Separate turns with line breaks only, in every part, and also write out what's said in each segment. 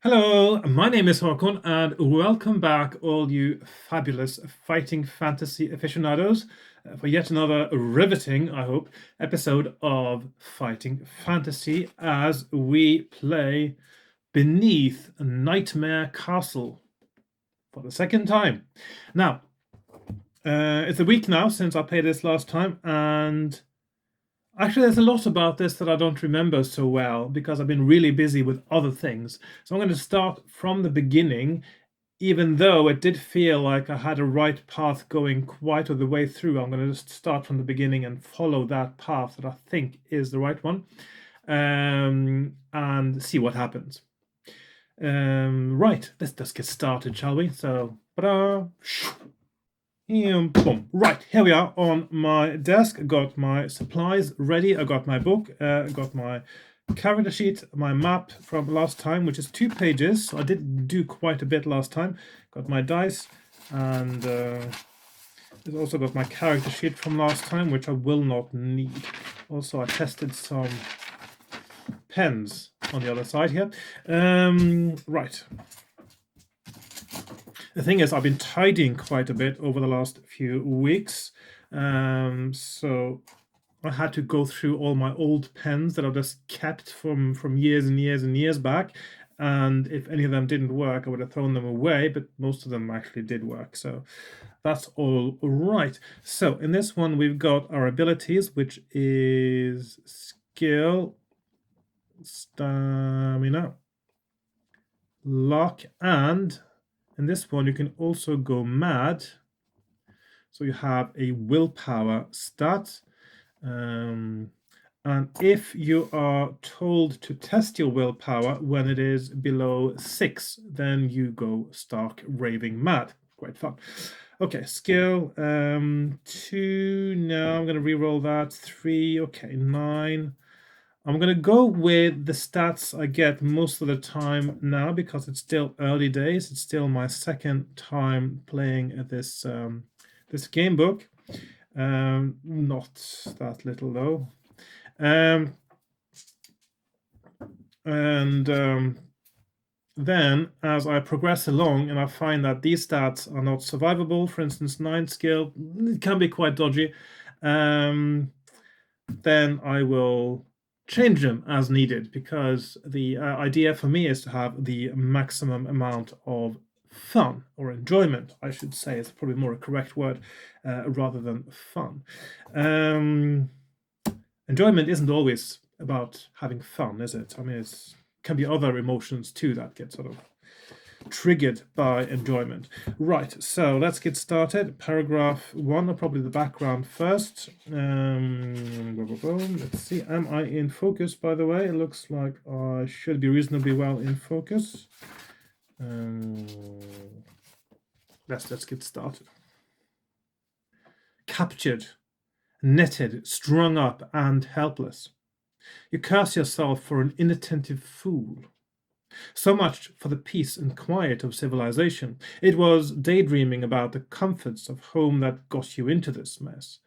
Hello, my name is Hakon, and welcome back, all you fabulous fighting fantasy aficionados, for yet another riveting, I hope, episode of Fighting Fantasy as we play Beneath Nightmare Castle for the second time. Now, it's a week now since I played this last time, and actually, there's a lot about this that I don't remember so well because I've been really busy with other things. So I'm going to start from the beginning, even though it did feel like I had a right path going quite all the way through. I'm going to just start from the beginning and follow that path that I think is the right one, and see what happens. Right, let's just get started, shall we? So, ta-da! And boom. Right, here we are on my desk. I got my supplies ready. I got my book. I got my character sheet, my map from last time, which is 2 pages. So I did do quite a bit last time. Got my dice, and I've also got my character sheet from last time, which I will not need. Also, I tested some pens on the other side here. Right. The thing is, I've been tidying quite a bit over the last few weeks. So I had to go through all my old pens that I've just kept from years and years and years back. And if any of them didn't work, I would have thrown them away, but most of them actually did work. So that's all right. So in this one, we've got our abilities, which is skill, stamina, luck, and in this one, you can also go mad. So you have a willpower stat. And if you are told to test your willpower when it is below 6, then you go stark raving mad. Quite fun. Okay, skill 2. Now I'm going to re-roll that. 3. Okay, 9. I'm going to go with the stats I get most of the time now because it's still early days. It's still my second time playing at this this game book. Not that little though. Then as I progress along and I find that these stats are not survivable, for instance, 9 skill, it can be quite dodgy, then I will change them as needed, because the idea for me is to have the maximum amount of fun, or enjoyment, I should say. It's probably more a correct word rather than fun. Enjoyment isn't always about having fun, is it? I mean, it can be other emotions too that get sort of triggered by enjoyment. Right, so let's get started. Paragraph 1, or probably the background first. Let's see, am I in focus, by the way? It looks like I should be reasonably well in focus. Let's get started. Captured, netted, strung up, and helpless. You curse yourself for an inattentive fool. So much for the peace and quiet of civilization. It was daydreaming about the comforts of home that got you into this mess.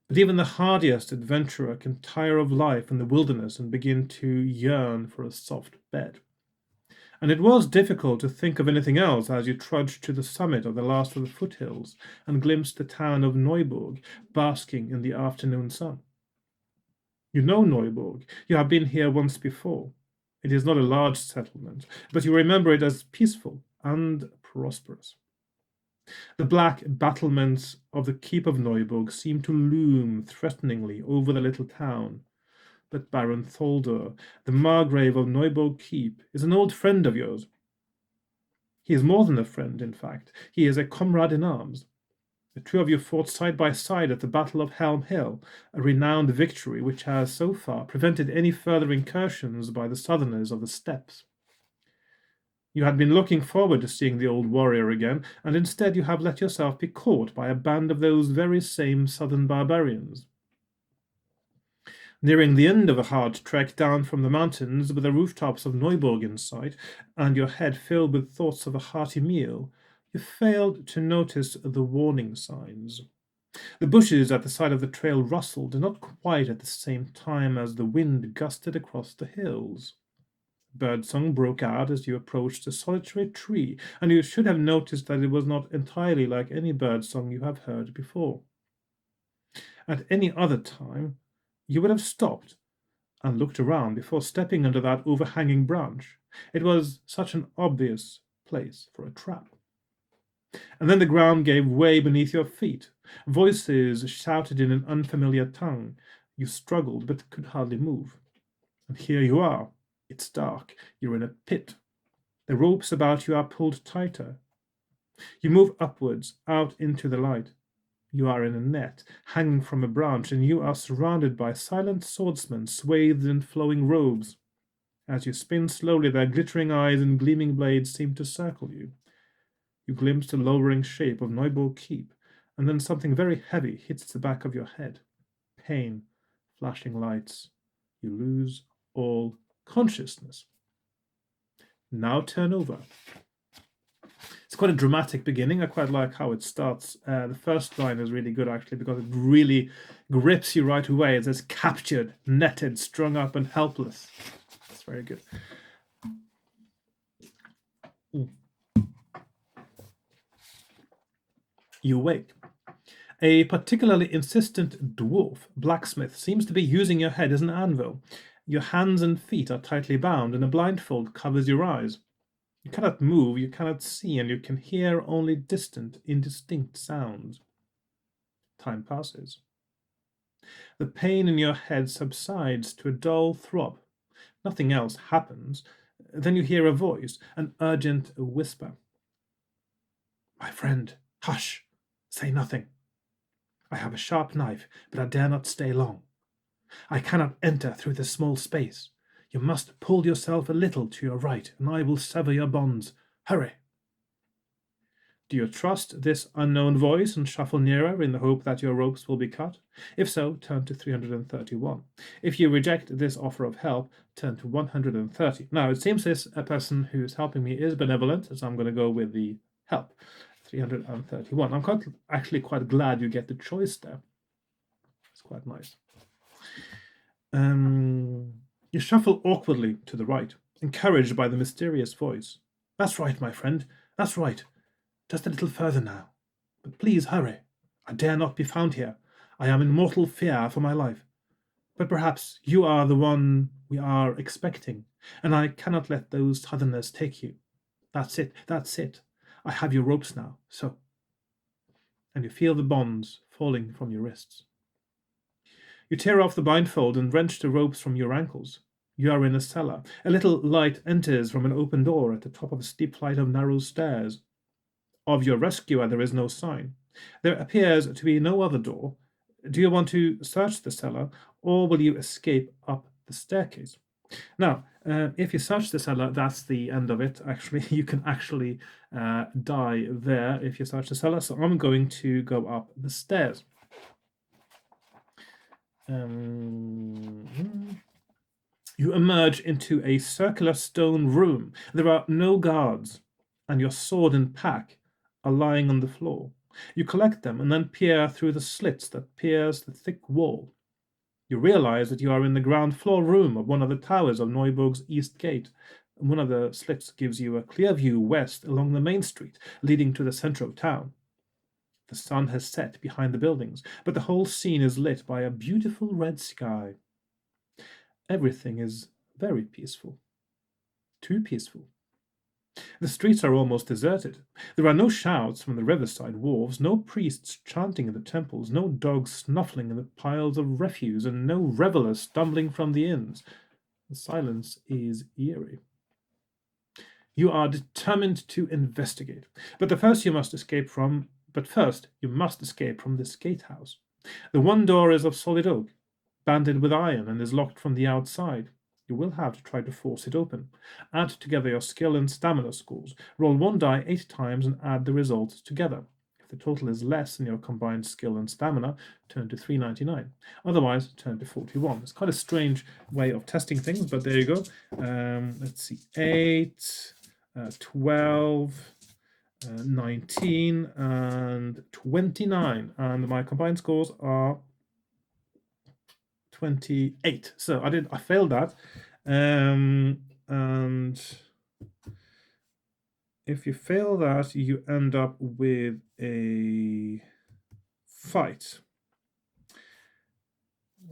But even the hardiest adventurer can tire of life in the wilderness and begin to yearn for a soft bed. And it was difficult to think of anything else as you trudged to the summit of the last of the foothills and glimpsed the town of Neubuk basking in the afternoon sun. You know Neubuk. You have been here once before. It is not a large settlement, but you remember it as peaceful and prosperous. The black battlements of the keep of Neuburg seem to loom threateningly over the little town. But Baron Tholder, the Margrave of Neuburg Keep, is an old friend of yours. He is more than a friend, in fact. He is a comrade in arms. The two of you fought side by side at the Battle of Helm Hill, a renowned victory which has so far prevented any further incursions by the southerners of the steppes. You had been looking forward to seeing the old warrior again, and instead you have let yourself be caught by a band of those very same southern barbarians. Nearing the end of a hard trek down from the mountains, with the rooftops of Neuburg in sight, and your head filled with thoughts of a hearty meal, you failed to notice the warning signs. The bushes at the side of the trail rustled, not quite at the same time as the wind gusted across the hills. Birdsong broke out as you approached a solitary tree, and you should have noticed that it was not entirely like any birdsong you have heard before. At any other time, you would have stopped and looked around before stepping under that overhanging branch. It was such an obvious place for a trap. And then the ground gave way beneath your feet. Voices shouted in an unfamiliar tongue. You struggled but could hardly move. And here you are. It's dark. You're in a pit. The ropes about you are pulled tighter. You move upwards, out into the light. You are in a net, hanging from a branch, and you are surrounded by silent swordsmen swathed in flowing robes. As you spin slowly, their glittering eyes and gleaming blades seem to circle you. You glimpse the lowering shape of Neubuk Keep, and then something very heavy hits the back of your head. Pain, flashing lights. You lose all consciousness. Now turn over. It's quite a dramatic beginning. I quite like how it starts. The first line is really good, actually, because it really grips you right away. It says, captured, netted, strung up, and helpless. It's very good. You wake. A particularly insistent dwarf blacksmith seems to be using your head as an anvil. Your hands and feet are tightly bound, and a blindfold covers your eyes. You cannot move, you cannot see, and you can hear only distant, indistinct sounds. Time passes. The pain in your head subsides to a dull throb. Nothing else happens. Then you hear a voice, an urgent whisper. My friend, hush, say nothing. I have a sharp knife, but I dare not stay long. I cannot enter through this small space. You must pull yourself a little to your right, and I will sever your bonds. Hurry! Do you trust this unknown voice and shuffle nearer in the hope that your ropes will be cut? If so, turn to 331. If you reject this offer of help, turn to 130. Now, it seems this person who's helping me is benevolent, so I'm going to go with the help. 331. I'm actually quite glad you get the choice there. It's quite nice. You shuffle awkwardly to the right, encouraged by the mysterious voice. That's right, my friend. That's right. Just a little further now. But please hurry. I dare not be found here. I am in mortal fear for my life. But perhaps you are the one we are expecting, and I cannot let those southerners take you. That's it. That's it. I have your ropes now, so. And you feel the bonds falling from your wrists. You tear off the blindfold and wrench the ropes from your ankles. You are in a cellar. A little light enters from an open door at the top of a steep flight of narrow stairs. Of your rescuer there is no sign. There appears to be no other door. Do you want to search the cellar, or will you escape up the staircase? Now, if you search the cellar, that's the end of it, actually. You can actually die there if you search the cellar, so I'm going to go up the stairs. You emerge into a circular stone room. There are no guards, and your sword and pack are lying on the floor. You collect them and then peer through the slits that pierce the thick wall. You realize that you are in the ground floor room of one of the towers of Neubuk's east gate. One of the slits gives you a clear view west along the main street, leading to the center of town. The sun has set behind the buildings, but the whole scene is lit by a beautiful red sky. Everything is very peaceful. Too peaceful. The streets are almost deserted. There are no shouts from the riverside wharves, no priests chanting in the temples, no dogs snuffling in the piles of refuse, and no revelers stumbling from the inns. The silence is eerie. You are determined to investigate, but first you must escape from this gatehouse. The one door is of solid oak, banded with iron, and is locked from the outside. You will have to try to force it open. Add together your skill and stamina scores. Roll one die 8 times and add the results together. If the total is less than your combined skill and stamina, turn to 399. Otherwise, turn to 41. It's quite a strange way of testing things, but there you go. Let's see, 8, 12, 19, and 29. And my combined scores are 28. So I failed that. and if you fail that, you end up with a fight.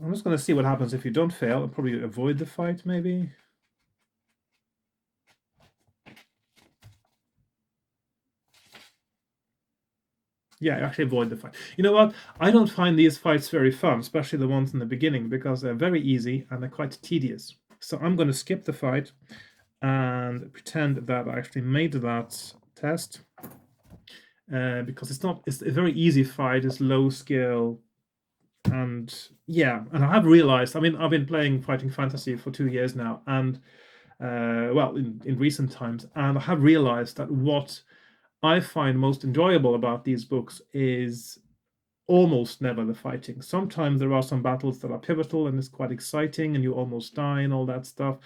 I'm just going to see what happens if you don't fail. I'll probably avoid the fight, maybe. Yeah, actually avoid the fight. You know what? I don't find these fights very fun, especially the ones in the beginning, because they're very easy and they're quite tedious. So I'm going to skip the fight and pretend that I actually made that test. Because it's a very easy fight, it's low skill, and yeah, and I have realized, I mean, I've been playing Fighting Fantasy for 2 years now, and well, in recent times, and I have realized that what I find most enjoyable about these books is almost never the fighting. Sometimes there are some battles that are pivotal and it's quite exciting and you almost die and all that stuff.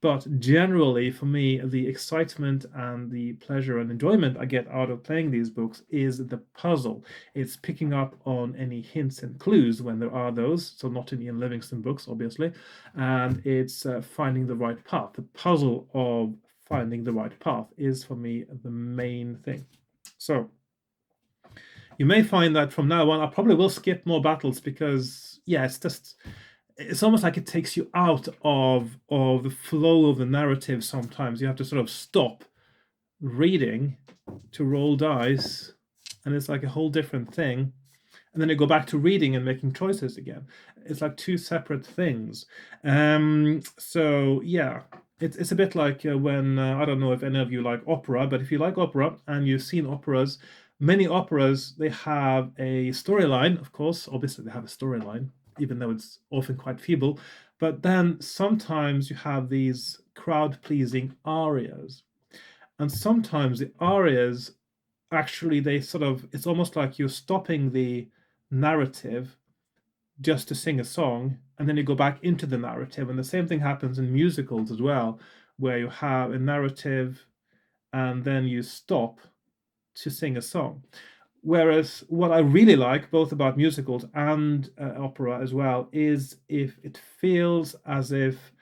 But generally, for me, the excitement and the pleasure and enjoyment I get out of playing these books is the puzzle. It's picking up on any hints and clues when there are those, so not in Ian Livingstone books, obviously, and it's finding the right path. The puzzle of finding the right path is, for me, the main thing. So you may find that from now on, I probably will skip more battles because, yeah, it's almost like it takes you out of the flow of the narrative. Sometimes you have to sort of stop reading to roll dice, and it's like a whole different thing. And then you go back to reading and making choices again. It's like two separate things. So yeah, it's a bit like when I don't know if any of you like opera, but if you like opera and you've seen operas, many operas, they have a storyline. Of course, obviously they have a storyline, even though it's often quite feeble. But then sometimes you have these crowd-pleasing arias, and sometimes the arias actually it's almost like you're stopping the narrative just to sing a song, and then you go back into the narrative. And the same thing happens in musicals as well, where you have a narrative and then you stop to sing a song. Whereas what I really like, both about musicals and opera as well, is if it feels as if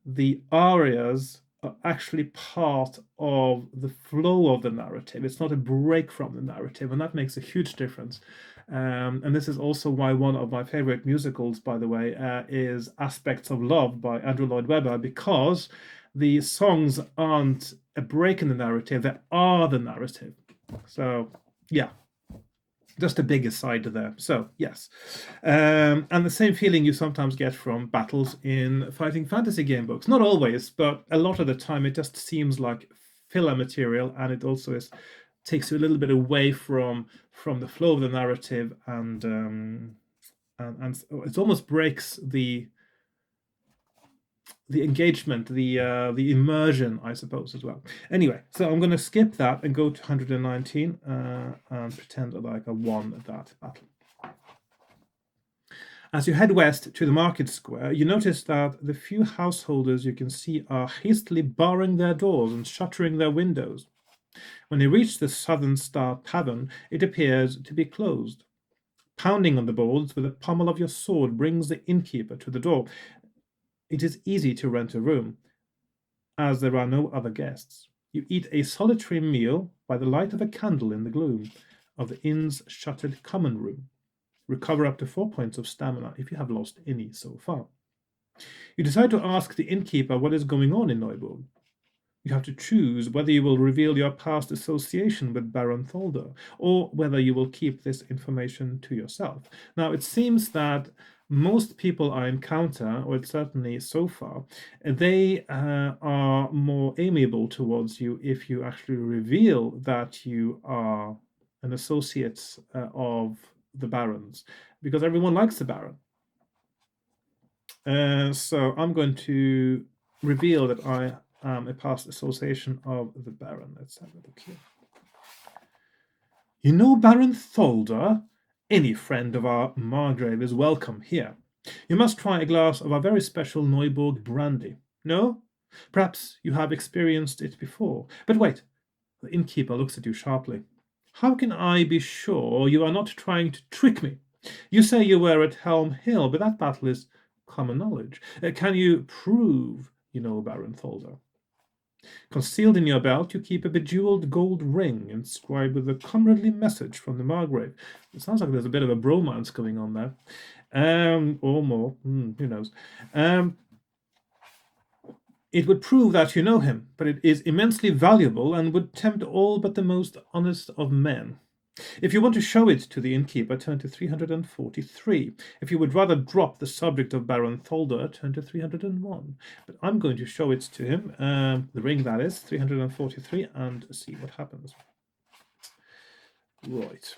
the arias are actually part of the flow of the narrative. It's not a break from the narrative, and that makes a huge difference. And this is also why one of my favorite musicals, by the way, is Aspects of Love by Andrew Lloyd Webber, because the songs aren't a break in the narrative, they are the narrative. So, yeah, just a big aside there. So, yes. And the same feeling you sometimes get from battles in fighting fantasy game books. Not always, but a lot of the time it just seems like filler material, and it also takes you a little bit away from the flow of the narrative, and it almost breaks the engagement, the immersion, I suppose, as well. Anyway, so I'm going to skip that and go to 119 and pretend like I won that battle. As you head west to the market square, you notice that the few householders you can see are hastily barring their doors and shuttering their windows. When you reach the Southern Star Tavern, it appears to be closed. Pounding on the boards with the pommel of your sword brings the innkeeper to the door. It is easy to rent a room, as there are no other guests. You eat a solitary meal by the light of a candle in the gloom of the inn's shuttered common room. Recover up to 4 points of stamina if you have lost any so far. You decide to ask the innkeeper what is going on in Neubuk. You have to choose whether you will reveal your past association with Baron Tholder, or whether you will keep this information to yourself. Now, it seems that most people I encounter, or certainly so far, they are more amiable towards you if you actually reveal that you are an associate of the Barons, because everyone likes the Baron. So I'm going to reveal that I am a past association of the Baron. Let's have a look here. You know Baron Tholder? Any friend of our Margrave is welcome here. You must try a glass of our very special Neuburg brandy. No? Perhaps you have experienced it before. But wait, the innkeeper looks at you sharply. How can I be sure you are not trying to trick me? You say you were at Helm Hill, but that battle is common knowledge. Can you prove you know Baron Tholder? Concealed in your belt, you keep a bejeweled gold ring inscribed with a comradely message from the Margrave. It sounds like there's a bit of a bromance going on there. Or more. Who knows? It would prove that you know him, but it is immensely valuable and would tempt all but the most honest of men. If you want to show it to the innkeeper, turn to 343. If you would rather drop the subject of Baron Tholder, turn to 301. But I'm going to show it to him, the ring that is, 343, and see what happens. Right.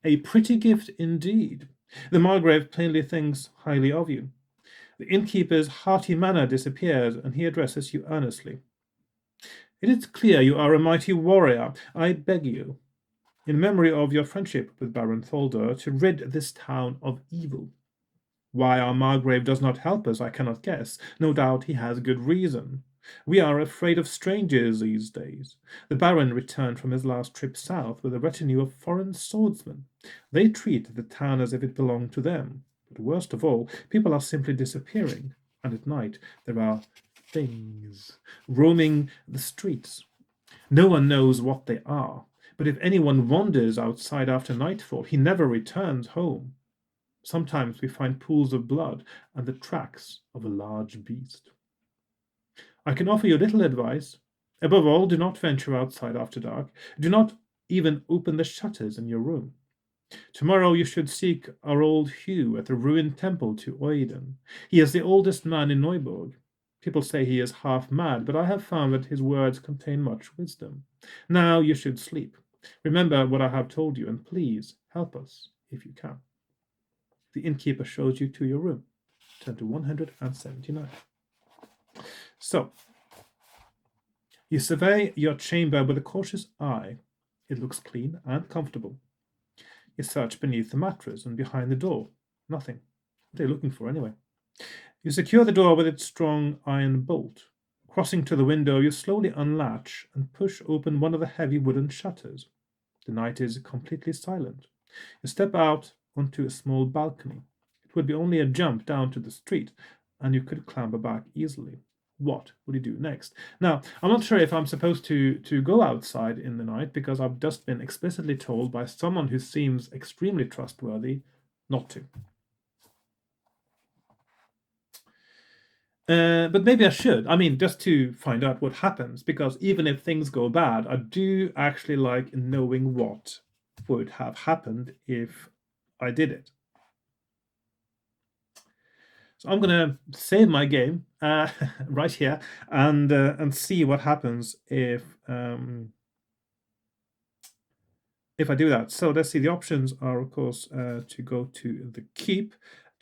A pretty gift indeed. The Margrave plainly thinks highly of you. The innkeeper's hearty manner disappears, and he addresses you earnestly. It is clear you are a mighty warrior. I beg you, in memory of your friendship with Baron Tholder, to rid this town of evil. Why our Margrave does not help us, I cannot guess. No doubt he has good reason. We are afraid of strangers these days. The Baron returned from his last trip south with a retinue of foreign swordsmen. They treat the town as if it belonged to them. But worst of all, people are simply disappearing, and at night there are things roaming the streets. No one knows what they are, but if anyone wanders outside after nightfall, he never returns home. Sometimes we find pools of blood and the tracks of a large beast. I can offer you little advice. Above all, do not venture outside after dark. Do not even open the shutters in your room. Tomorrow you should seek our old Hugh at the ruined temple to Oiden. He is the oldest man in Neubuk. People say he is half mad, but I have found that his words contain much wisdom. Now you should sleep. Remember what I have told you, and please help us if you can. The innkeeper shows you to your room. Turn to 179. So, you survey your chamber with a cautious eye. It looks clean and comfortable. You search beneath the mattress and behind the door. Nothing. What are you looking for anyway? You secure the door with its strong iron bolt. Crossing to the window, you slowly unlatch and push open one of the heavy wooden shutters. The night is completely silent. You step out onto a small balcony. It would be only a jump down to the street, and you could clamber back easily. What will you do next? Now, I'm not sure if I'm supposed to go outside in the night, because I've just been explicitly told by someone who seems extremely trustworthy not to. But maybe I should. I mean, just to find out what happens, because even if things go bad, I do actually like knowing what would have happened if I did it. So I'm gonna save my game right here and see what happens if I do that. So let's see. The options are, of course, to go to the keep,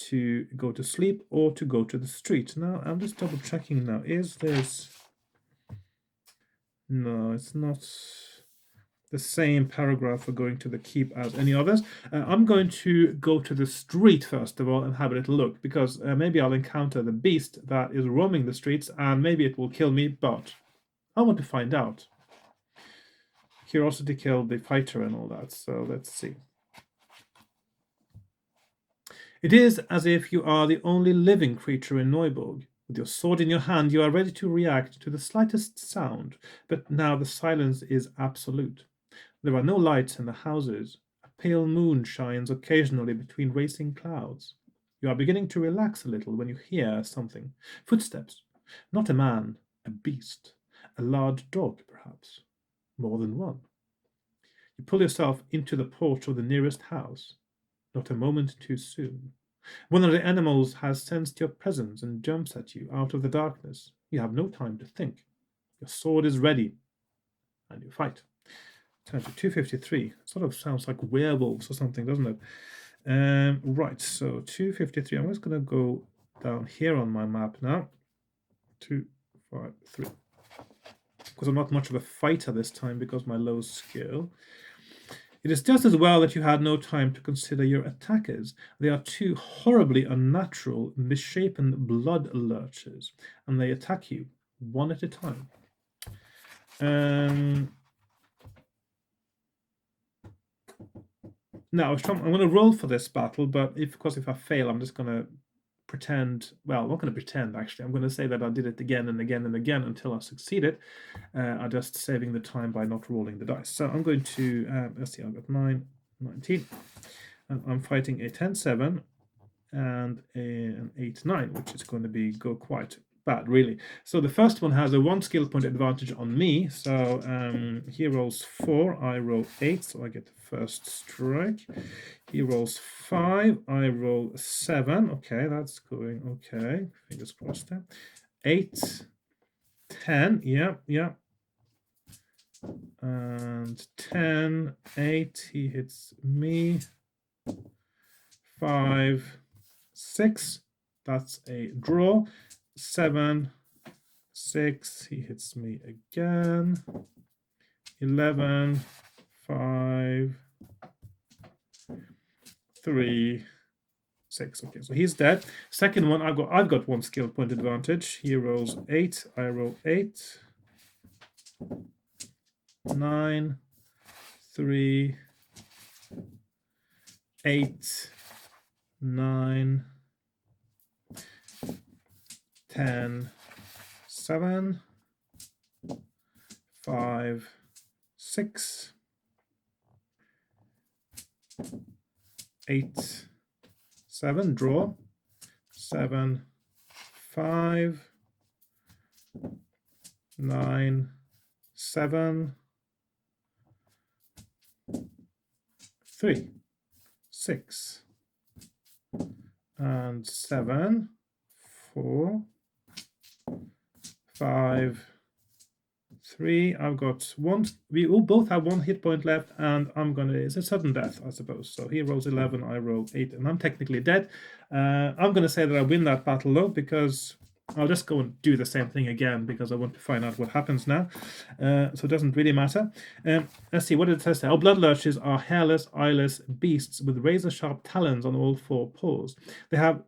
to go to sleep, or to go to the street. Now I'm just double checking. Now, is this? No, it's not the same paragraph for going to the keep as any others. I'm going to go to the street first of all and have a little look, because maybe I'll encounter the beast that is roaming the streets, and maybe it will kill me, but I want to find out. Curiosity killed the fighter and all that, so let's see. It is as if you are the only living creature in Neubuk. With your sword in your hand, you are ready to react to the slightest sound, but now the silence is absolute. There are no lights in the houses. A pale moon shines occasionally between racing clouds. You are beginning to relax a little when you hear something. Footsteps. Not a man, a beast. A large dog, perhaps. More than one. You pull yourself into the porch of the nearest house. Not a moment too soon. One of the animals has sensed your presence and jumps at you out of the darkness. You have no time to think. Your sword is ready, and you fight. Turn to 253. Sort of sounds like werewolves or something, doesn't it? Right, so 253. I'm just going to go down here on my map now. 253. Because I'm not much of a fighter this time because my low skill. It is just as well that you had no time to consider your attackers. They are two horribly unnatural, misshapen blood lurchers, and they attack you one at a time. Now, I'm going to roll for this battle, but of course, if I fail, I'm just going to pretend, well, I'm not going to pretend actually, I'm going to say that I did it again and again and again until I succeeded. I'm just saving the time by not rolling the dice. So I'm going to, let's see, I've got 9, 19, and I'm fighting a 10-7 and an 8-9, which is going to go quite bad, really. So the first one has a 1 skill point advantage on me. So he rolls 4, I roll 8, so I get the first strike. He rolls 5, I roll 7. Okay, that's going okay. Fingers crossed there. 8, 10, yeah. And 10, 8, he hits me. 5, 6, that's a draw. 7, 6, he hits me again. 11, 5, 3, 6. Okay, so he's dead. Second one, I've got 1 skill point advantage. He rolls 8, I roll 8. 9, 3, 8, 9, 10, 7, 5, 6, 8, 7, draw. 7, 5, 9, 7, 3, 6, and 7, 4, 5, 3. I've got 1. We all both have 1 hit point left, and it's a sudden death, I suppose. So he rolls 11, I roll 8, and I'm technically dead. I'm going to say that I win that battle, though, because I'll just go and do the same thing again, because I want to find out what happens now. So it doesn't really matter. Let's see, what did it say? Oh, blood lurchers are hairless, eyeless beasts with razor-sharp talons on all 4 paws. They have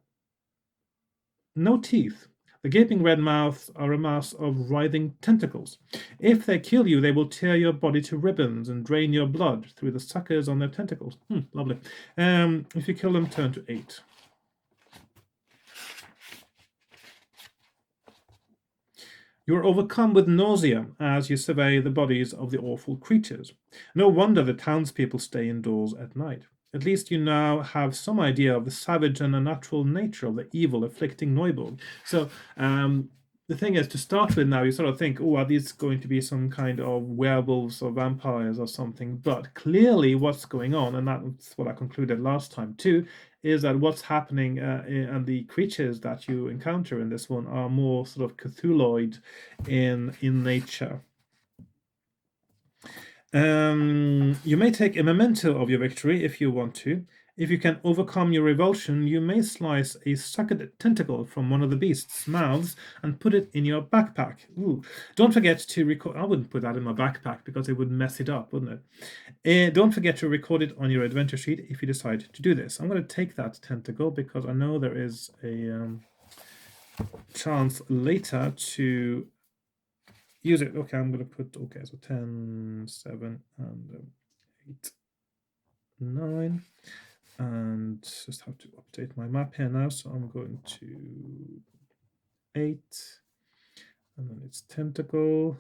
no teeth. The gaping red mouths are a mass of writhing tentacles. If they kill you, they will tear your body to ribbons and drain your blood through the suckers on their tentacles. Lovely. If you kill them, turn to 8. You are overcome with nausea as you survey the bodies of the awful creatures. No wonder the townspeople stay indoors at night. At least you now have some idea of the savage and unnatural nature of the evil afflicting Neubuk. So the thing is, to start with now, you sort of think, oh, are these going to be some kind of werewolves or vampires or something? But clearly what's going on, and that's what I concluded last time too, is that what's happening and the creatures that you encounter in this one are more sort of Cthulhuoid in nature. You may take a memento of your victory if you want to. If you can overcome your revulsion, you may slice a suckered tentacle from one of the beast's mouths and put it in your backpack. Ooh. Don't forget to record. I wouldn't put that in my backpack because it would mess it up, wouldn't it? Don't forget to record it on your adventure sheet if you decide to do this. I'm going to take that tentacle because I know there is a chance later to use it. Okay, I'm going to put, so 10, 7, and 8, 9. And just have to update my map here now. So I'm going to 8, and then it's tentacle.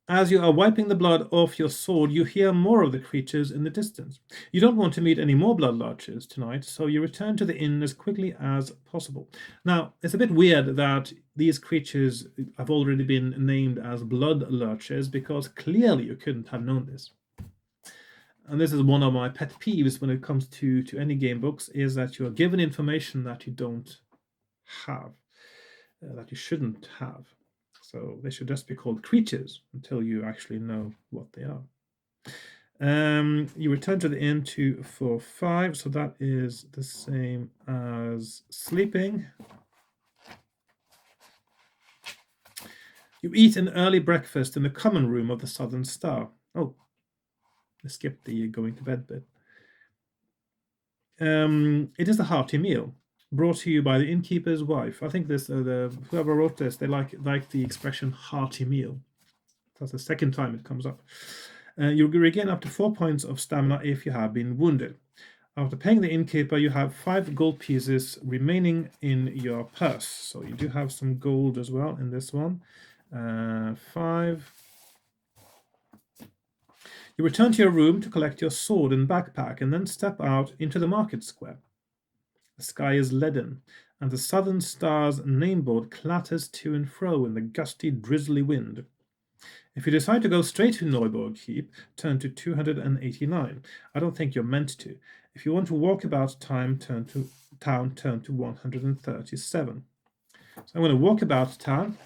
As you are wiping the blood off your sword, you hear more of the creatures in the distance. You don't want to meet any more blood lurchers tonight, so you return to the inn as quickly as possible. Now, it's a bit weird that these creatures have already been named as blood lurchers, because clearly you couldn't have known this. And this is one of my pet peeves when it comes to any game books, is that you are given information that you don't have, that you shouldn't have. So they should just be called creatures until you actually know what they are. You return to the inn 2, 4, 5, so that is the same as sleeping. You eat an early breakfast in the common room of the Southern Star. Oh, I skipped the going to bed bit. It is a hearty meal, brought to you by the innkeeper's wife. I think this whoever wrote this, they like the expression hearty meal. That's the second time it comes up. You regain up to 4 points of stamina if you have been wounded. After paying the innkeeper, you have 5 gold pieces remaining in your purse. So you do have some gold as well in this one. 5. You return to your room to collect your sword and backpack, and then step out into the market square. The sky is leaden, and the Southern Star's nameboard clatters to and fro in the gusty, drizzly wind. If you decide to go straight to Neubuk Keep, turn to 289. I don't think you're meant to. If you want to walk about town, turn to 137. So I'm going to walk about town.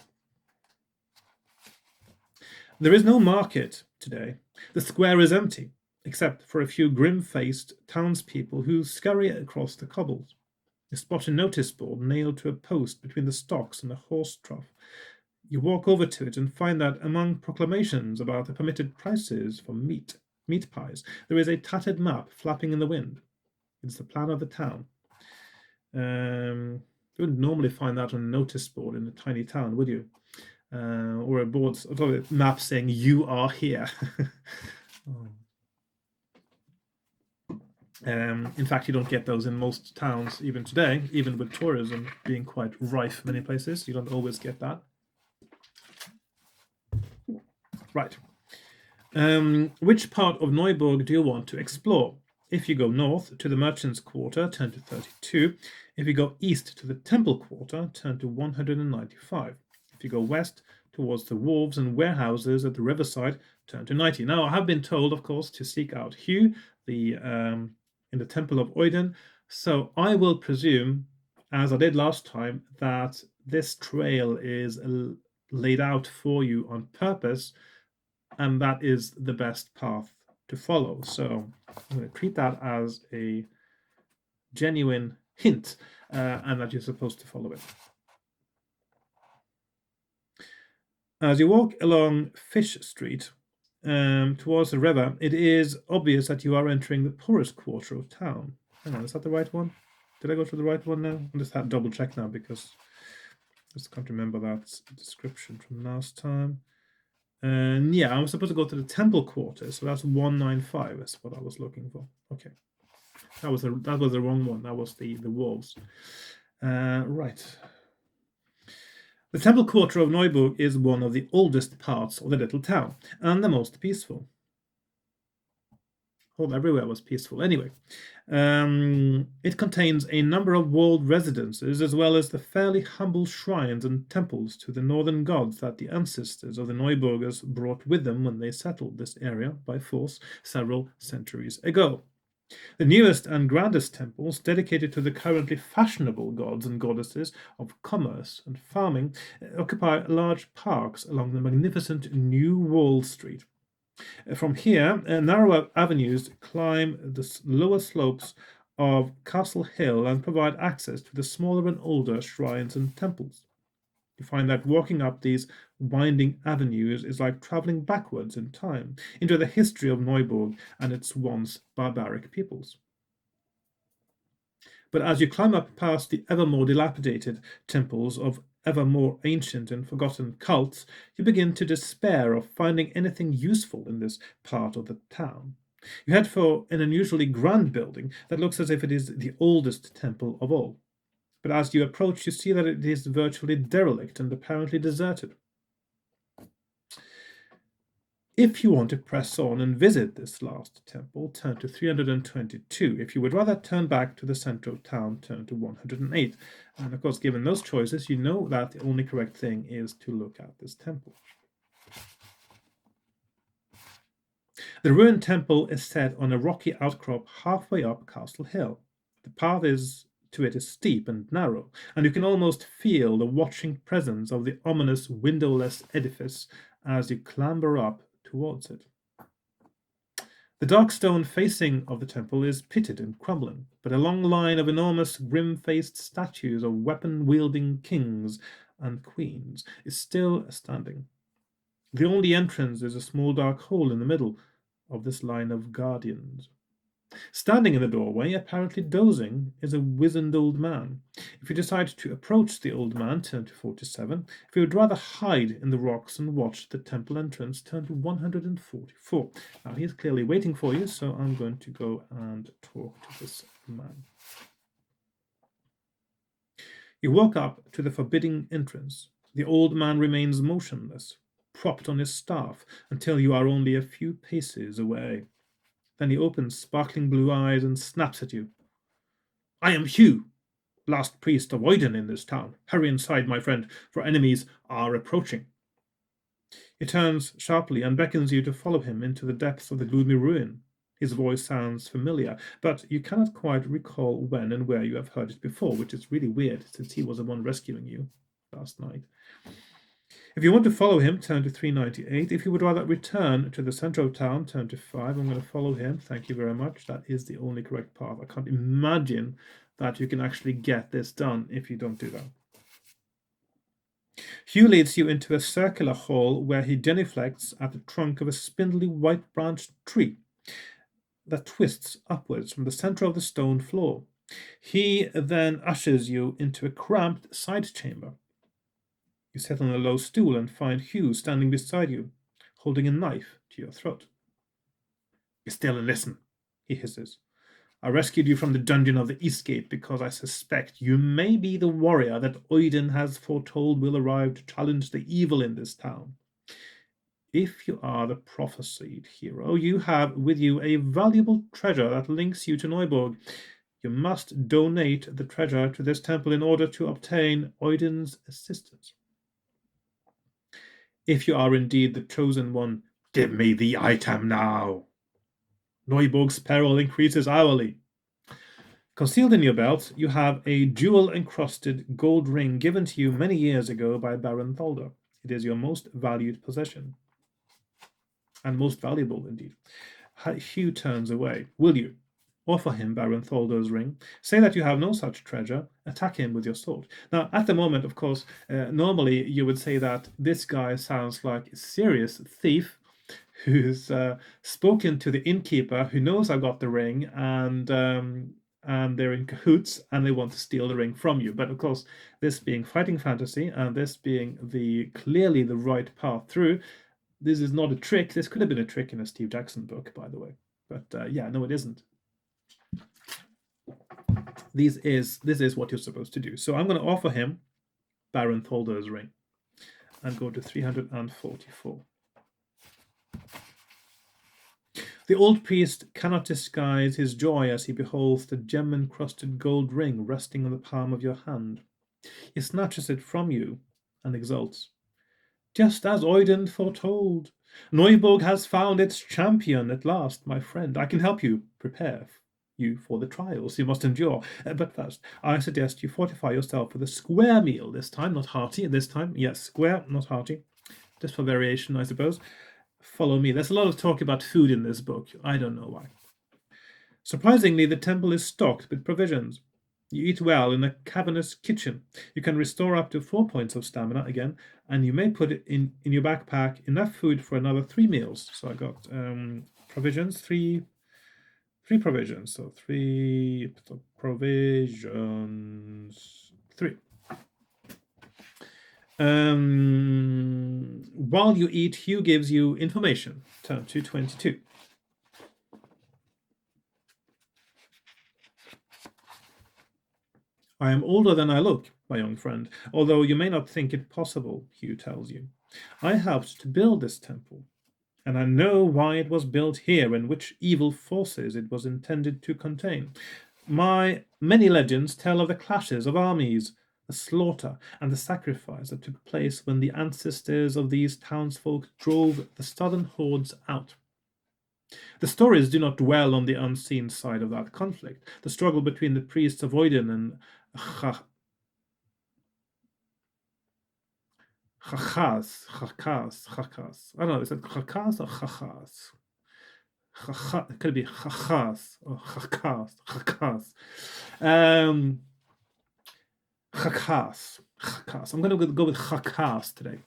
There is no market today. The square is empty, except for a few grim-faced townspeople who scurry across the cobbles. You spot a notice board nailed to a post between the stocks and a horse trough. You walk over to it and find that among proclamations about the permitted prices for meat pies, there is a tattered map flapping in the wind. It's the plan of the town. You wouldn't normally find that on a notice board in a tiny town, would you? Or a board, or a map saying "You are here." In fact, you don't get those in most towns even today, even with tourism being quite rife many places. You don't always get that. Right. Which part of Neuburg do you want to explore? If you go north to the Merchants' Quarter, turn to 32. If you go east to the Temple Quarter, turn to 195. If you go west towards the wharves and warehouses at the riverside, turn to 90. Now, I have been told, of course, to seek out Hugh in the Temple of Oiden. So I will presume, as I did last time, that this trail is laid out for you on purpose, and that is the best path to follow. So I'm going to treat that as a genuine hint, and that you're supposed to follow it. As you walk along Fish Street towards the river, it is obvious that you are entering the poorest quarter of town. Hang on, is that the right one? Did I go to the right one now? I'll just have double check now because I just can't remember that description from last time. And yeah, I was supposed to go to the Temple Quarter, so that's 195 is what I was looking for. Okay, that was the wrong one. That was the wolves. Right. The Temple Quarter of Neubuk is one of the oldest parts of the little town, and the most peaceful. Well, everywhere was peaceful anyway. It contains a number of walled residences, as well as the fairly humble shrines and temples to the northern gods that the ancestors of the Neuburgers brought with them when they settled this area by force several centuries ago. The newest and grandest temples, dedicated to the currently fashionable gods and goddesses of commerce and farming, occupy large parks along the magnificent New Wall Street. From here, narrower avenues climb the lower slopes of Castle Hill and provide access to the smaller and older shrines and temples. You find that walking up these winding avenues is like traveling backwards in time into the history of Neuburg and its once barbaric peoples. But as you climb up past the ever more dilapidated temples of ever more ancient and forgotten cults, you begin to despair of finding anything useful in this part of the town. You head for an unusually grand building that looks as if it is the oldest temple of all. But as you approach, you see that it is virtually derelict and apparently deserted. If you want to press on and visit this last temple, turn to 322. If you would rather turn back to the center of town, turn to 108. And of course, given those choices, you know that the only correct thing is to look at this temple. The ruined temple is set on a rocky outcrop halfway up Castle Hill. The path to it is steep and narrow, and you can almost feel the watching presence of the ominous windowless edifice as you clamber up towards it. The dark stone facing of the temple is pitted and crumbling, but a long line of enormous grim-faced statues of weapon-wielding kings and queens is still standing. The only entrance is a small dark hole in the middle of this line of guardians. Standing in the doorway, apparently dozing, is a wizened old man. If you decide to approach the old man, turn to 47. If you would rather hide in the rocks and watch the temple entrance, turn to 144. Now, he is clearly waiting for you, so I'm going to go and talk to this man. You walk up to the forbidding entrance. The old man remains motionless, propped on his staff, until you are only a few paces away. Then he opens sparkling blue eyes and snaps at you. I am Hugh, last priest of Oiden in this town. Hurry inside, my friend, for enemies are approaching. He turns sharply and beckons you to follow him into the depths of the gloomy ruin. His voice sounds familiar, but you cannot quite recall when and where you have heard it before, which is really weird, since he was the one rescuing you last night. If you want to follow him, turn to 398. If you would rather return to the center of town, turn to 5. I'm going to follow him. Thank you very much. That is the only correct path. I can't imagine that you can actually get this done if you don't do that. Hugh leads you into a circular hall where he genuflects at the trunk of a spindly white-branched tree that twists upwards from the center of the stone floor. He then ushers you into a cramped side chamber. You sit on a low stool and find Hugh standing beside you, holding a knife to your throat. Be still and listen, he hisses. I rescued you from the dungeon of the Eastgate because I suspect you may be the warrior that Oiden has foretold will arrive to challenge the evil in this town. If you are the prophesied hero, you have with you a valuable treasure that links you to Neubuk. You must donate the treasure to this temple in order to obtain Oiden's assistance. If you are indeed the chosen one, give me the item now. Neubuk's peril increases hourly. Concealed in your belt, you have a jewel-encrusted gold ring given to you many years ago by Baron Thalder. It is your most valued possession. And most valuable, indeed. Hugh turns away. Will you offer him Baron Thalder's ring? Say that you have no such treasure. Attack him with your sword. Now, at the moment, of course, normally you would say that this guy sounds like a serious thief who's spoken to the innkeeper who knows I got the ring and they're in cahoots and they want to steal the ring from you. But of course, this being fighting fantasy and this being clearly the right path through, this is not a trick. This could have been a trick in a Steve Jackson book, by the way. But yeah, no, it isn't. This is what you're supposed to do. So I'm going to offer him Baron Thalder's ring and go to 344. The old priest cannot disguise his joy as he beholds the gem-encrusted gold ring resting on the palm of your hand. He snatches it from you and exults. Just as Oiden foretold, Neubuk has found its champion at last, my friend. I can help you prepare you for the trials you must endure. But first, I suggest you fortify yourself with a square meal this time, not hearty this time. Yes, square, not hearty. Just for variation, I suppose. Follow me. There's a lot of talk about food in this book. I don't know why. Surprisingly, the temple is stocked with provisions. You eat well in a cavernous kitchen. You can restore up to 4 points of stamina again, and you may put it in your backpack enough food for another 3 meals. So I got provisions, three provisions. So 3 provisions, 3. While you eat, Hugh gives you information. Turn to 22. I am older than I look, my young friend, although you may not think it possible, Hugh tells you. I helped to build this temple, and I know why it was built here and which evil forces it was intended to contain. My many legends tell of the clashes of armies, the slaughter and the sacrifice that took place when the ancestors of these townsfolk drove the southern hordes out. The stories do not dwell on the unseen side of that conflict, the struggle between the priests of Oiden and Chachas. I don't know, is it Chachas or Chachas? It could be Chachas or Chachas. Chachas. I'm going to go with Chachas today.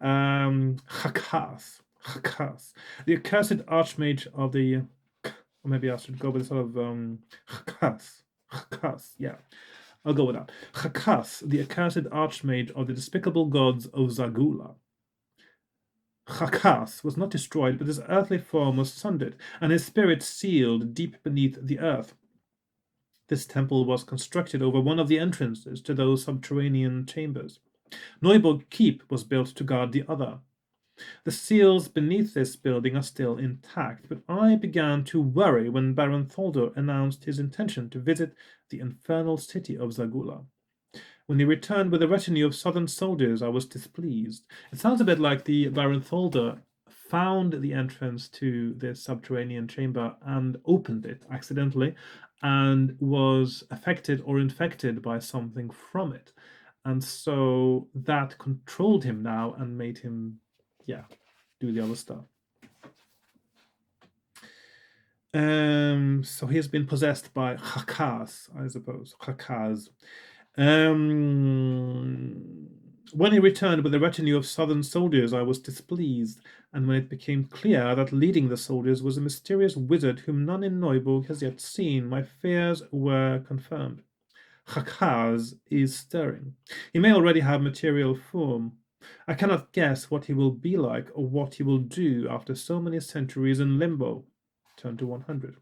Chachas. The accursed archmage of the Or maybe I should go with sort of Hakas. Hakas, yeah. I'll go with that. Hakas, the accursed archmage of the despicable gods of Zagula. Hakas was not destroyed, but his earthly form was sundered, and his spirit sealed deep beneath the earth. This temple was constructed over one of the entrances to those subterranean chambers. Neubuk Keep was built to guard the other. The seals beneath this building are still intact, but I began to worry when Baron Tholder announced his intention to visit the infernal city of Zagula. When he returned with a retinue of southern soldiers, I was displeased. It sounds a bit like the Baron Tholder found the entrance to this subterranean chamber and opened it accidentally and was affected or infected by something from it. And so that controlled him now and made him, do the other stuff. So he has been possessed by Hakas, I suppose. Hakas. When he returned with a retinue of southern soldiers, I was displeased, and when it became clear that leading the soldiers was a mysterious wizard whom none in Neubuk has yet seen, my fears were confirmed. Hakaz is stirring. He may already have material form. I cannot guess what he will be like or what he will do after so many centuries in limbo. Turn to 100.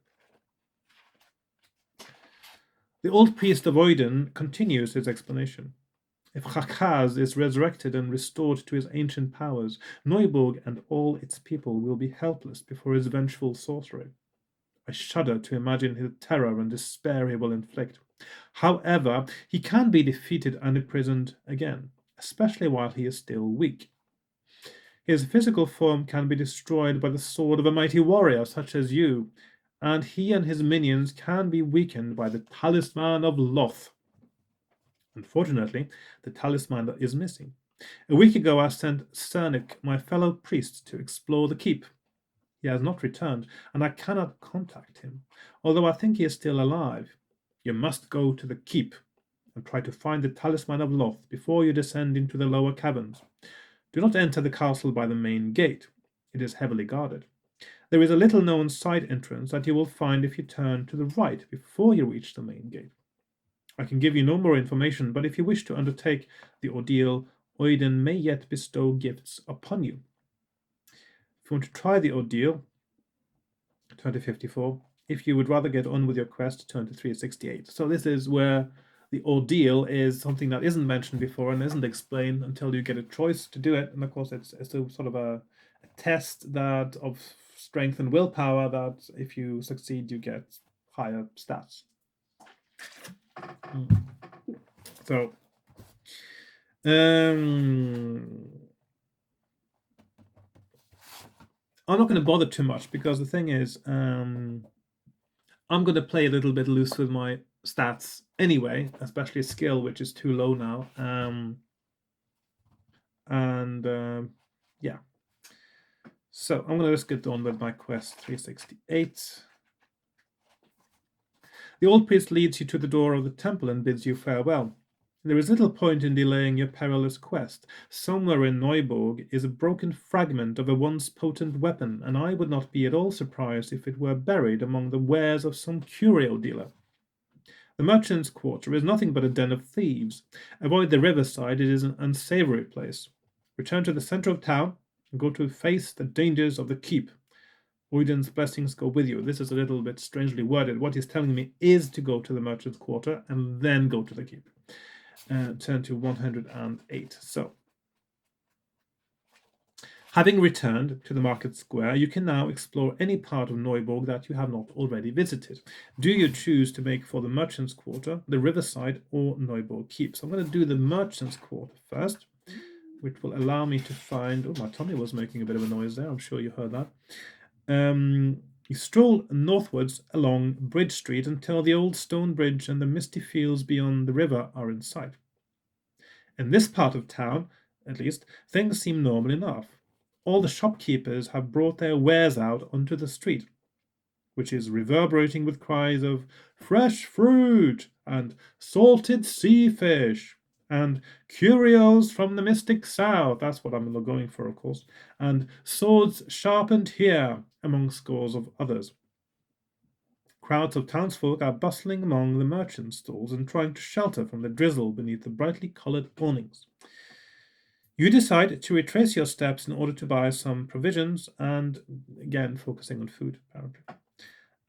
The old priest of Oiden continues his explanation. If Hakaz is resurrected and restored to his ancient powers, Neuburg and all its people will be helpless before his vengeful sorcery. I shudder to imagine the terror and despair he will inflict. However, he can be defeated and imprisoned again, especially while he is still weak. His physical form can be destroyed by the sword of a mighty warrior such as you, and he and his minions can be weakened by the Talisman of Love. Unfortunately, the talisman is missing. A week ago, I sent Cernic, my fellow priest, to explore the keep. He has not returned, and I cannot contact him, although I think he is still alive. You must go to the keep and try to find the Talisman of Love before you descend into the lower caverns. Do not enter the castle by the main gate. It is heavily guarded. There is a little-known side entrance that you will find if you turn to the right before you reach the main gate. I can give you no more information, but if you wish to undertake the ordeal, Oiden may yet bestow gifts upon you. If you want to try the ordeal, turn to 54. If you would rather get on with your quest, turn to 368. So this is where the ordeal is something that isn't mentioned before and isn't explained until you get a choice to do it. And of course, it's a sort of a test that of strength and willpower that if you succeed, you get higher stats. So, I'm not going to bother too much because the thing is, I'm going to play a little bit loose with my stats anyway, especially skill, which is too low now. Yeah. So I'm going to just get on with my quest 368. The old priest leads you to the door of the temple and bids you farewell. There is little point in delaying your perilous quest. Somewhere in Neuburg is a broken fragment of a once potent weapon, and I would not be at all surprised if it were buried among the wares of some curio dealer. The merchant's quarter is nothing but a den of thieves. Avoid the riverside, it is an unsavory place. Return to the center of town and go to face the dangers of the keep. Oiden's blessings go with you. This is a little bit strangely worded. What he's telling me is to go to the merchant's quarter and then go to the keep. Turn to 108. So, having returned to the market square, you can now explore any part of Neuburg that you have not already visited. Do you choose to make for the merchant's quarter, the riverside, or Neuburg keep? So I'm going to do the merchant's quarter first, which will allow me to find... Oh, my tummy was making a bit of a noise there. I'm sure you heard that. You stroll northwards along Bridge Street until the old stone bridge and the misty fields beyond the river are in sight. In this part of town, at least, things seem normal enough. All the shopkeepers have brought their wares out onto the street, which is reverberating with cries of fresh fruit and salted sea fish and curios from the mystic south. That's what I'm going for, of course. And swords sharpened here, among scores of others. Crowds of townsfolk are bustling among the merchant stalls and trying to shelter from the drizzle beneath the brightly colored awnings. You decide to retrace your steps in order to buy some provisions and, again, focusing on food, apparently.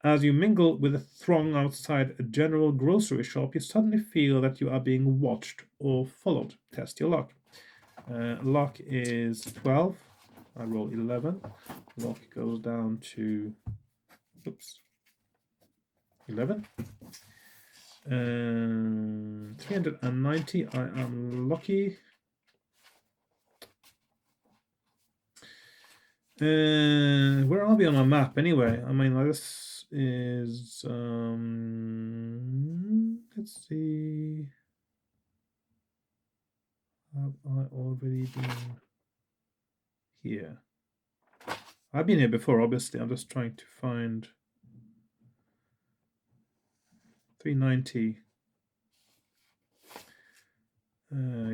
As you mingle with the throng outside a general grocery shop, you suddenly feel that you are being watched or followed. Test your luck. Luck is 12. I roll 11. Luck goes down to 11. 390. I am lucky. Where are we on our map anyway? I mean, this is let's see. Have I already been here? I've been here before, obviously. I'm just trying to find 390.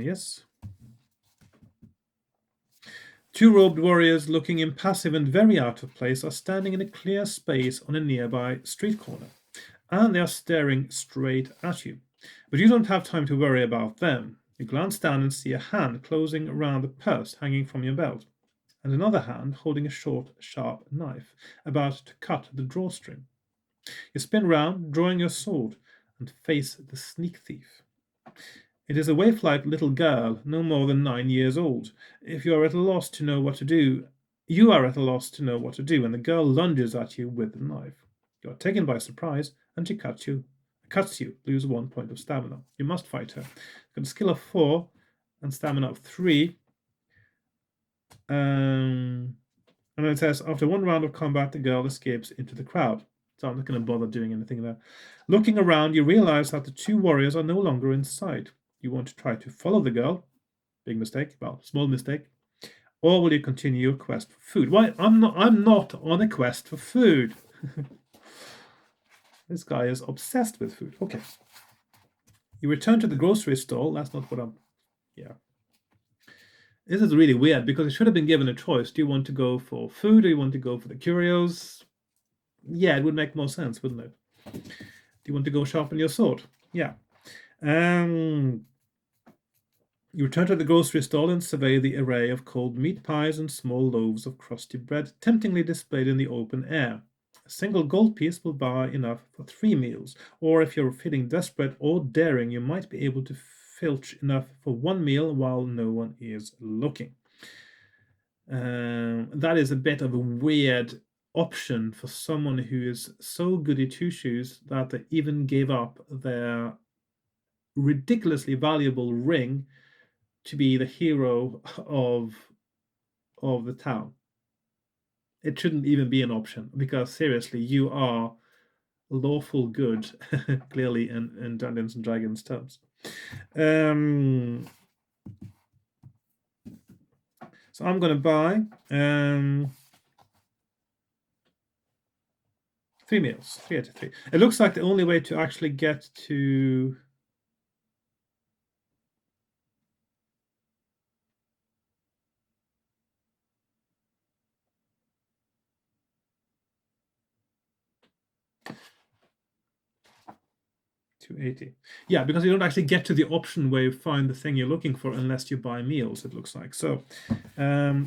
Yes. Two robed warriors, looking impassive and very out of place, are standing in a clear space on a nearby street corner, and they are staring straight at you. But you don't have time to worry about them. You glance down and see a hand closing around a purse hanging from your belt, and another hand holding a short, sharp knife, about to cut the drawstring. You spin round, drawing your sword, and face the sneak thief. It is a waif-like little girl, no more than 9 years old. If you are at a loss to know what to do, you are at a loss to know what to do, and the girl lunges at you with the knife. You are taken by surprise, and she cuts you, lose 1 point of stamina. You must fight her. You've got a skill of 4 and stamina of 3. And then it says, after 1 round of combat, the girl escapes into the crowd. So I'm not going to bother doing anything there. Looking around, you realize that the 2 warriors are no longer in sight. You want to try to follow the girl. Big mistake. Well, small mistake. Or will you continue your quest for food? Why? I'm not on a quest for food. This guy is obsessed with food. Okay. You return to the grocery stall. That's not what I'm... Yeah. This is really weird because you should have been given a choice. Do you want to go for food or do you want to go for the curios? Yeah, it would make more sense, wouldn't it? Do you want to go sharpen your sword? Yeah. You return to the grocery stall and survey the array of cold meat pies and small loaves of crusty bread, temptingly displayed in the open air. A single gold piece will buy enough for 3 meals, or if you're feeling desperate or daring, you might be able to filch enough for 1 meal while no one is looking. That is a bit of a weird option for someone who is so goody two-shoes that they even gave up their ridiculously valuable ring to be the hero of the town. It shouldn't even be an option because seriously, you are lawful good, clearly in Dungeons and Dragons terms. So I'm going to buy 3 meals, 3 out of 3. It looks like the only way to actually get to... $280. Yeah, because you don't actually get to the option where you find the thing you're looking for unless you buy meals, it looks like. So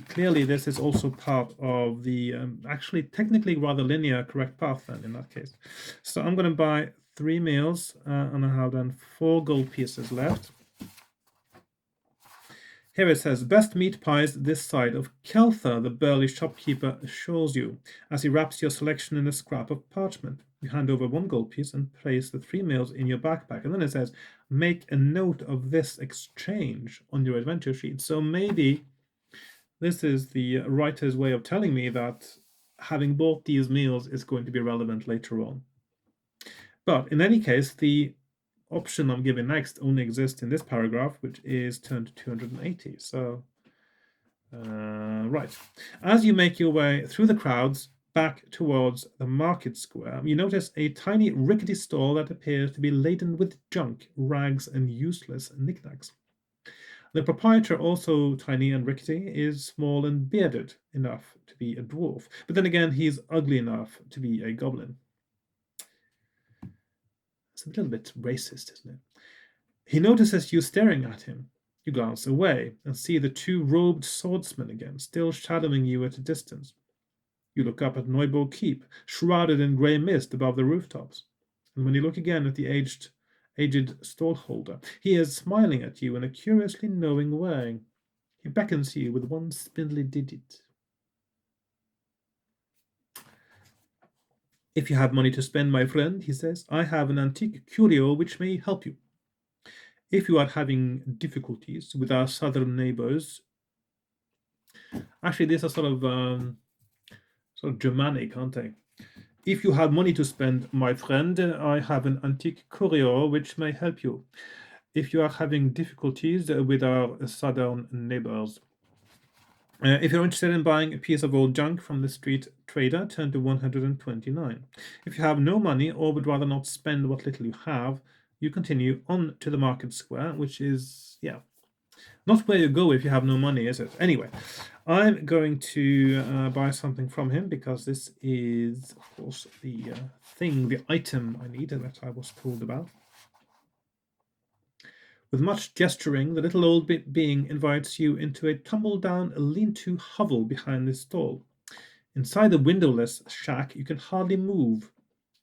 clearly this is also part of the actually technically rather linear correct path then in that case. So I'm going to buy 3 meals and I have then 4 gold pieces left. Here it says, best meat pies this side of Keltha, the burly shopkeeper assures you, as he wraps your selection in a scrap of parchment. You hand over 1 gold piece and place the 3 meals in your backpack. And then it says, make a note of this exchange on your adventure sheet. So maybe this is the writer's way of telling me that having bought these meals is going to be relevant later on. But in any case, the option I'm giving next only exists in this paragraph, which is turned to 280. So, right. As you make your way through the crowds back towards the market square, you notice a tiny rickety stall that appears to be laden with junk, rags, and useless knickknacks. The proprietor, also tiny and rickety, is small and bearded enough to be a dwarf, but then again, he's ugly enough to be a goblin. It's a little bit racist, isn't it? He notices you staring at him. You glance away and see the two robed swordsmen again, still shadowing you at a distance. You look up at Neubuk Keep, shrouded in grey mist above the rooftops. And when you look again at the aged stallholder, he is smiling at you in a curiously knowing way. He beckons you with one spindly digit. If you have money to spend, my friend, he says, I have an antique curio which may help you. If you are having difficulties with our southern neighbors, actually, these are sort of Germanic, aren't they? If you have money to spend, my friend, I have an antique curio which may help you. If you are having difficulties with our southern neighbors. If you're interested in buying a piece of old junk from the street trader, turn to 129. If you have no money or would rather not spend what little you have, you continue on to the market square, which is, not where you go if you have no money, is it? Anyway, I'm going to buy something from him because this is, of course, the item I need that I was told about. With much gesturing, the little old being invites you into a tumble-down lean-to hovel behind the stall. Inside the windowless shack, you can hardly move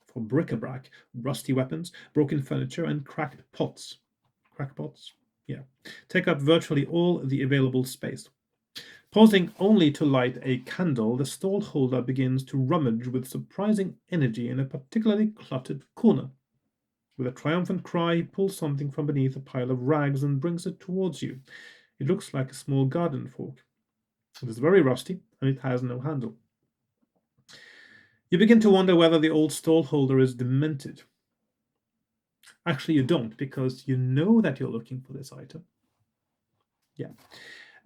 for bric-a-brac, rusty weapons, broken furniture, and cracked pots. Crackpots? Yeah. Take up virtually all the available space. Pausing only to light a candle, the stall holder begins to rummage with surprising energy in a particularly cluttered corner. With a triumphant cry, he pulls something from beneath a pile of rags and brings it towards you. It looks like a small garden fork. It is very rusty, and it has no handle. You begin to wonder whether the old stallholder is demented. Actually, you don't, because you know that you're looking for this item. Yeah.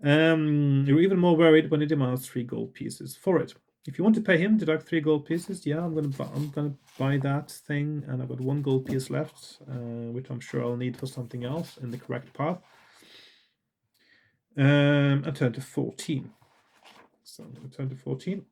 You're even more worried when he demands 3 gold pieces for it. If you want to pay him, deduct 3 gold pieces. Yeah, I'm gonna buy that thing, and I've got 1 gold piece left, which I'm sure I'll need for something else in the correct path. And turn to 14. So I'm going to turn to 14.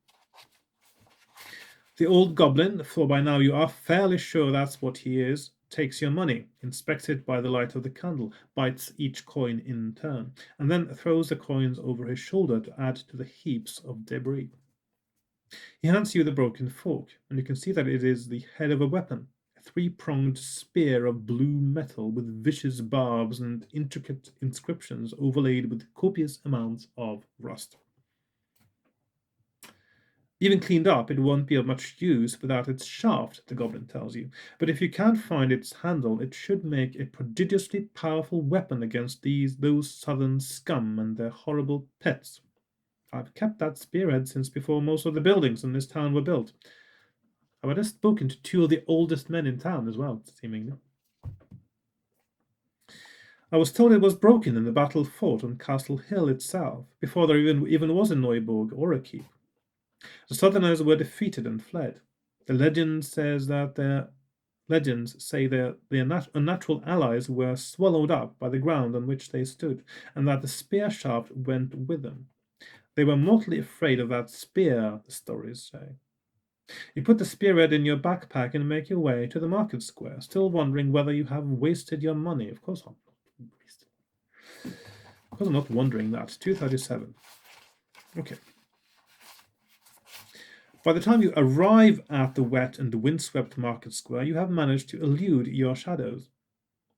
The old goblin, for by now you are fairly sure that's what he is, takes your money, inspects it by the light of the candle, bites each coin in turn, and then throws the coins over his shoulder to add to the heaps of debris. He hands you the broken fork, and you can see that it is the head of a weapon, a 3-pronged spear of blue metal with vicious barbs and intricate inscriptions overlaid with copious amounts of rust. Even cleaned up, it won't be of much use without its shaft, the goblin tells you. But if you can't find its handle, it should make a prodigiously powerful weapon against those southern scum and their horrible pets. I've kept that spearhead since before most of the buildings in this town were built. I've just spoken to 2 of the oldest men in town as well, seemingly. I was told it was broken in the battle fought on Castle Hill itself, before there even was a Neubuk or a keep. The Southerners were defeated and fled. The legend say their unnatural allies were swallowed up by the ground on which they stood, and that the spear shaft went with them. They were mortally afraid of that spear, the stories say. You put the spearhead in your backpack and make your way to the market square, still wondering whether you have wasted your money. Of course I'm not wasted. Of course I'm not wondering that. 237. Okay. By the time you arrive at the wet and windswept market square, you have managed to elude your shadows.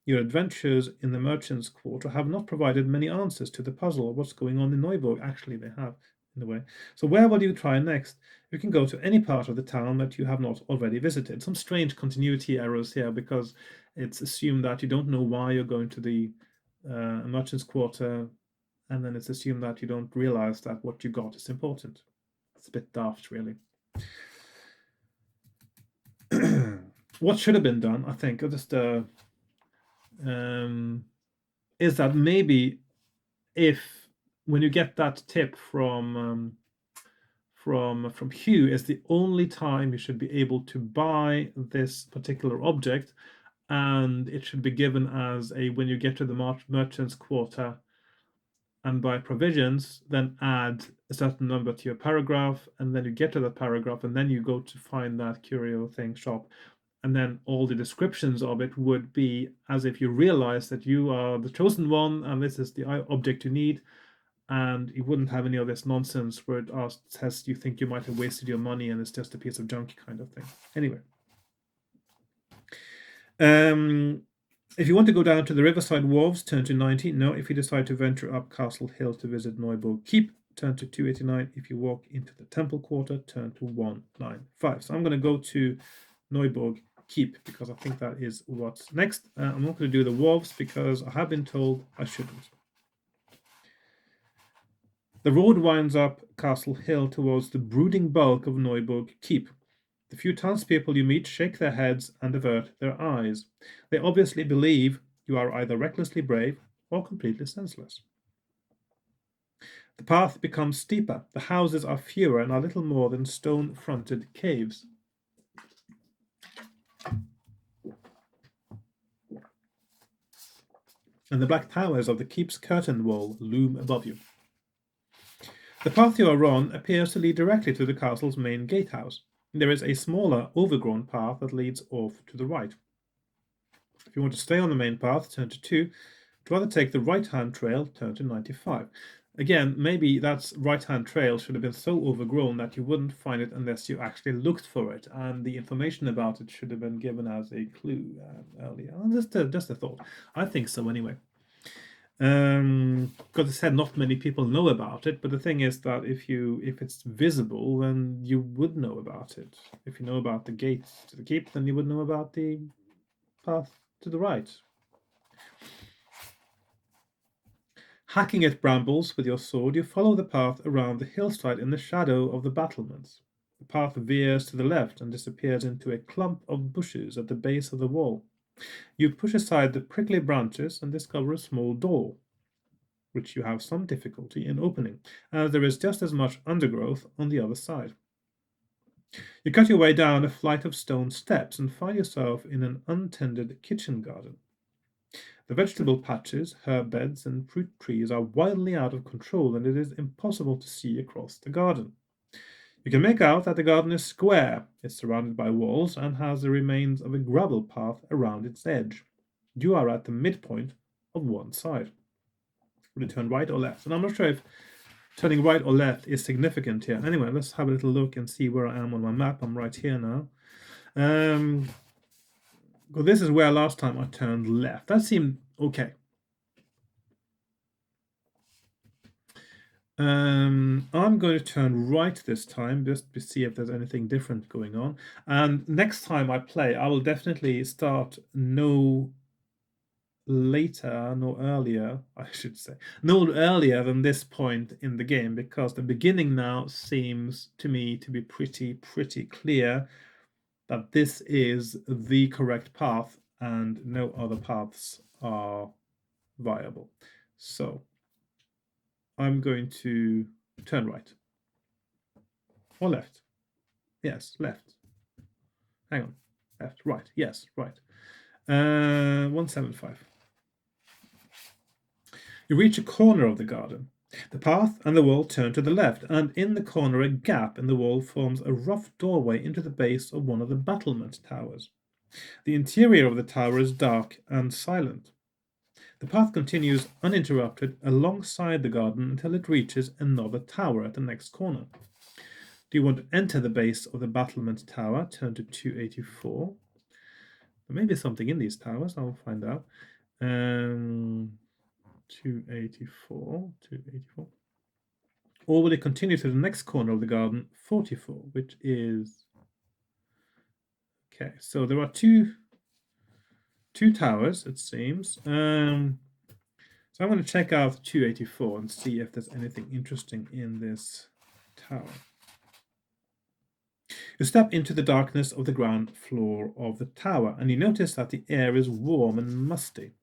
Your adventures in the merchants' quarter have not provided many answers to the puzzle of what's going on in Neubuk. Actually, they have, in a way. So where will you try next? You can go to any part of the town that you have not already visited. Some strange continuity errors here, because it's assumed that you don't know why you're going to the merchants' quarter, and then it's assumed that you don't realize that what you got is important. It's a bit daft, really. What should have been done, I think, is that maybe if when you get that tip from Hugh, is the only time you should be able to buy this particular object, and it should be given as a when you get to the merchant's quarter and buy provisions, then add a certain number to your paragraph, and then you get to that paragraph, and then you go to find that curio thing shop, and then all the descriptions of it would be as if you realize that you are the chosen one and this is the object you need, and you wouldn't have any of this nonsense where it says you think you might have wasted your money and it's just a piece of junk kind of thing. Anyway. If you want to go down to the Riverside Wharves, turn to 90. No, if you decide to venture up Castle Hill to visit Neubuk Keep, turn to 289. If you walk into the Temple Quarter, turn to 195. So I'm going to go to Neubuk Keep because I think that is what's next. I'm not going to do the Wharves because I have been told I shouldn't. The road winds up Castle Hill towards the brooding bulk of Neubuk Keep. The few townspeople you meet shake their heads and avert their eyes. They obviously believe you are either recklessly brave or completely senseless. The path becomes steeper. The houses are fewer and are little more than stone-fronted caves. And the black towers of the keep's curtain wall loom above you. The path you are on appears to lead directly to the castle's main gatehouse. There is a smaller, overgrown path that leads off to the right. If you want to stay on the main path, turn to 2. To rather take the right-hand trail, turn to 95. Again, maybe that right-hand trail should have been so overgrown that you wouldn't find it unless you actually looked for it, and the information about it should have been given as a clue earlier. Just a thought. I think so anyway. Because I said not many people know about it, but the thing is that if it's visible, then you would know about it. If you know about the gate to the keep, then you would know about the path to the right. Hacking at brambles with your sword, you follow the path around the hillside in the shadow of the battlements. The path veers to the left and disappears into a clump of bushes at the base of the wall. You push aside the prickly branches and discover a small door, which you have some difficulty in opening, as there is just as much undergrowth on the other side. You cut your way down a flight of stone steps and find yourself in an untended kitchen garden. The vegetable patches, herb beds, and fruit trees are wildly out of control, and it is impossible to see across the garden. You can make out that the garden is square. It's surrounded by walls and has the remains of a gravel path around its edge. You are at the midpoint of one side. Will you turn right or left? And I'm not sure if turning right or left is significant here. Anyway, let's have a little look and see where I am on my map. I'm right here now. Well, this is where last time I turned left. That seemed okay. I'm going to turn right this time just to see if there's anything different going on. And next time I play, I will definitely start no earlier than this point in the game, because the beginning now seems to me to be pretty clear that this is the correct path and no other paths are viable. So I'm going to turn right. Or left. Yes, left. Hang on. Left, right. Yes, right. 175. You reach a corner of the garden. The path and the wall turn to the left, and in the corner a gap in the wall forms a rough doorway into the base of one of the battlement towers. The interior of the tower is dark and silent. The path continues uninterrupted alongside the garden until it reaches another tower at the next corner. Do you want to enter the base of the battlement tower? Turn to 284. There may be something in these towers. I'll find out. 284. Or will it continue to the next corner of the garden? 44, which is... Okay, so there are two towers, it seems. So I'm going to check out 284 and see if there's anything interesting in this tower. You step into the darkness of the ground floor of the tower, and you notice that the air is warm and musty.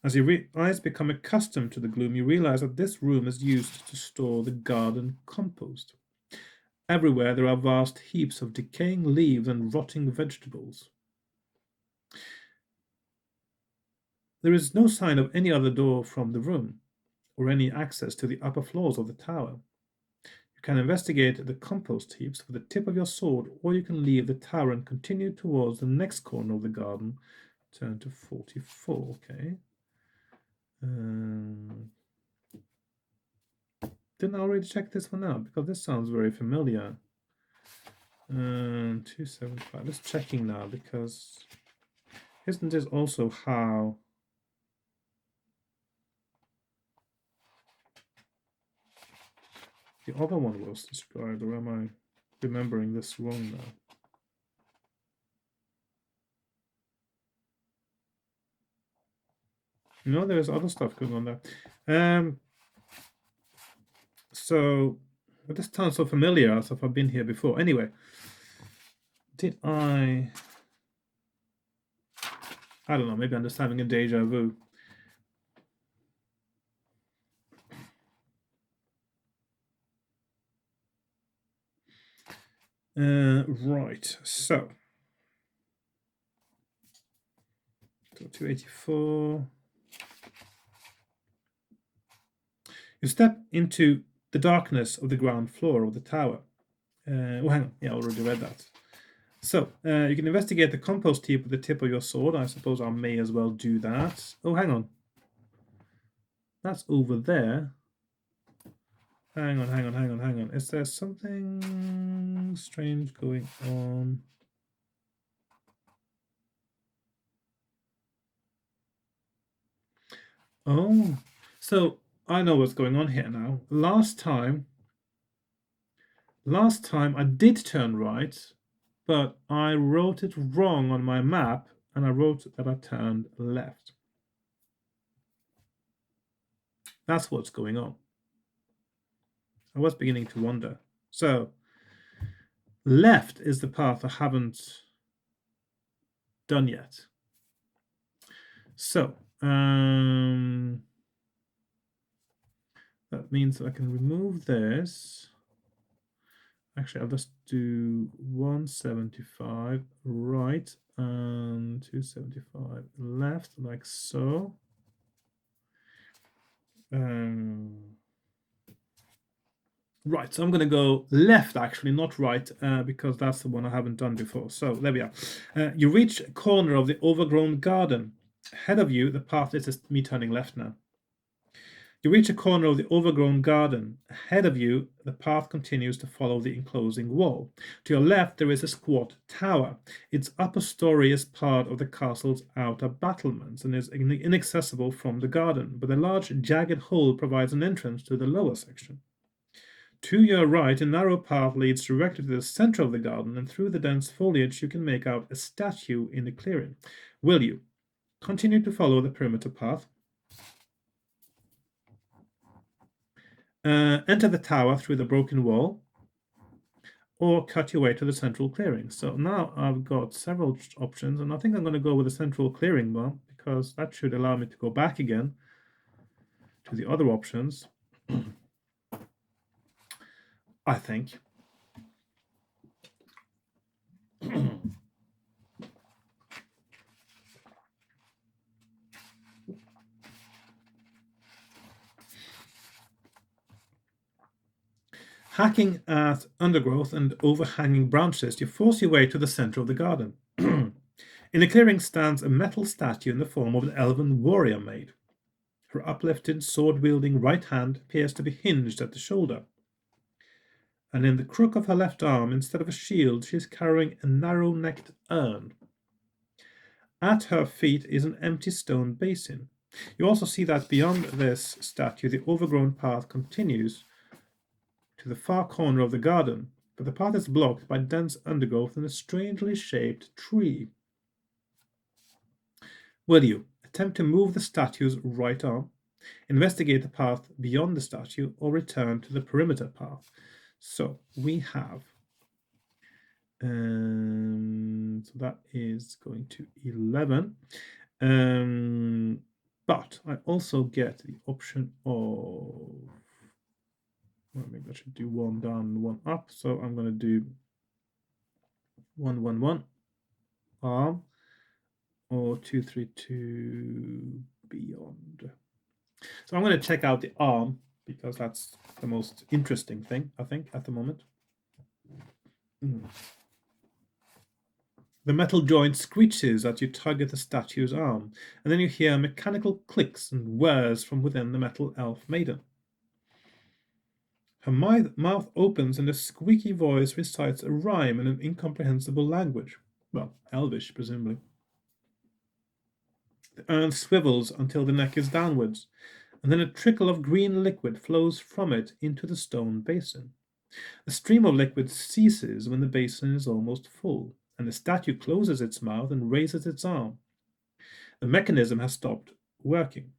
As your eyes become accustomed to the gloom, you realize that this room is used to store the garden compost. Everywhere there are vast heaps of decaying leaves and rotting vegetables. There is no sign of any other door from the room, or any access to the upper floors of the tower. You can investigate the compost heaps with the tip of your sword, or you can leave the tower and continue towards the next corner of the garden. Turn to 44, okay. Didn't I already check this one out? Because this sounds very familiar. 275. Just checking now, because isn't this also how the other one was described, or am I remembering this wrong now? No, there's other stuff going on there. So, but this sounds so familiar as if I've been here before. Anyway, did I don't know, maybe I'm just having a deja vu. Right, so 284. You step into the darkness of the ground floor of the tower. Oh, hang on. Yeah, I already read that. So, you can investigate the compost heap with the tip of your sword. I suppose I may as well do that. Oh, hang on. That's over there. Hang on. Is there something strange going on? Oh, so I know what's going on here now. Last time I did turn right, but I wrote it wrong on my map, and I wrote that I turned left. That's what's going on. I was beginning to wonder. So, left is the path I haven't done yet. So, that means that I can remove this. Actually, I'll just do 175 right and 275 left, like so. Right, so I'm going to go left, actually, not right, because that's the one I haven't done before. So there we are. You reach a corner of the overgrown garden. Ahead of you, the path, this is me turning left now. You reach a corner of the overgrown garden. Ahead of you, the path continues to follow the enclosing wall. To your left, there is a squat tower. Its upper story is part of the castle's outer battlements and is inaccessible from the garden, but a large jagged hole provides an entrance to the lower section. To your right, a narrow path leads directly to the center of the garden, and through the dense foliage you can make out a statue in the clearing. Will you continue to follow the perimeter path? Enter the tower through the broken wall, or cut your way to the central clearing. So now I've got several options, and I think I'm going to go with the central clearing one, because that should allow me to go back again to the other options. I think. Hacking at undergrowth and overhanging branches, you force your way to the center of the garden. In the clearing stands a metal statue in the form of an elven warrior maid. Her uplifted, sword-wielding right hand appears to be hinged at the shoulder. And in the crook of her left arm, instead of a shield, she is carrying a narrow-necked urn. At her feet is an empty stone basin. You also see that beyond this statue, the overgrown path continues to the far corner of the garden, but the path is blocked by dense undergrowth and a strangely shaped tree. Will you attempt to move the statue's right arm, investigate the path beyond the statue, or return to the perimeter path? So we have, so that is going to 11. But I also get the option of, well, maybe I should do one down, one up. So I'm going to do 1, 1, 1 arm, or 2, 3, 2 beyond. So I'm going to check out the arm, because that's the most interesting thing, I think, at the moment. The metal joint screeches as you tug at the statue's arm, and then you hear mechanical clicks and whirs from within the metal elf maiden. Her mouth opens and a squeaky voice recites a rhyme in an incomprehensible language. Well, Elvish, presumably. The urn swivels until the neck is downwards, and then a trickle of green liquid flows from it into the stone basin. The stream of liquid ceases when the basin is almost full, and the statue closes its mouth and raises its arm. The mechanism has stopped working.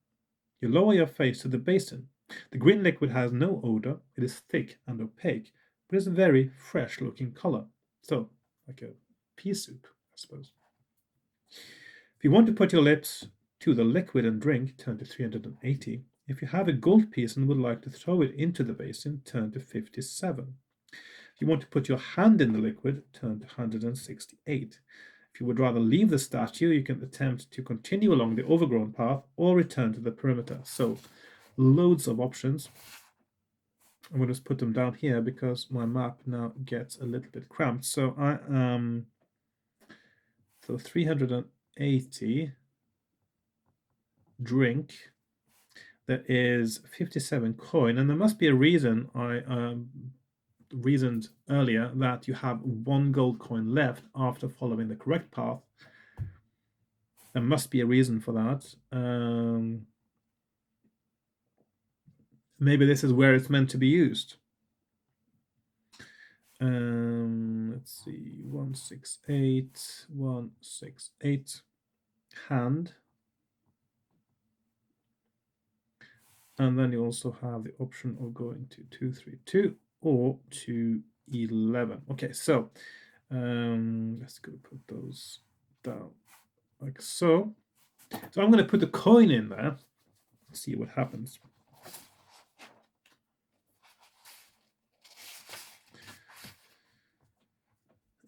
You lower your face to the basin. The green liquid has no odor. It is thick and opaque, but it's a very fresh-looking color. So, like a pea soup, I suppose. If you want to put your lips to the liquid and drink, turn to 380. If you have a gold piece and would like to throw it into the basin, turn to 57. If you want to put your hand in the liquid, turn to 168. If you would rather leave the statue, you can attempt to continue along the overgrown path or return to the perimeter. So, loads of options. I'm going to just put them down here because my map now gets a little bit cramped. So I am 380 drink. There is 57 coin, and there must be a reason I reasoned earlier that you have 1 gold coin left after following the correct path. There must be a reason for that. Maybe this is where it's meant to be used. Let's see, 168, 168, hand. And then you also have the option of going to 232 or 211. Okay, so let's go put those down like so. So I'm going to put the coin in there, see what happens.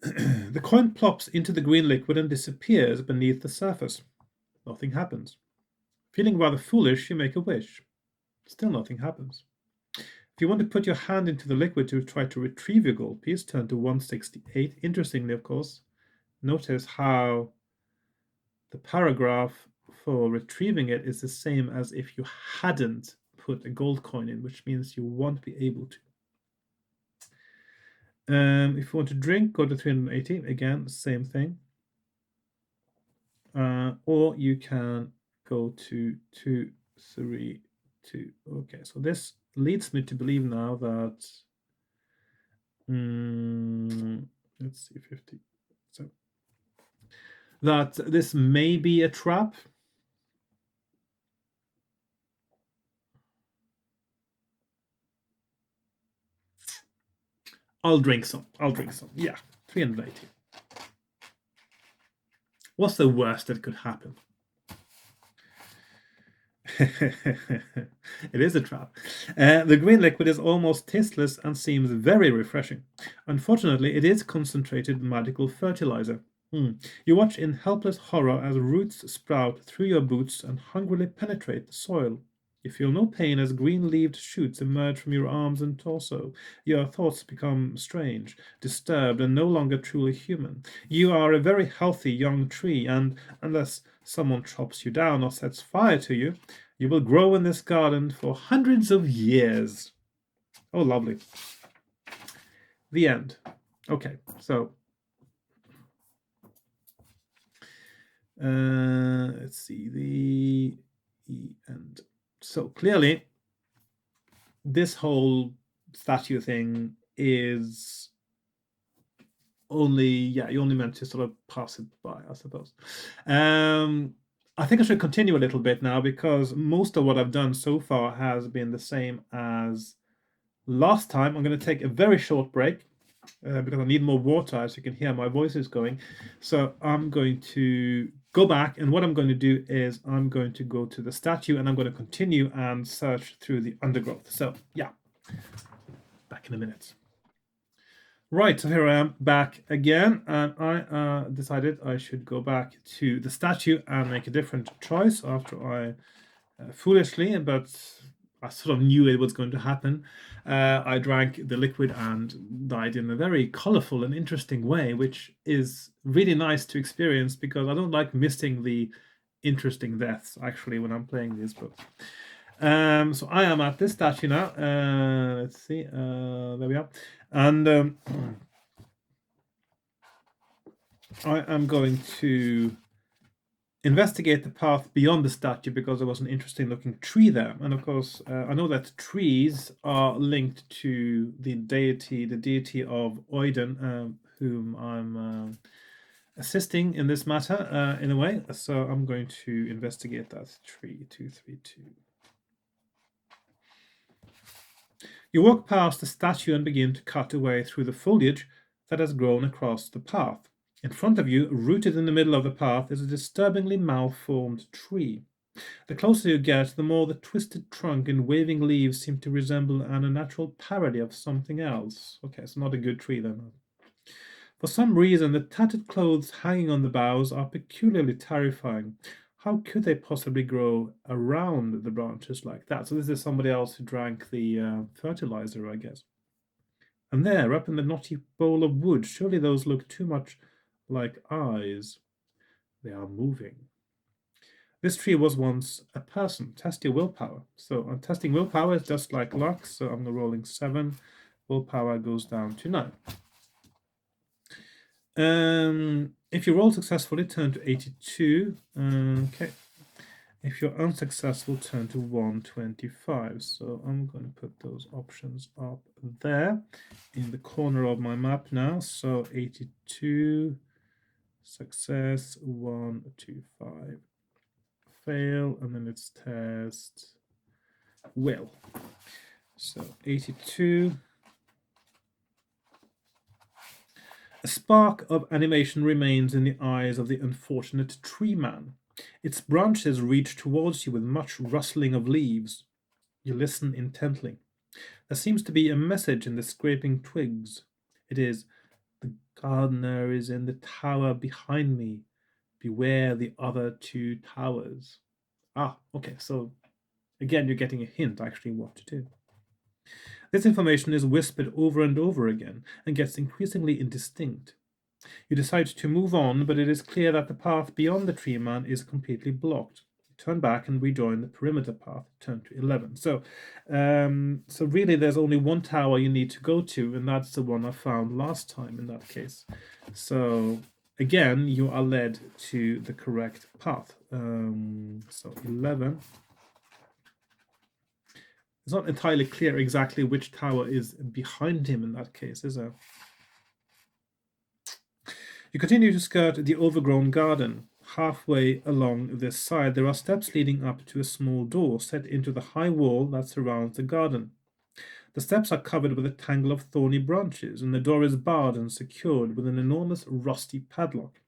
The coin plops into the green liquid and disappears beneath the surface. Nothing happens. Feeling rather foolish, you make a wish. Still nothing happens. If you want to put your hand into the liquid to try to retrieve your gold piece, turn to 168. Interestingly, of course, notice how the paragraph for retrieving it is the same as if you hadn't put a gold coin in, which means you won't be able to. If you want to drink, go to 380. Again, same thing. Or you can go to 232. Okay, so this leads me to believe now that let's see, 50. So that this may be a trap. I'll drink some. Yeah, 380. What's the worst that could happen? It is a trap. The green liquid is almost tasteless and seems very refreshing. Unfortunately, it is concentrated magical fertilizer. You watch in helpless horror as roots sprout through your boots and hungrily penetrate the soil. You feel no pain as green-leaved shoots emerge from your arms and torso. Your thoughts become strange, disturbed, and no longer truly human. You are a very healthy young tree, and unless someone chops you down or sets fire to you, you will grow in this garden for hundreds of years. Oh, lovely. The end. Okay, so let's see, the end. So clearly, this whole statue thing is only, you only meant to sort of pass it by, I suppose. I think I should continue a little bit now because most of what I've done so far has been the same as last time. I'm going to take a very short break because I need more water, as you can hear my voice is going. So I'm going to go back, and what I'm going to do is I'm going to go to the statue and I'm going to continue and search through the undergrowth. So yeah, back in a minute. Right, so here I am back again, and I decided I should go back to the statue and make a different choice after I foolishly, but I sort of knew it was going to happen. I drank the liquid and died in a very colorful and interesting way, which is really nice to experience because I don't like missing the interesting deaths actually when I'm playing these books. So I am at this statue now. Let's see. There we are. And I am going to investigate the path beyond the statue because there was an interesting looking tree there. And of course, I know that trees are linked to the deity of Oiden, whom I'm assisting in this matter in a way. So I'm going to investigate that tree, 232. You walk past the statue and begin to cut away through the foliage that has grown across the path. In front of you, rooted in the middle of the path, is a disturbingly malformed tree. The closer you get, the more the twisted trunk and waving leaves seem to resemble an unnatural parody of something else. Okay, it's not a good tree then. For some reason, the tattered clothes hanging on the boughs are peculiarly terrifying. How could they possibly grow around the branches like that? So this is somebody else who drank the fertilizer, I guess. And there, up in the knotty bowl of wood, surely those look too much like eyes. They are moving. This tree was once a person. Test your willpower. So I'm testing willpower is just like luck. So I'm rolling 7. Willpower goes down to 9. If you roll successfully, turn to 82. Okay. If you're unsuccessful, turn to 125. So I'm going to put those options up there in the corner of my map now. So 82, success, 125. Fail, and then it's test will. So 82. A spark of animation remains in the eyes of the unfortunate tree man. Its branches reach towards you with much rustling of leaves. You listen intently. There seems to be a message in the scraping twigs. It is, "The gardener is in the tower behind me. Beware the other 2 towers." Ah, okay, so again, you're getting a hint actually what to do. This information is whispered over and over again and gets increasingly indistinct. You decide to move on, but it is clear that the path beyond the tree man is completely blocked. You turn back and rejoin the perimeter path, turn to 11. So really there's only one tower you need to go to, and that's the one I found last time in that case. So again, you are led to the correct path. So 11. It's not entirely clear exactly which tower is behind him in that case, is it? You continue to skirt the overgrown garden. Halfway along this side, there are steps leading up to a small door set into the high wall that surrounds the garden. The steps are covered with a tangle of thorny branches, and the door is barred and secured with an enormous rusty padlock.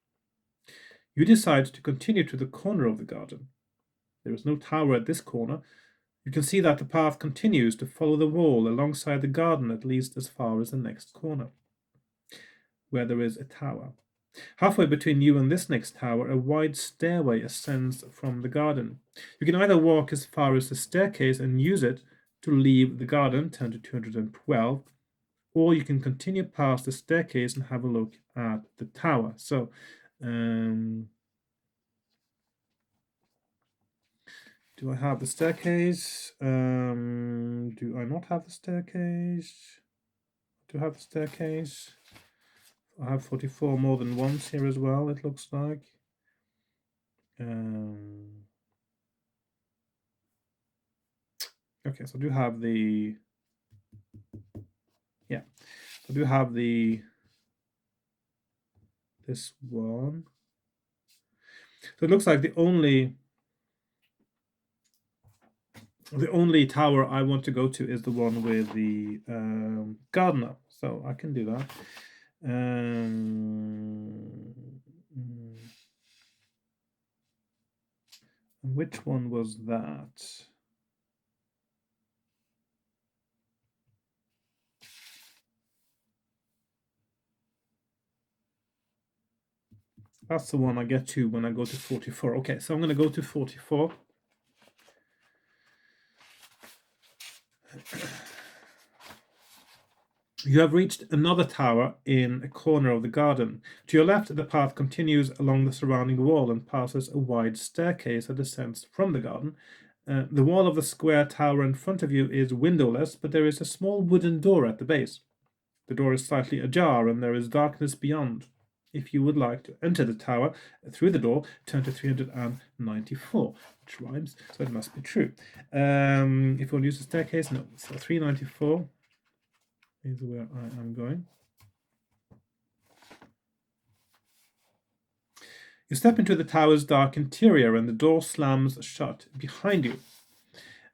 You decide to continue to the corner of the garden. There is no tower at this corner. You can see that the path continues to follow the wall alongside the garden at least as far as the next corner, where there is a tower. Halfway between you and this next tower, a wide stairway ascends from the garden. You can either walk as far as the staircase and use it to leave the garden, turn to 212, or you can continue past the staircase and have a look at the tower. So, do I have the staircase? Do I not have the staircase? Do I have the staircase? I have 44 more than once here as well, it looks like. Okay, so I do have the... Yeah, I do have this one. So it looks like the only tower I want to go to is the one with the gardener. So I can do that. Which one was that? That's the one I get to when I go to 44. Okay, so I'm going to go to 44. You have reached another tower in a corner of the garden. To your left, the path continues along the surrounding wall and passes a wide staircase that descends from the garden. The wall of the square tower in front of you is windowless, but there is a small wooden door at the base. The door is slightly ajar, and there is darkness beyond. If you would like to enter the tower through the door, turn to 394, which rhymes, so it must be true. If you want to use the staircase, no. So 394 is where I am going. You step into the tower's dark interior, and the door slams shut behind you.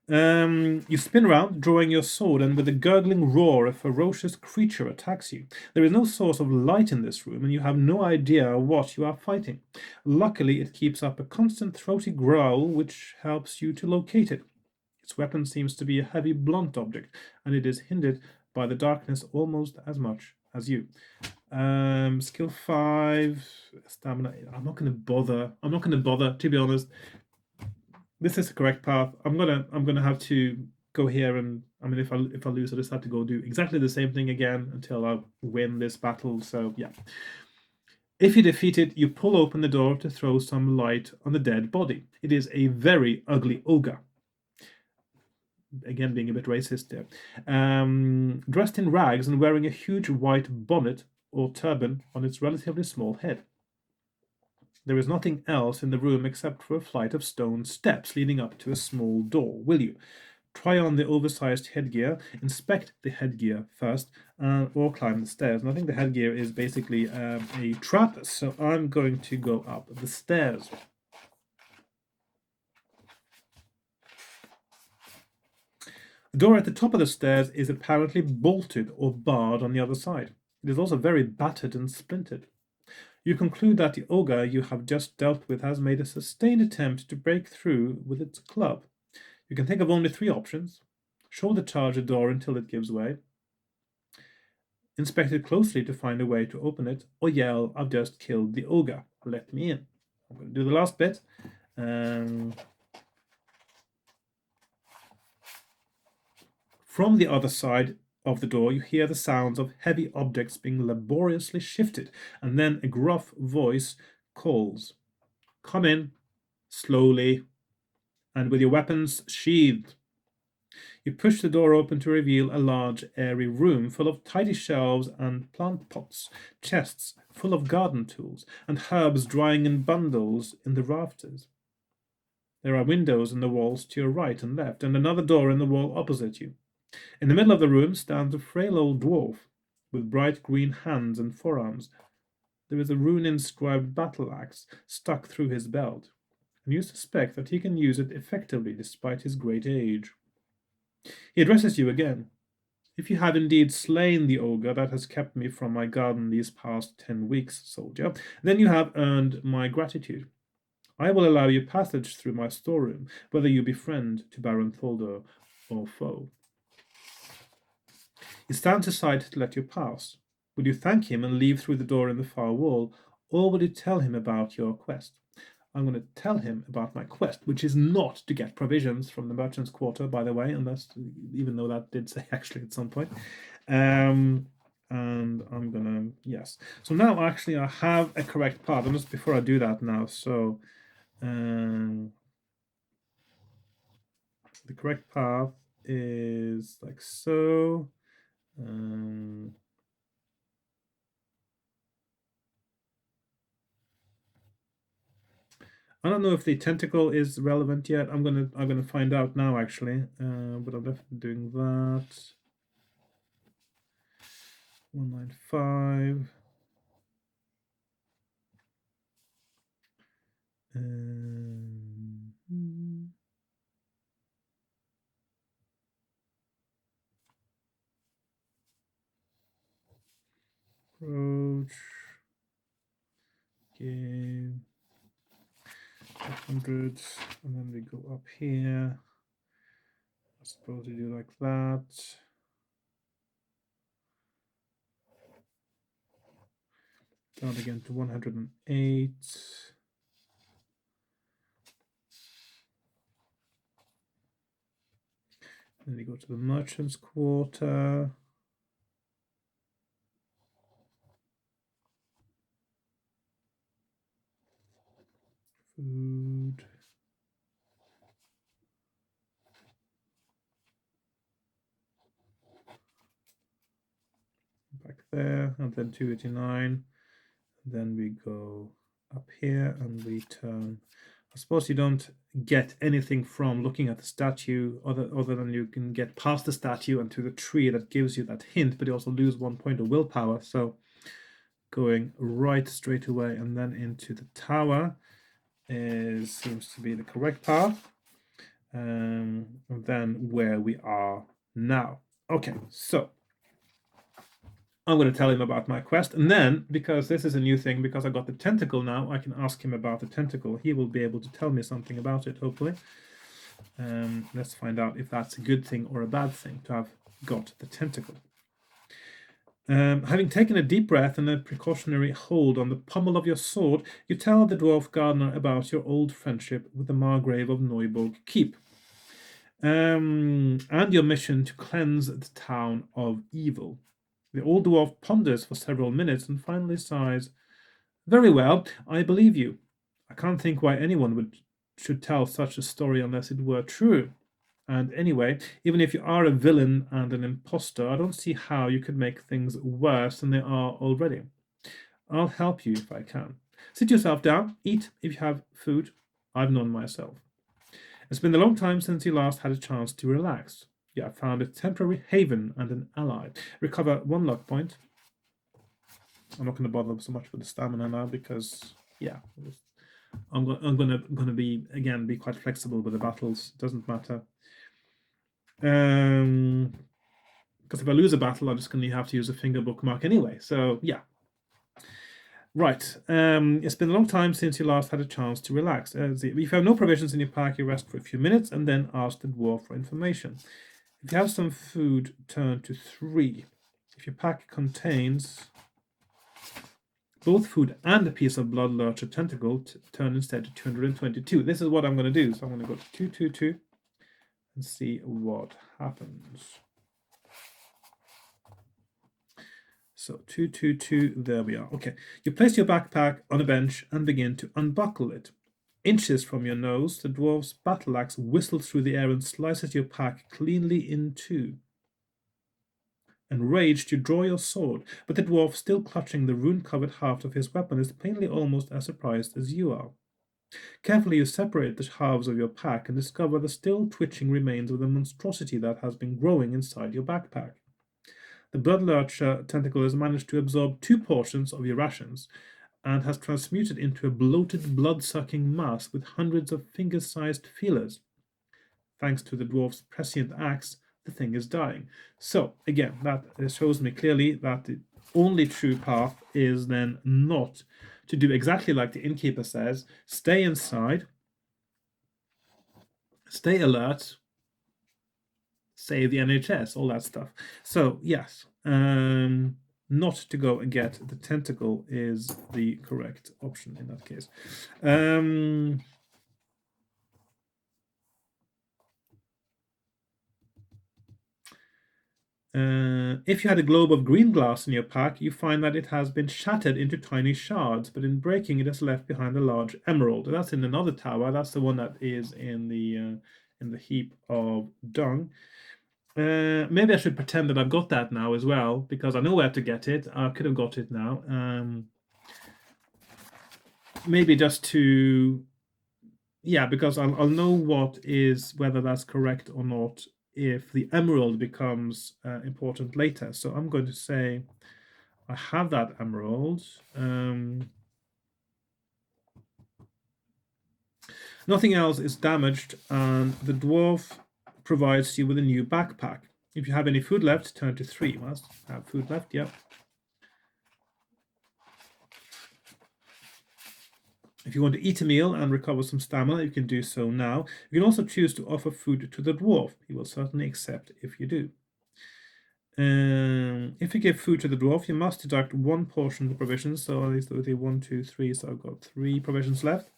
You spin around, drawing your sword, and with a gurgling roar, a ferocious creature attacks you. There is no source of light in this room, and you have no idea what you are fighting. Luckily, it keeps up a constant throaty growl, which helps you to locate it. Its weapon seems to be a heavy, blunt object, and it is hindered by the darkness almost as much as you. Skill 5, stamina. I'm not going to bother, to be honest. This is the correct path. I'm gonna have to go here, and I mean, if I lose, I just have to go do exactly the same thing again until I win this battle. So yeah. If you defeat it, you pull open the door to throw some light on the dead body. It is a very ugly ogre. Again, being a bit racist there. Dressed in rags and wearing a huge white bonnet or turban on its relatively small head. There is nothing else in the room except for a flight of stone steps leading up to a small door. Will you try on the oversized headgear, inspect the headgear first, or climb the stairs? And I think the headgear is basically a trap, so I'm going to go up the stairs. The door at the top of the stairs is apparently bolted or barred on the other side. It is also very battered and splintered. You conclude that the ogre you have just dealt with has made a sustained attempt to break through with its club. You can think of only 3 options. Shoulder charge the door until it gives way, inspect it closely to find a way to open it, or yell, "I've just killed the ogre. Let me in." I'm going to do the last bit. From the other side of the door, you hear the sounds of heavy objects being laboriously shifted, and then a gruff voice calls, "Come in, slowly, and with your weapons sheathed." You push the door open to reveal a large, airy room full of tidy shelves and plant pots, chests full of garden tools, and herbs drying in bundles in the rafters. There are windows in the walls to your right and left, and another door in the wall opposite you. In the middle of the room stands a frail old dwarf with bright green hands and forearms. There is a rune-inscribed battle axe stuck through his belt, and you suspect that he can use it effectively despite his great age. He addresses you again. "If you have indeed slain the ogre that has kept me from my garden these past 10 weeks, soldier, then you have earned my gratitude. I will allow you passage through my storeroom, whether you be friend to Baron Tholder or foe." He stands aside to let you pass. Will you thank him and leave through the door in the far wall, or will you tell him about your quest? I'm going to tell him about my quest, which is not to get provisions from the merchant's quarter, by the way, unless, even though that did say actually at some point. And I'm gonna, yes. So now actually I have a correct path. And just before I do that now, so the correct path is like so. I don't know if the tentacle is relevant yet. I'm gonna find out now actually, but I'm definitely doing that. 195. Approach. Game. 500, and then we go up here. I suppose we do like that. Down again to 108. Then we go to the merchant's quarter. Food. Back there, and then 289. Then we go up here and we turn. I suppose you don't get anything from looking at the statue other than you can get past the statue and to the tree that gives you that hint, but you also lose 1 point of willpower. So going right straight away and then into the tower seems to be the correct path. And then where we are now. Okay, so I'm going to tell him about my quest, and then, because this is a new thing, because I got the tentacle now, I can ask him about the tentacle. He will be able to tell me something about it, hopefully. Let's find out if that's a good thing or a bad thing to have got the tentacle. Having taken a deep breath and a precautionary hold on the pommel of your sword, you tell the dwarf gardener about your old friendship with the Margrave of Neubuk Keep, and your mission to cleanse the town of evil. The old dwarf ponders for several minutes and finally sighs. Very well, I believe you. I can't think why anyone should tell such a story unless it were true. And anyway, even if you are a villain and an impostor, I don't see how you could make things worse than they are already. I'll help you if I can. Sit yourself down, eat if you have food. I've none myself. It's been a long time since you last had a chance to relax. You have found a temporary haven and an ally. Recover 1 luck point. I'm not going to bother so much with the stamina now because, yeah, I'm gonna be quite flexible with the battles. It doesn't matter. Because if I lose a battle, I'm just going to have to use a finger bookmark anyway. So yeah. Right. It's been a long time since you last had a chance to relax. If you have no provisions in your pack, you rest for a few minutes and then ask the dwarf for information. If you have some food, turn to 3. If your pack contains both food and a piece of blood lurcher tentacle, turn instead to 222. This is what I'm going to do. So I'm going to go to 222 and see what happens. So 222, there we are. Okay, you place your backpack on a bench and begin to unbuckle it. Inches from your nose, the dwarf's battle axe whistles through the air and slices your pack cleanly in two. Enraged, you draw your sword, but the dwarf, still clutching the rune-covered haft of his weapon, is plainly almost as surprised as you are. Carefully, you separate the halves of your pack and discover the still twitching remains of the monstrosity that has been growing inside your backpack. The blood lurcher tentacle has managed to absorb 2 portions of your rations and has transmuted into a bloated, blood-sucking mass with hundreds of finger-sized feelers. Thanks to the dwarf's prescient axe, the thing is dying. So, again, that shows me clearly that the only true path is then not to do exactly like the innkeeper says, stay inside, stay alert, save the NHS, all that stuff. So, yes, not to go and get the tentacle is the correct option in that case. If you had a globe of green glass in your pack, you find that it has been shattered into tiny shards, but in breaking it has left behind a large emerald. That's in another tower. That's the one that is in the heap of dung. Maybe I should pretend that I've got that now as well, because I know where to get it. I could have got it now. Maybe just to... Yeah, because I'll know whether that's correct or not if the emerald becomes important later. So I'm going to say I have that emerald. Nothing else is damaged, and the dwarf provides you with a new backpack. If you have any food left, turn to 3. Must have food left, yep. If you want to eat a meal and recover some stamina, you can do so now. You can also choose to offer food to the dwarf. He will certainly accept if you do. If you give food to the dwarf, you must deduct 1 portion of the provisions. So at least 1, 2, 3. So I've got 3 provisions left.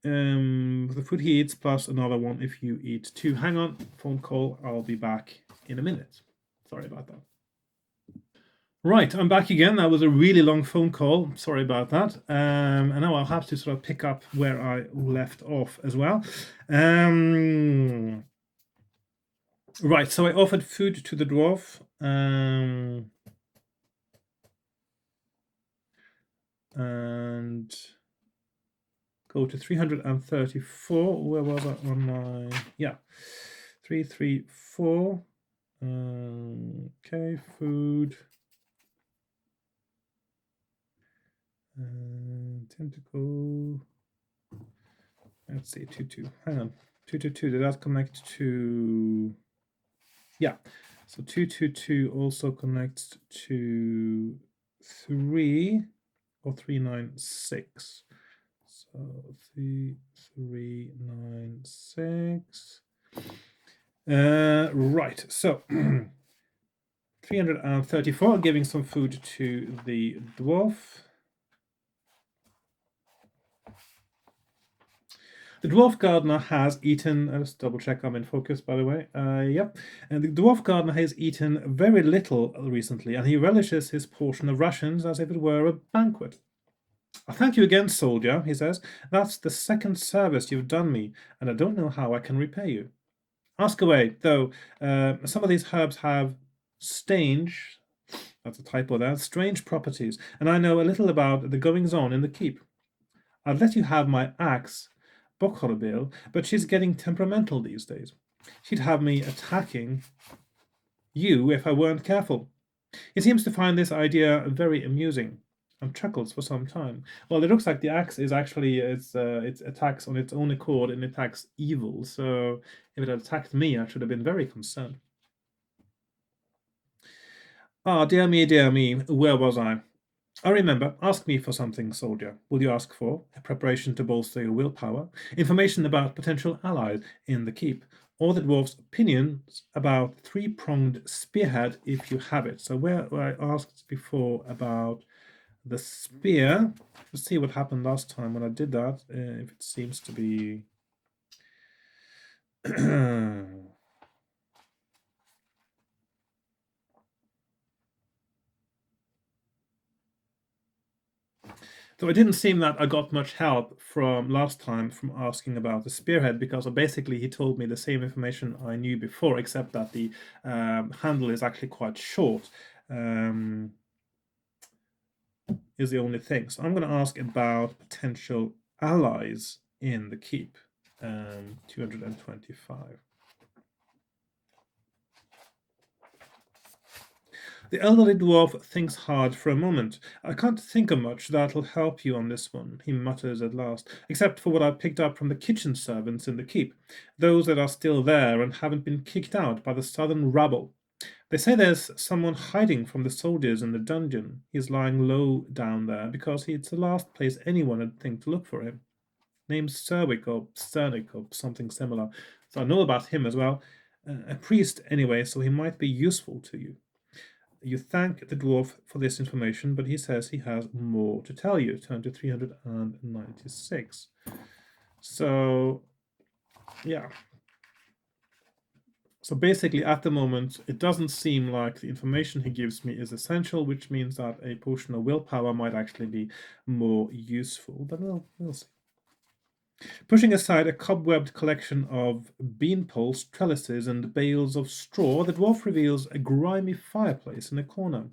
The food he eats plus another one if you eat 2. Hang on, phone call. I'll be back in a minute. Sorry about that. Right, I'm back again. That was a really long phone call. Sorry about that. And now I'll have to sort of pick up where I left off as well. Right, so I offered food to the dwarf. And go to 334. Where was I on my... Yeah, 334. Okay, food. Tentacle. Let's see, 2. Hang on. 222. Did that connect to... Yeah. So 222 also connects to 3 or 396. So 396. Right. So 334, giving some food to the dwarf. The dwarf gardener has eaten, let's double check I'm in focus, by the way. Yep. And the dwarf gardener has eaten very little recently, and he relishes his portion of rations as if it were a banquet. Thank you again, soldier, he says. That's the second service you've done me, and I don't know how I can repay you. Ask away, though. Some of these herbs have strange, that's a typo there, strange properties, and I know a little about the goings-on in the keep. I'd let you have my axe, Bokhorbil, but she's getting temperamental these days. She'd have me attacking you if I weren't careful. He seems to find this idea very amusing and chuckles for some time. Well, it looks like the axe is actually it attacks on its own accord and attacks evil. So if it had attacked me, I should have been very concerned. Ah, dear me, where was I? I remember. Ask me for something, soldier. Will you ask for a preparation to bolster your willpower, information about potential allies in the keep, or the dwarf's opinions about three-pronged spearhead if you have it? So where I asked before about the spear, let's see what happened last time when I did that. If it seems to be... So it didn't seem that I got much help from last time from asking about the spearhead, because basically he told me the same information I knew before, except that the handle is actually quite short, is the only thing. So I'm going to ask about potential allies in the keep, 225. The elderly dwarf thinks hard for a moment. I can't think of much that'll help you on this one, he mutters at last, except for what I've picked up from the kitchen servants in the keep, those that are still there and haven't been kicked out by the southern rabble. They say there's someone hiding from the soldiers in the dungeon. He's lying low down there because it's the last place anyone would think to look for him. Named Serwick or Cernick or something similar. So I know about him as well. A priest anyway, so he might be useful to you. You thank the dwarf for this information, but he says he has more to tell you. Turn to 396. So, yeah. So basically, at the moment, it doesn't seem like the information he gives me is essential, which means that a potion of willpower might actually be more useful. But we'll see. Pushing aside a cobwebbed collection of bean poles, trellises, and bales of straw, the dwarf reveals a grimy fireplace in a corner.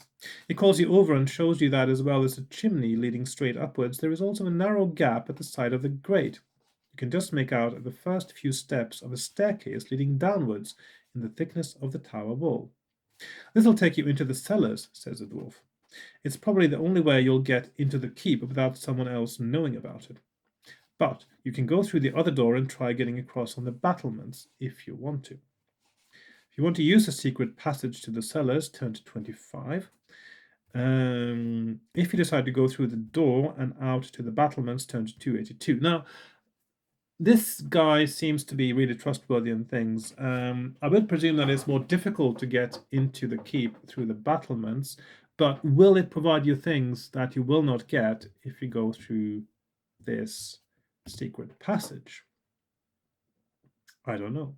He calls you over and shows you that, as well as a chimney leading straight upwards, there is also a narrow gap at the side of the grate. You can just make out the first few steps of a staircase leading downwards in the thickness of the tower wall. This'll take you into the cellars, says the dwarf. It's probably the only way you'll get into the keep without someone else knowing about it. But you can go through the other door and try getting across on the battlements if you want to. If you want to use a secret passage to the cellars, turn to 25. If you decide to go through the door and out to the battlements, turn to 282. Now, this guy seems to be really trustworthy in things. I would presume that it's more difficult to get into the keep through the battlements, but will it provide you things that you will not get if you go through this secret passage? I don't know.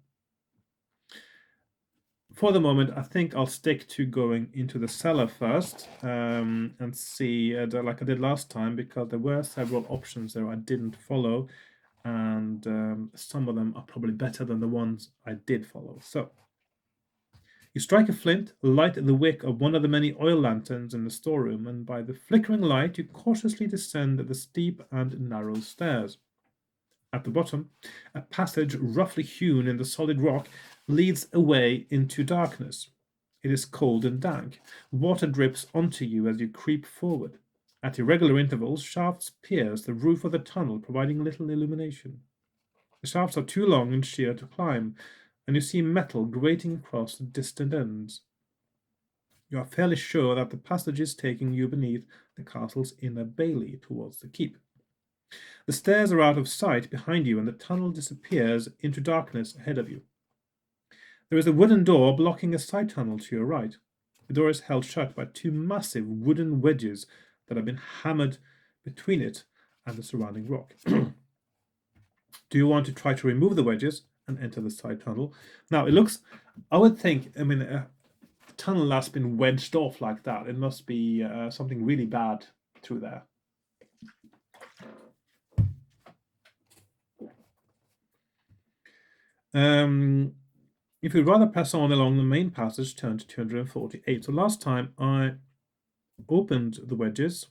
For the moment, I think I'll stick to going into the cellar first and see, like I did last time, because there were several options there I didn't follow, and some of them are probably better than the ones I did follow. So, you strike a flint, light the wick of one of the many oil lanterns in the storeroom, and by the flickering light, you cautiously descend the steep and narrow stairs. At the bottom, a passage roughly hewn in the solid rock leads away into darkness. It is cold and dank. Water drips onto you as you creep forward. At irregular intervals, shafts pierce the roof of the tunnel, providing little illumination. The shafts are too long and sheer to climb, and you see metal grating across the distant ends. You are fairly sure that the passage is taking you beneath the castle's inner bailey towards the keep. The stairs are out of sight behind you, and the tunnel disappears into darkness ahead of you. There is a wooden door blocking a side tunnel to your right. The door is held shut by two massive wooden wedges that have been hammered between it and the surrounding rock. Do you want to try to remove the wedges and enter the side tunnel? Now, it looks, I would think, a tunnel that's been wedged off like that, it must be something really bad through there. If you'd rather press on along the main passage, turn to 248. So last time I opened the wedges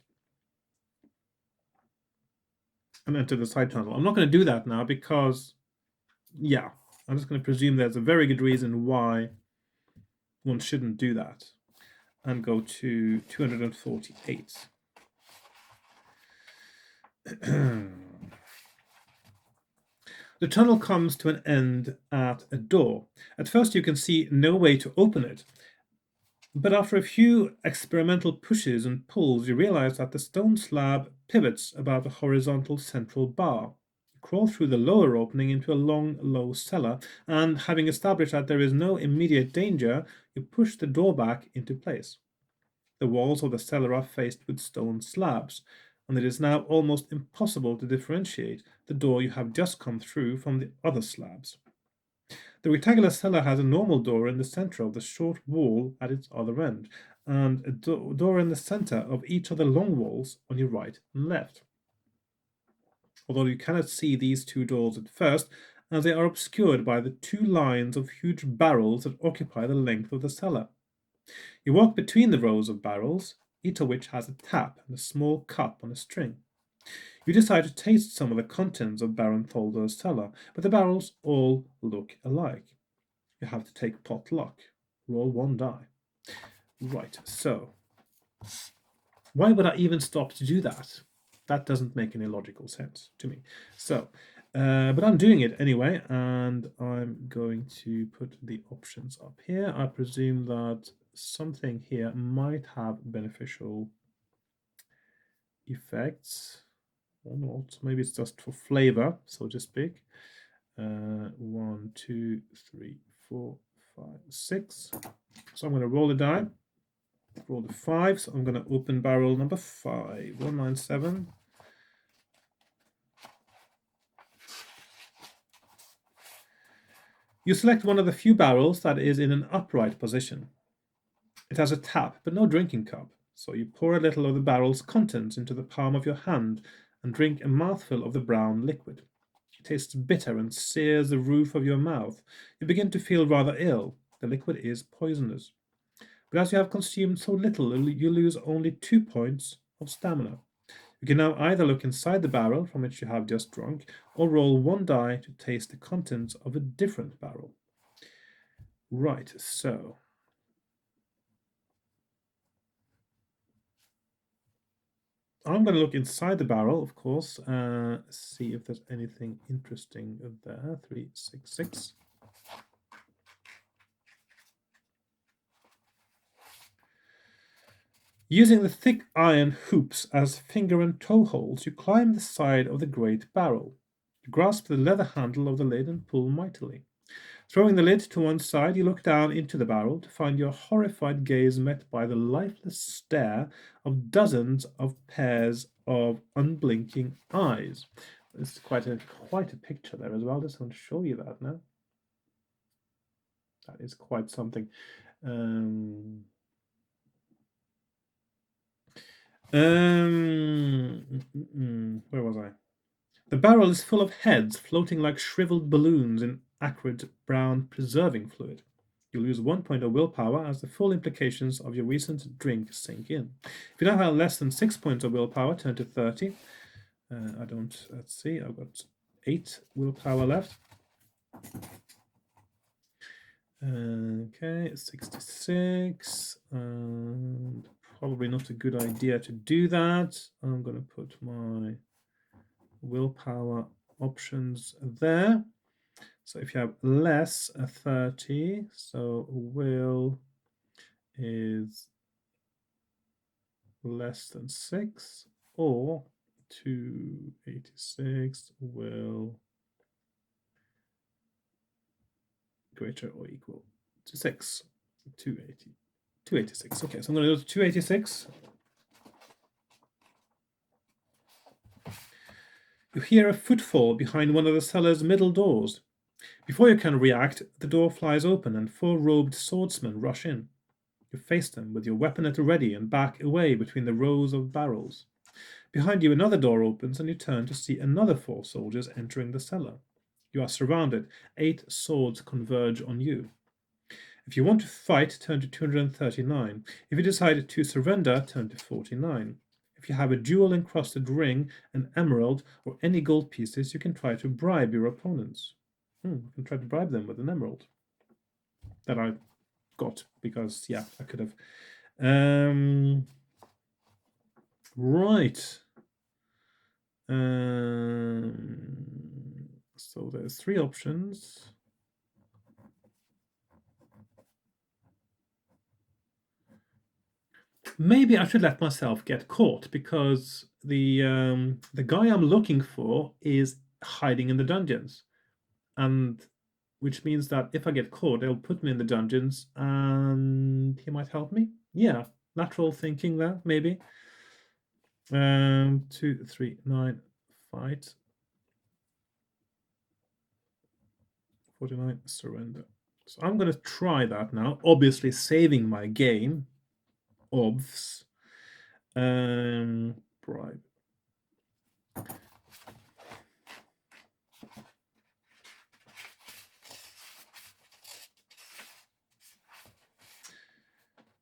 and entered the side tunnel. I'm not going to do that now because, yeah, I'm just going to presume there's a very good reason why one shouldn't do that, and go to 248. The tunnel comes to an end at a door. At first you can see no way to open it, but after a few experimental pushes and pulls, you realize that the stone slab pivots about a horizontal central bar. You crawl through the lower opening into a long, low cellar, and having established that there is no immediate danger, you push the door back into place. The walls of the cellar are faced with stone slabs, and it is now almost impossible to differentiate the door you have just come through from the other slabs. The rectangular cellar has a normal door in the center of the short wall at its other end, and a door in the center of each of the long walls on your right and left. Although you cannot see these two doors at first, as they are obscured by the two lines of huge barrels that occupy the length of the cellar. You walk between the rows of barrels, each of which has a tap and a small cup on a string. You decide to taste some of the contents of Baron Tholder's cellar, but the barrels all look alike. You have to take pot luck. Roll one die. Right, so why would I even stop to do that? That doesn't make any logical sense to me. So, but I'm doing it anyway, and I'm going to put the options up here. I presume that something here might have beneficial effects or not. Maybe it's just for flavor, so to speak. 1, 2, 3, 4, 5, 6. So I'm going to roll the die. Roll the 5. So I'm going to open barrel number 5. 197. You select one of the few barrels that is in an upright position. It has a tap, but no drinking cup, so you pour a little of the barrel's contents into the palm of your hand and drink a mouthful of the brown liquid. It tastes bitter and sears the roof of your mouth. You begin to feel rather ill. The liquid is poisonous. But as you have consumed so little, you lose only 2 points of stamina. You can now either look inside the barrel from which you have just drunk, or roll one die to taste the contents of a different barrel. Right, so I'm going to look inside the barrel, of course, see if there's anything interesting there. 366. Using the thick iron hoops as finger and toe holes, you climb the side of the great barrel. You grasp the leather handle of the lid and pull mightily. Throwing the lid to one side, you look down into the barrel to find your horrified gaze met by the lifeless stare of dozens of pairs of unblinking eyes. It's quite a picture there as well. Just want to show you that now. That is quite something. Where was I? The barrel is full of heads floating like shriveled balloons in acrid brown preserving fluid. You'll lose 1 point of willpower as the full implications of your recent drink sink in. If you now have less than 6 points of willpower, turn to 30. Let's see, I've got 8 willpower left. Okay, 66. Probably not a good idea to do that. I'm going to put my willpower options there. So if you have less, 30, so will is less than 6, or 286 will greater or equal to 6. 286. Okay, so I'm going to go to 286. You hear a footfall behind one of the cellar's middle doors. Before you can react, the door flies open and 4 robed swordsmen rush in. You face them with your weapon at the ready and back away between the rows of barrels. Behind you, another door opens and you turn to see another 4 soldiers entering the cellar. You are surrounded. 8 swords converge on you. If you want to fight, turn to 239. If you decide to surrender, turn to 49. If you have a jewel-encrusted ring, an emerald, or any gold pieces, you can try to bribe your opponents. You can try to bribe them with an emerald that I got because, yeah, I could have. Right. So there's 3 options. Maybe I should let myself get caught because the guy I'm looking for is hiding in the dungeons, and which means that if I get caught, they'll put me in the dungeons and he might help me. Yeah, natural thinking there, maybe. 2, 3, 9, fight. 49, surrender. So I'm going to try that now, obviously saving my game. Obvs. Bribe.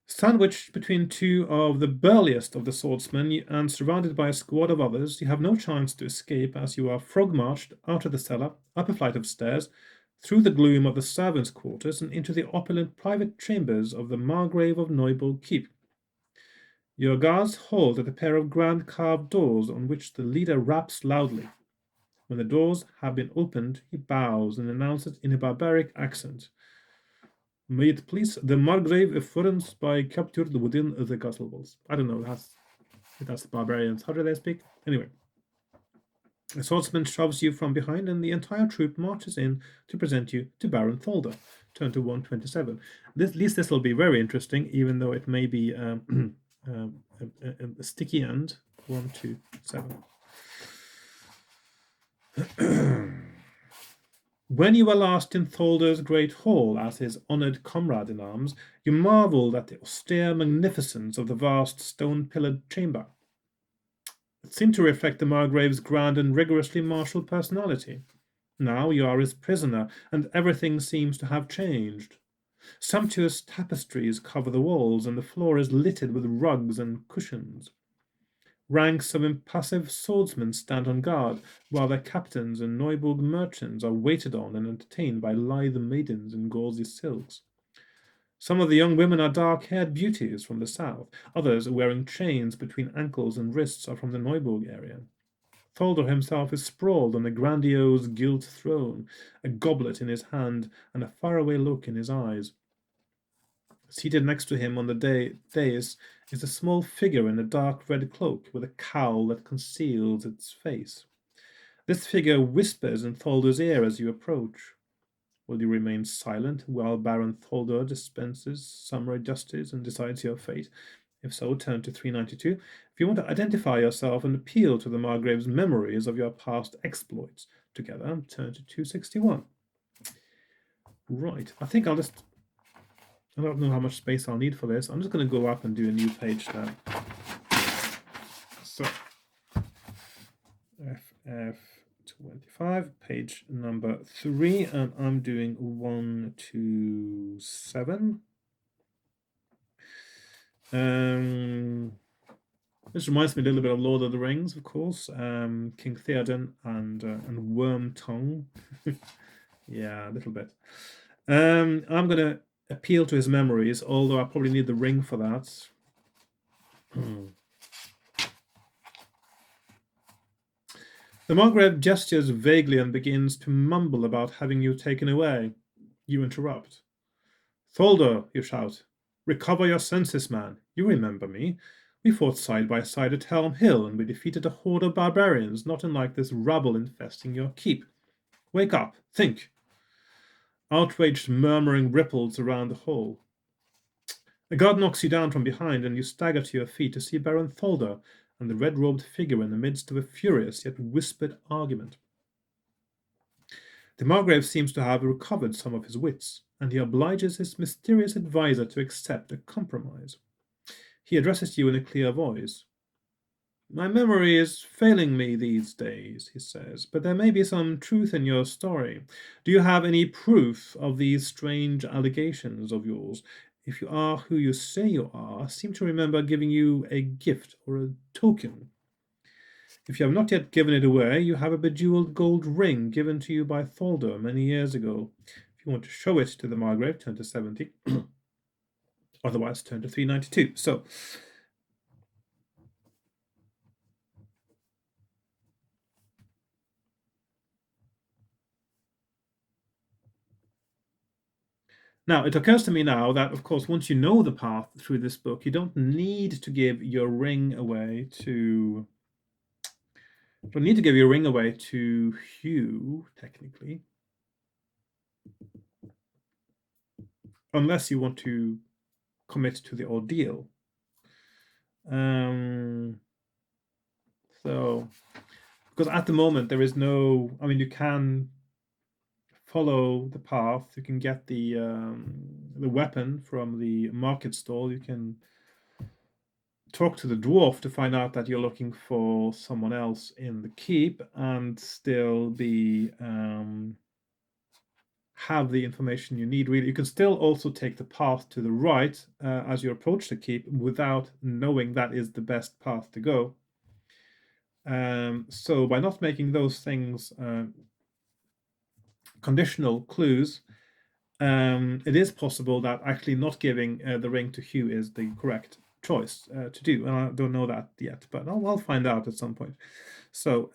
Sandwiched between 2 of the burliest of the swordsmen and surrounded by a squad of others, you have no chance to escape as you are frog-marched out of the cellar, up a flight of stairs, through the gloom of the servants' quarters and into the opulent private chambers of the Margrave of Neubuk keep. Your guards halt at a pair of grand carved doors on which the leader raps loudly. When the doors have been opened, he bows and announces in a barbaric accent, "May it please the Margrave affirms by captured within the castle walls." I don't know, that's the barbarians. How do they speak? Anyway. A swordsman shoves you from behind, and the entire troop marches in to present you to Baron Tholder. Turn to 127. At least this will be very interesting, even though it may be a sticky end. 127. When you were last in Tholder's great hall as his honoured comrade in arms, you marvelled at the austere magnificence of the vast stone-pillared chamber. It seemed to reflect the Margrave's grand and rigorously martial personality. Now you are his prisoner, and everything seems to have changed. Sumptuous tapestries cover the walls, and the floor is littered with rugs and cushions. Ranks of impassive swordsmen stand on guard, while their captains and Neubuk merchants are waited on and entertained by lithe maidens in gauzy silks. Some of the young women are dark-haired beauties from the south. Others, wearing chains between ankles and wrists, are from the Neubuk area. Tholder himself is sprawled on a grandiose gilt throne, a goblet in his hand and a faraway look in his eyes. Seated next to him on the dais is a small figure in a dark red cloak with a cowl that conceals its face. This figure whispers in Tholder's ear as you approach. Will you remain silent while Baron Tholder dispenses summary justice and decides your fate? If so, turn to 392. If you want to identify yourself and appeal to the Margrave's memories of your past exploits together, turn to 261. Right, I think I don't know how much space I'll need for this. I'm just going to go up and do a new page now. So, FF25, page number 3, and I'm doing 1 to 7. This reminds me a little bit of Lord of the Rings, of course. King Theoden and Worm Tongue. Yeah, a little bit. I'm going to appeal to his memories, although I probably need the ring for that. The Margrave gestures vaguely and begins to mumble about having you taken away. You interrupt. Tholder, you shout. Recover your senses, man. You remember me. We fought side by side at Helm Hill, and we defeated a horde of barbarians, not unlike this rabble infesting your keep. Wake up. Think. Outraged murmuring ripples around the hall. A guard knocks you down from behind, and you stagger to your feet to see Baron Tholder and the red-robed figure in the midst of a furious yet whispered argument. The Margrave seems to have recovered some of his wits, and he obliges his mysterious adviser to accept a compromise. He addresses you in a clear voice. My memory is failing me these days, he says, but there may be some truth in your story. Do you have any proof of these strange allegations of yours? If you are who you say you are, I seem to remember giving you a gift or a token. If you have not yet given it away, you have a bejeweled gold ring given to you by Tholder many years ago. If you want to show it to the Margrave, turn to 70. Otherwise, turn to 392. So, now, it occurs to me now that, of course, once you know the path through this book, you don't need to give your ring away to... You don't need to give your ring away to Hugh, technically. Unless you want to commit to the ordeal. So, because at the moment, there is no... I mean, you can follow the path. You can get the weapon from the market stall. You can talk to the dwarf to find out that you're looking for someone else in the keep, and still be have the information you need. Really, you can still also take the path to the right as you approach the keep without knowing that is the best path to go. So by not making those things conditional clues, it is possible that actually not giving the ring to Hugh is the correct choice to do. And I don't know that yet, but I'll find out at some point. So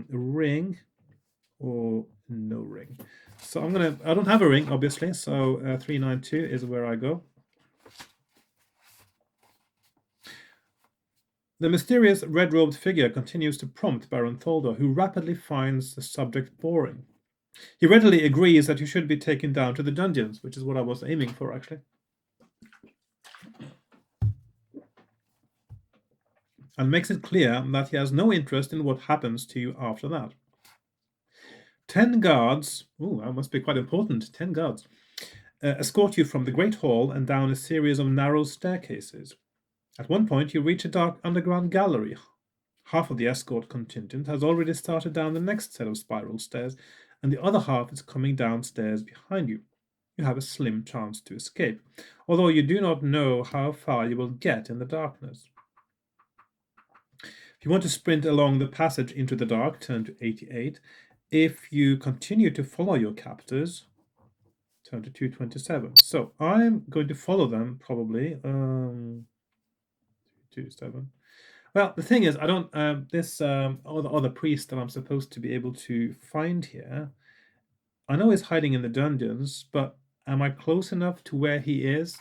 ring or no ring. So I don't have a ring, obviously, so 392 is where I go. The mysterious red-robed figure continues to prompt Baron Tholder, who rapidly finds the subject boring. He readily agrees that you should be taken down to the dungeons, which is what I was aiming for, actually. And makes it clear that he has no interest in what happens to you after that. 10 guards, that must be quite important, 10 guards, escort you from the Great Hall and down a series of narrow staircases. At one point, you reach a dark underground gallery. Half of the escort contingent has already started down the next set of spiral stairs, and the other half is coming downstairs behind you. You have a slim chance to escape, although you do not know how far you will get in the darkness. If you want to sprint along the passage into the dark, turn to 88. If you continue to follow your captors, turn to 227. So I'm going to follow them, probably. 227. Well, the thing is, I don't... this other priest that I'm supposed to be able to find here, I know he's hiding in the dungeons, but am I close enough to where he is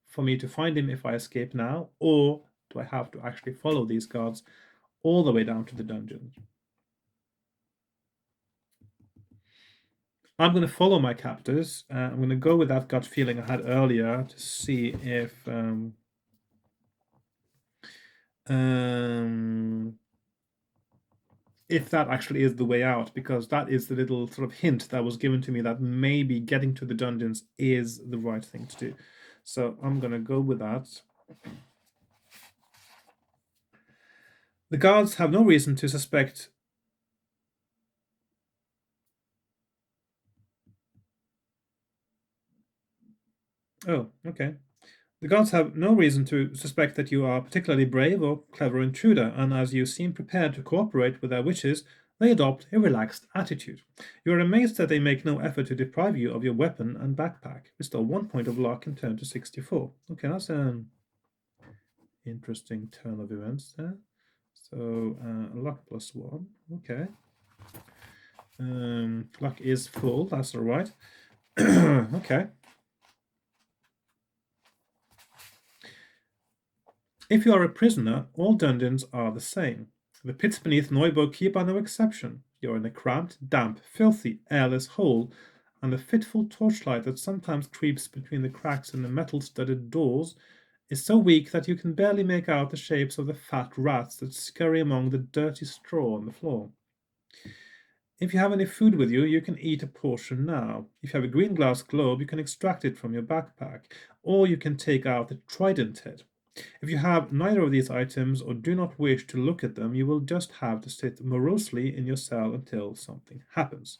for me to find him if I escape now? Or do I have to actually follow these guards all the way down to the dungeons? I'm going to follow my captors. I'm going to go with that gut feeling I had earlier to see if If that actually is the way out, because that is the little sort of hint that was given to me that maybe getting to the dungeons is the right thing to do. So I'm going to go with that. The guards have no reason to suspect. Oh, okay. The guards have no reason to suspect that you are a particularly brave or clever intruder, and as you seem prepared to cooperate with their wishes, they adopt a relaxed attitude. You are amazed that they make no effort to deprive you of your weapon and backpack. Restore 1 point of luck and turn to 64. Okay, that's an interesting turn of events there. So, luck +1. Okay. Luck is full, that's all right. Okay. If you are a prisoner, all dungeons are the same. The pits beneath Neubuk keep are no exception. You are in a cramped, damp, filthy, airless hole, and the fitful torchlight that sometimes creeps between the cracks in the metal-studded doors is so weak that you can barely make out the shapes of the fat rats that scurry among the dirty straw on the floor. If you have any food with you, you can eat a portion now. If you have a green glass globe, you can extract it from your backpack, or you can take out the trident head. If you have neither of these items or do not wish to look at them, you will just have to sit morosely in your cell until something happens.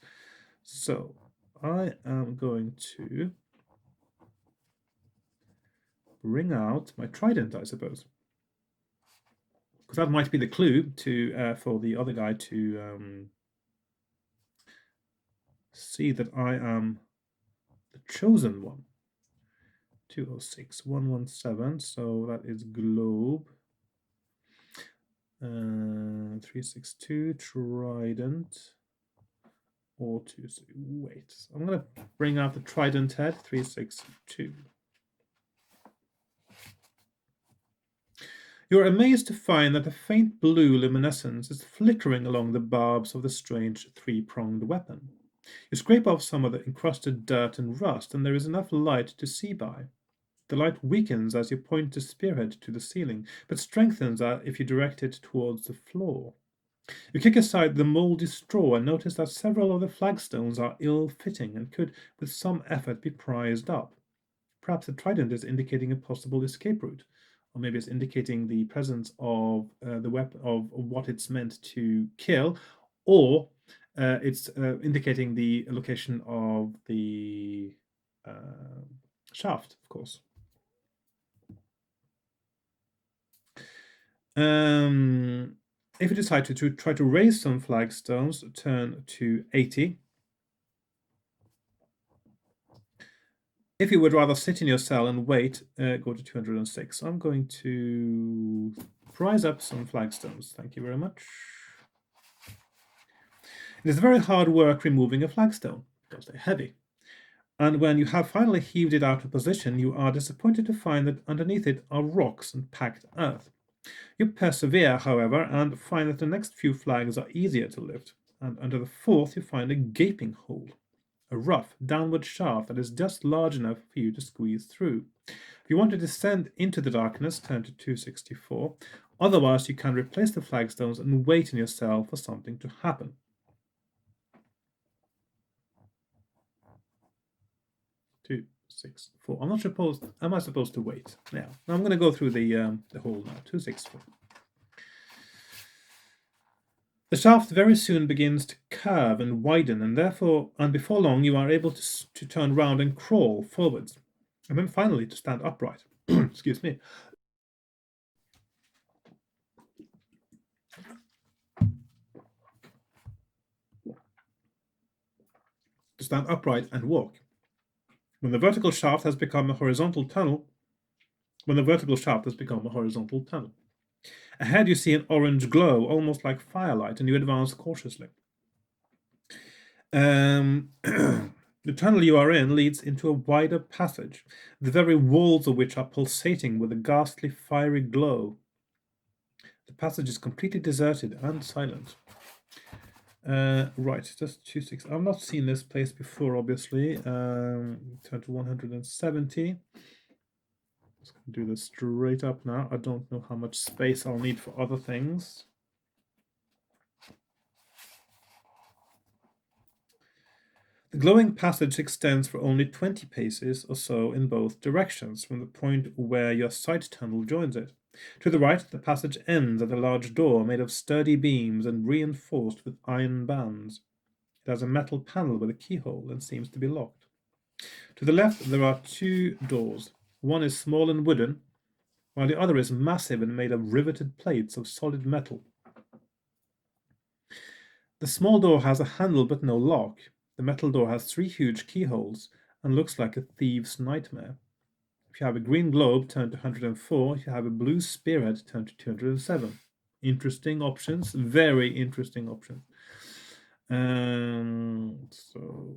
So, I am going to bring out my trident, I suppose. Because that might be the clue to for the other guy to see that I am the chosen one. 206, 117, so that is globe. 362, trident. Or 2, wait. I'm going to bring out the trident head, 362. You're amazed to find that a faint blue luminescence is flickering along the barbs of the strange three-pronged weapon. You scrape off some of the encrusted dirt and rust, and there is enough light to see by. The light weakens as you point the spearhead to the ceiling, but strengthens if you direct it towards the floor. You kick aside the mouldy straw and notice that several of the flagstones are ill-fitting and could, with some effort, be prized up. Perhaps the trident is indicating a possible escape route, or maybe it's indicating the presence of the weapon of what it's meant to kill, or it's indicating the location of the shaft, of course. If you decide to try to raise some flagstones, turn to 80. If you would rather sit in your cell and wait, go to 206. So I'm going to prize up some flagstones. Thank you very much. It is very hard work removing a flagstone, because they're heavy. And when you have finally heaved it out of position, you are disappointed to find that underneath it are rocks and packed earth. You persevere, however, and find that the next few flags are easier to lift, and under the fourth you find a gaping hole, a rough, downward shaft that is just large enough for you to squeeze through. If you want to descend into the darkness, turn to 264. Otherwise, you can replace the flagstones and wait in your cell for something to happen. 264. I'm not supposed. Am I supposed to wait? Yeah. Now I'm going to go through the hole now. 264. The shaft very soon begins to curve and widen, and before long you are able to turn round and crawl forwards, and then finally to stand upright. Excuse me. To stand upright and walk. When the vertical shaft has become a horizontal tunnel, Ahead you see an orange glow, almost like firelight, and you advance cautiously. The tunnel you are in leads into a wider passage, the very walls of which are pulsating with a ghastly fiery glow. The passage is completely deserted and silent. Right, just 26. I've not seen this place before, obviously. Turn to 170. Just gonna do this straight up now. I don't know how much space I'll need for other things. The glowing passage extends for only 20 paces or so in both directions from the point where your sight tunnel joins it. To the right, the passage ends at a large door made of sturdy beams and reinforced with iron bands. It has a metal panel with a keyhole and seems to be locked. To the left, there are two doors. One is small and wooden, while the other is massive and made of riveted plates of solid metal. The small door has a handle but no lock. The metal door has 3 huge keyholes and looks like a thief's nightmare. If you have a green globe, turn to 104. If you have a blue spearhead, turn to 207. Interesting options, very interesting options. So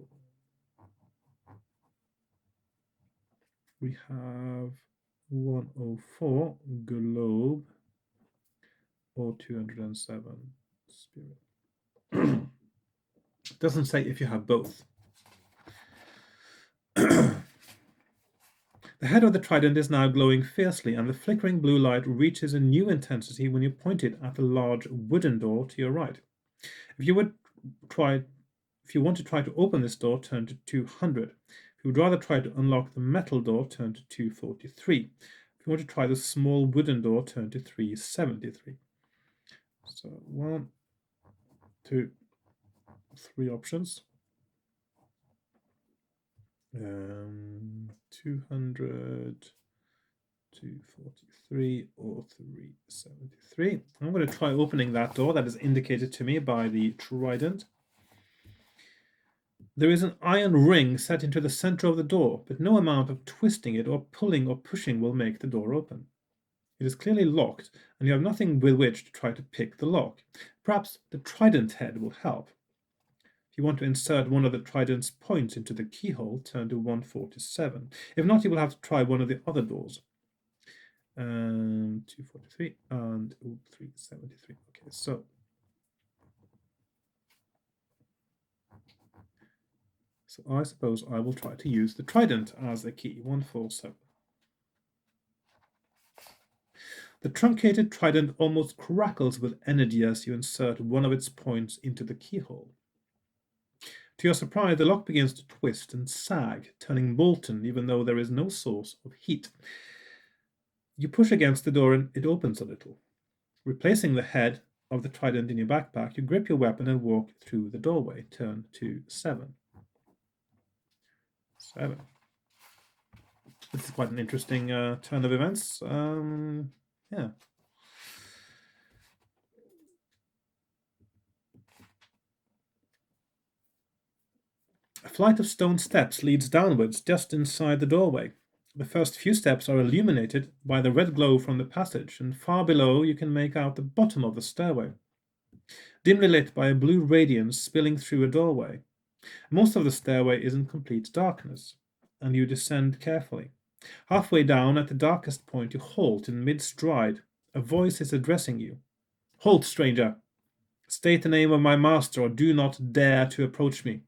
we have 104 globe or 207 spirit. Doesn't say if you have both. The head of the trident is now glowing fiercely, and the flickering blue light reaches a new intensity when you point it at the large wooden door to your right. If you want to try to open this door, turn to 200. If you would rather try to unlock the metal door, turn to 243. If you want to try the small wooden door, turn to 373. So 1, 2, 3 options. 200, 243, or 373. I'm going to try opening that door that is indicated to me by the trident. There is an iron ring set into the center of the door, but no amount of twisting it or pulling or pushing will make the door open. It is clearly locked, and you have nothing with which to try to pick the lock. Perhaps the trident head will help. If you want to insert one of the trident's points into the keyhole, turn to 147. If not, you will have to try one of the other doors. 243 and 373. Okay, so I suppose I will try to use the trident as a key. 147. The truncated trident almost crackles with energy as you insert one of its points into the keyhole. To your surprise, the lock begins to twist and sag, turning molten even though there is no source of heat. You push against the door and it opens a little. Replacing the head of the trident in your backpack, you grip your weapon and walk through the doorway. Turn to 7. 7. This is quite an interesting turn of events. Yeah. A flight of stone steps leads downwards just inside the doorway. The first few steps are illuminated by the red glow from the passage, and far below you can make out the bottom of the stairway, dimly lit by a blue radiance spilling through a doorway. Most of the stairway is in complete darkness, and you descend carefully. Halfway down, at the darkest point, you halt in mid-stride. A voice is addressing you. "Halt, stranger! State the name of my master, or do not dare to approach me."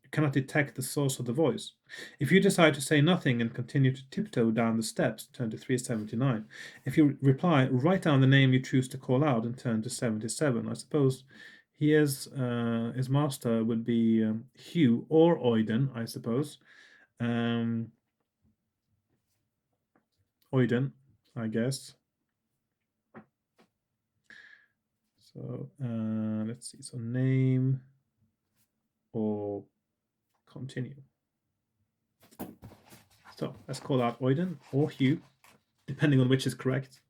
You cannot detect the source of the voice. If you decide to say nothing and continue to tiptoe down the steps, turn to 379. If you reply, write down the name you choose to call out and turn to 77. I suppose his master would be Hugh or Oiden, I suppose. Oiden, I guess. So let's see. So name or continue. So let's call out Oiden or Hugh, depending on which is correct.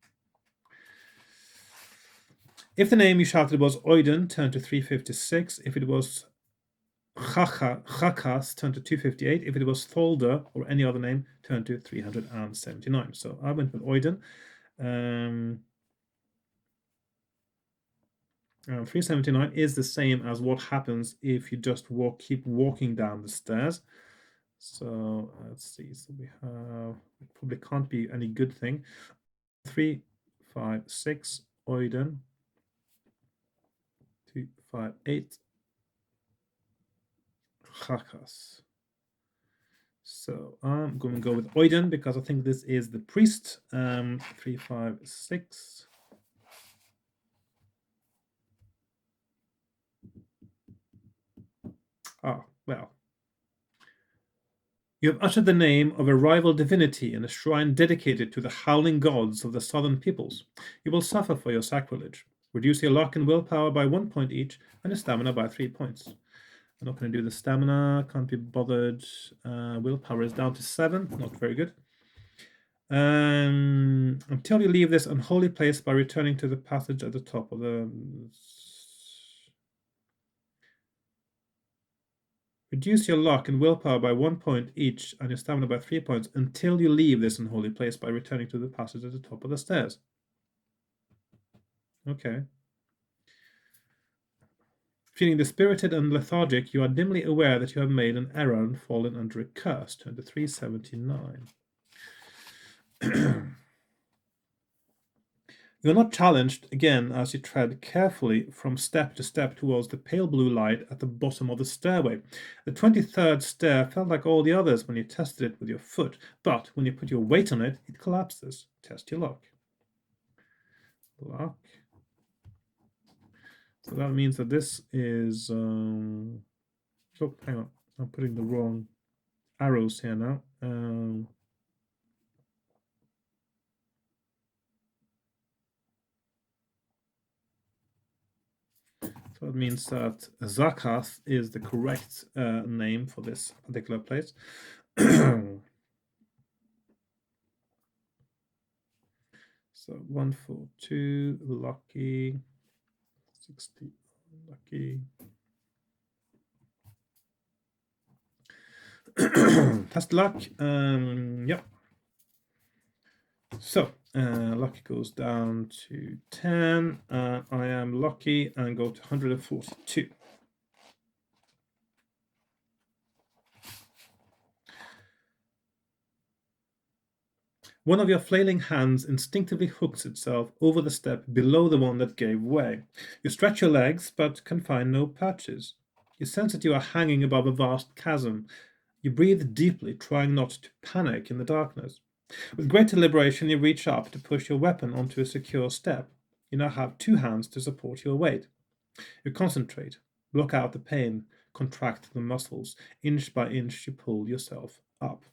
If the name you shouted was Oiden, turn to 356. If it was Chakas, turn to 258. If it was Tholder or any other name, turn to 379. So I went with Oiden. 379 is the same as what happens if you just keep walking down the stairs. So let's see. So we have, it probably can't be any good thing. 3, 5, 6, Oiden. 2, 5, 8, Chakas. So I'm going to go with Oiden because I think this is the priest. 3, 5, 6. Ah, well. You have uttered the name of a rival divinity in a shrine dedicated to the howling gods of the southern peoples. You will suffer for your sacrilege. Reduce your luck and willpower by 1 point each, and your stamina by 3 points. I'm not going to do the stamina, can't be bothered. Willpower is down to 7, not very good. Until you leave this unholy place by returning to the passage at the top of the... Reduce your luck and willpower by 1 point each and your stamina by 3 points until you leave this unholy place by returning to the passage at the top of the stairs. Okay. Feeling dispirited and lethargic, you are dimly aware that you have made an error and fallen under a curse. Turn to 379. You are not challenged again as you tread carefully from step to step towards the pale blue light at the bottom of the stairway. The 23rd stair felt like all the others when you tested it with your foot, but when you put your weight on it, it collapses. Test your luck. Luck. So that means that this is... oh, hang on. I'm putting the wrong arrows here now. So it means that Zakath is the correct name for this particular place. So 142, lucky, 60, lucky. Test luck. Yep. So lucky goes down to 10. I am lucky and go to 142. One of your flailing hands instinctively hooks itself over the step below the one that gave way. You stretch your legs, but can find no perches. You sense that you are hanging above a vast chasm. You breathe deeply, trying not to panic in the darkness. With great deliberation, you reach up to push your weapon onto a secure step. You now have 2 hands to support your weight. You concentrate, block out the pain, contract the muscles. Inch by inch, you pull yourself up.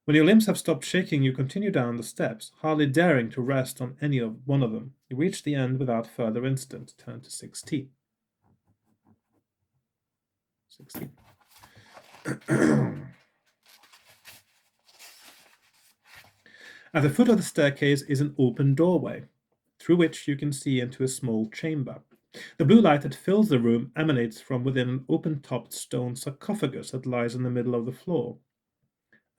When your limbs have stopped shaking, you continue down the steps, hardly daring to rest on any one of them. You reach the end without further incident. Turn to 16. 16. At the foot of the staircase is an open doorway, through which you can see into a small chamber. The blue light that fills the room emanates from within an open-topped stone sarcophagus that lies in the middle of the floor.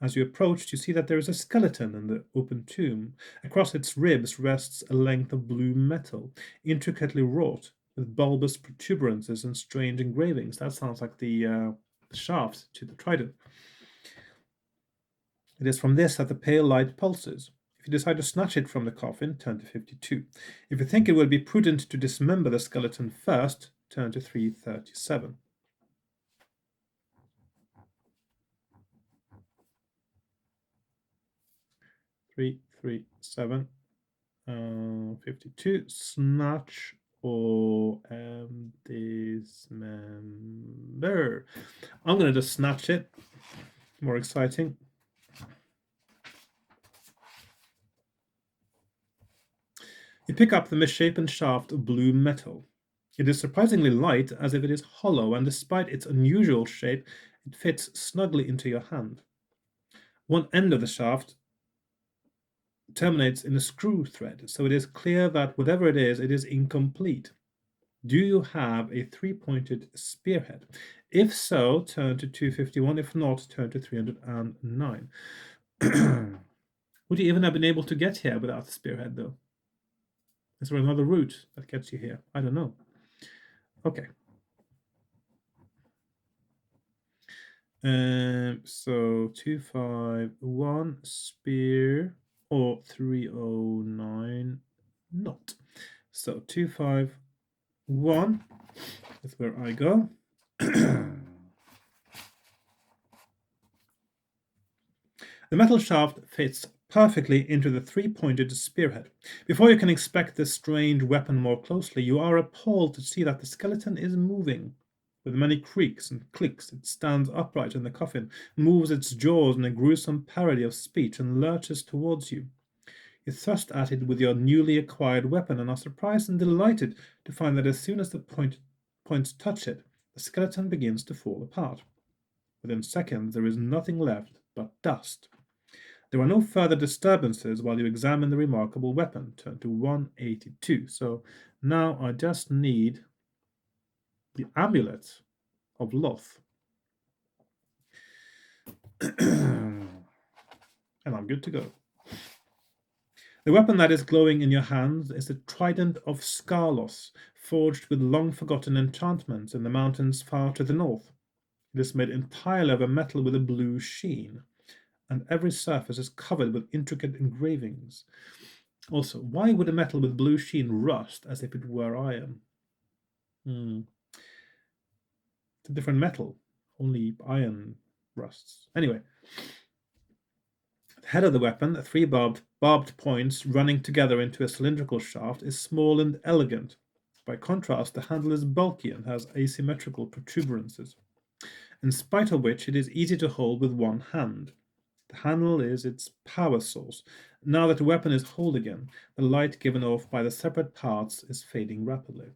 As you approach, you see that there is a skeleton in the open tomb. Across its ribs rests a length of blue metal, intricately wrought, with bulbous protuberances and strange engravings. That sounds like the shaft to the trident. It is from this that the pale light pulses. If you decide to snatch it from the coffin, turn to 52. If you think it would be prudent to dismember the skeleton first, turn to 337. 337. 52. Snatch or dismember. I'm going to just snatch it. More exciting. You pick up the misshapen shaft of blue metal. It is surprisingly light, as if it is hollow, and despite its unusual shape, it fits snugly into your hand. One end of the shaft terminates in a screw thread, so it is clear that whatever it is incomplete. Do you have a 3-pointed spearhead? If so, turn to 251. If not, turn to 309. Would you even have been able to get here without the spearhead, though? Is there another route that gets you here? I don't know. Okay. So 251 spear or 309 not. So 251 is where I go. The metal shaft fits perfectly into the three-pointed spearhead. Before you can inspect this strange weapon more closely, you are appalled to see that the skeleton is moving. With many creaks and clicks, it stands upright in the coffin, moves its jaws in a gruesome parody of speech, and lurches towards you. You thrust at it with your newly acquired weapon and are surprised and delighted to find that as soon as the points touch it, the skeleton begins to fall apart. Within seconds, there is nothing left but dust. There are no further disturbances while you examine the remarkable weapon. Turn to 182. So now I just need the amulet of Loth. And I'm good to go. The weapon that is glowing in your hands is the Trident of Skarlos, forged with long-forgotten enchantments in the mountains far to the north. It is made entirely of a metal with a blue sheen, and every surface is covered with intricate engravings. Also, why would a metal with blue sheen rust as if it were iron? It's a different metal. Only iron rusts. Anyway, the head of the weapon, three barbed points running together into a cylindrical shaft, is small and elegant. By contrast, the handle is bulky and has asymmetrical protuberances, in spite of which it is easy to hold with one hand. The handle is its power source. Now that the weapon is whole again, the light given off by the separate parts is fading rapidly.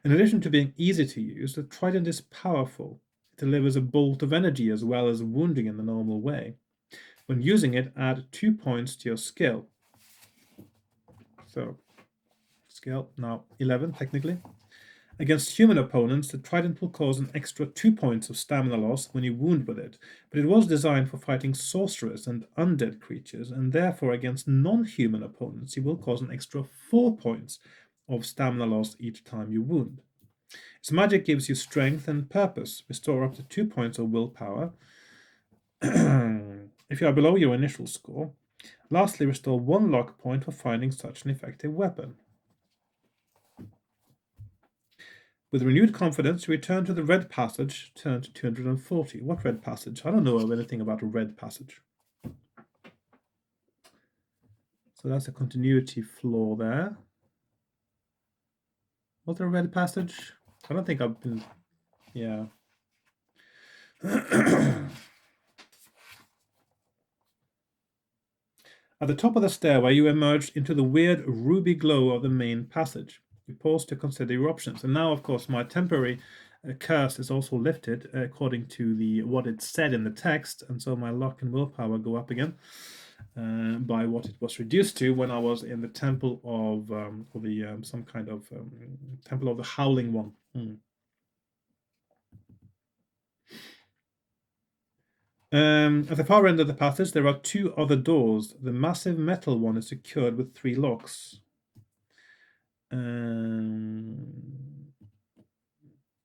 In addition to being easy to use, the trident is powerful. It delivers a bolt of energy as well as wounding in the normal way. When using it, add 2 points to your skill. So, skill now 11 technically. Against human opponents, the trident will cause an extra 2 points of stamina loss when you wound with it, but it was designed for fighting sorcerers and undead creatures, and therefore against non-human opponents, it will cause an extra 4 points of stamina loss each time you wound. Its magic gives you strength and purpose. Restore up to 2 points of willpower if you are below your initial score. Lastly, restore 1 luck point for finding such an effective weapon. With renewed confidence, return to the red passage, turn to 240. What red passage? I don't know of anything about a red passage. So that's a continuity flaw there. Was there a red passage? I don't think I've been... Yeah. At the top of the stairway, you emerge into the weird ruby glow of the main passage. You pause to consider your options. And now, of course, my temporary curse is also lifted according to what it said in the text. And so my luck and willpower go up again by what it was reduced to when I was in the temple of, some kind of temple of the Howling One. At the far end of the passage, there are 2 other doors. The massive metal one is secured with 3 locks.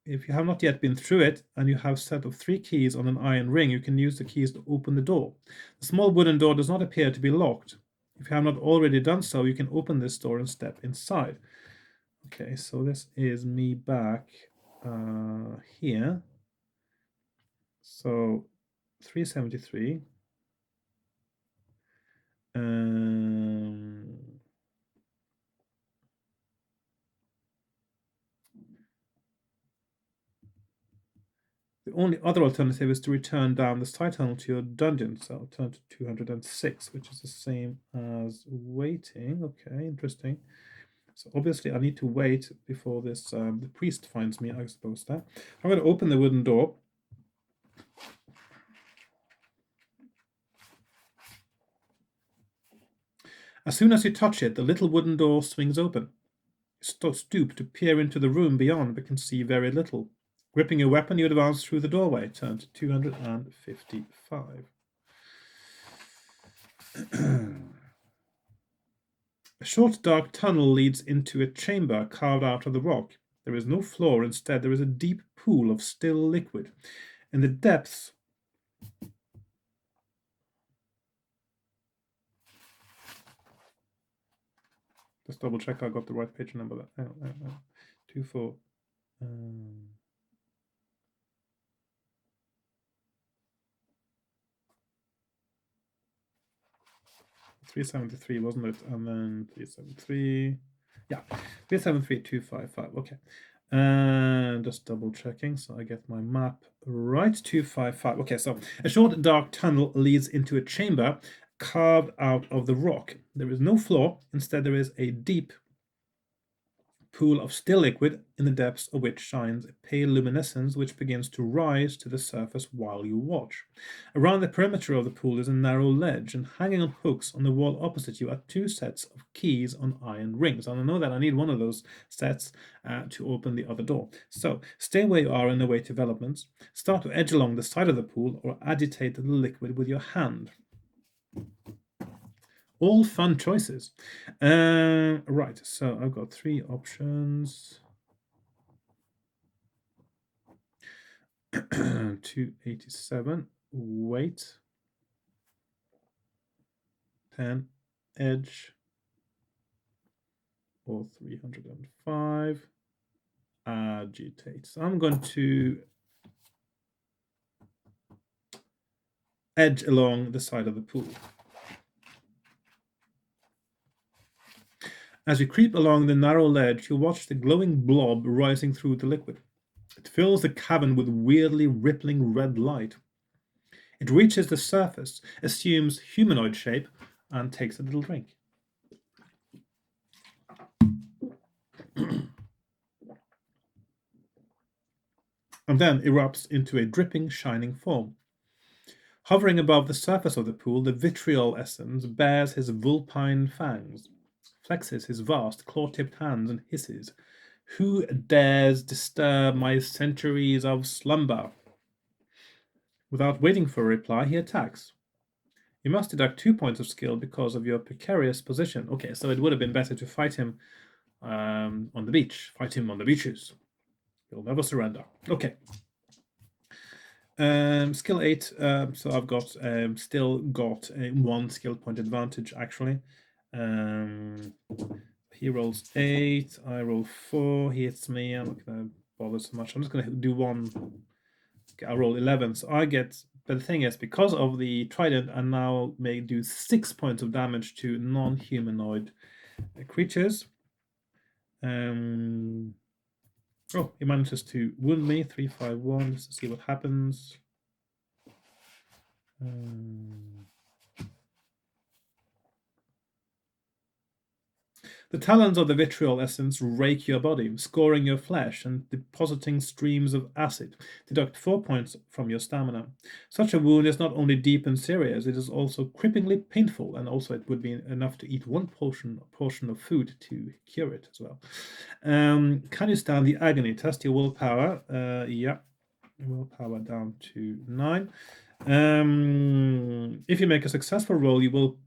If you have not yet been through it and you have a set of 3 keys on an iron ring, you can use the keys to open the door. The small wooden door does not appear to be locked. If you have not already done so, you can open this door and step inside. Okay, so this is me back here. So 373. The only other alternative is to return down the side tunnel to your dungeon. So I'll turn to 206, which is the same as waiting. Okay, interesting. So obviously I need to wait before this the priest finds me, I suppose. That I'm going to open the wooden door. As soon as you touch it, the little wooden door swings open. You stoop to peer into the room beyond, but can see very little. Gripping your weapon, you advance through the doorway. Turn to 255. A short dark tunnel leads into a chamber carved out of the rock. There is no floor. Instead, there is a deep pool of still liquid. In the depths, just double check I got the right page number. 24. 373, wasn't it? And then 373. Yeah, 373,255. Okay. And just double checking so I get my map right. 255. Okay, so a short dark tunnel leads into a chamber carved out of the rock. There is no floor. Instead, there is a deep pool of still liquid, in the depths of which shines a pale luminescence which begins to rise to the surface while you watch. Around the perimeter of the pool is a narrow ledge, and hanging on hooks on the wall opposite you are two sets of keys on iron rings. And I know that I need one of those sets to open the other door. So stay where you are in await developments. Start to edge along the side of the pool or agitate the liquid with your hand. All fun choices. Right, so I've got three options. 287, wait. 10, edge. Or 305, agitate. So I'm going to edge along the side of the pool. As you creep along the narrow ledge, you watch the glowing blob rising through the liquid. It fills the cavern with weirdly rippling red light. It reaches the surface, assumes humanoid shape, and takes a little drink. And then erupts into a dripping, shining form. Hovering above the surface of the pool, the vitriol essence bares his vulpine fangs, flexes his vast claw-tipped hands, and hisses, "Who dares disturb my centuries of slumber?" Without waiting for a reply, he attacks. You must deduct 2 points of skill because of your precarious position. Okay, so it would have been better to fight him on the beach. Fight him on the beaches. He'll never surrender. Okay. Skill 8. So I've got still got a 1 skill point advantage, actually. He rolls 8. I roll 4. He hits me. I'm not going to bother so much. I'm just going to do 1. Okay, I roll 11. So I get... But the thing is, because of the trident, I now may do 6 points of damage to non-humanoid creatures. Oh, he manages to wound me. 351. Just to see what happens. The talons of the vitriol essence rake your body, scoring your flesh and depositing streams of acid. Deduct 4 points from your stamina. Such a wound is not only deep and serious, it is also cripplingly painful, and also it would be enough to eat one portion of food to cure it as well. Can you stand the agony? Test your willpower. Yeah, willpower down to 9. If you make a successful roll, you will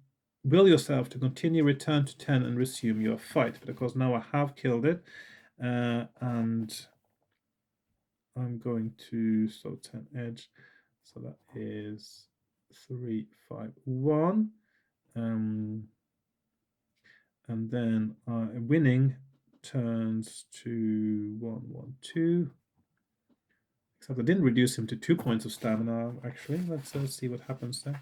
yourself to continue, return to 10, and resume your fight. But of course, now I have killed it, and I'm going to 10 edge. So that is 351, and then winning turns to 112. Except I didn't reduce him to 2 points of stamina, actually. Let's see what happens there.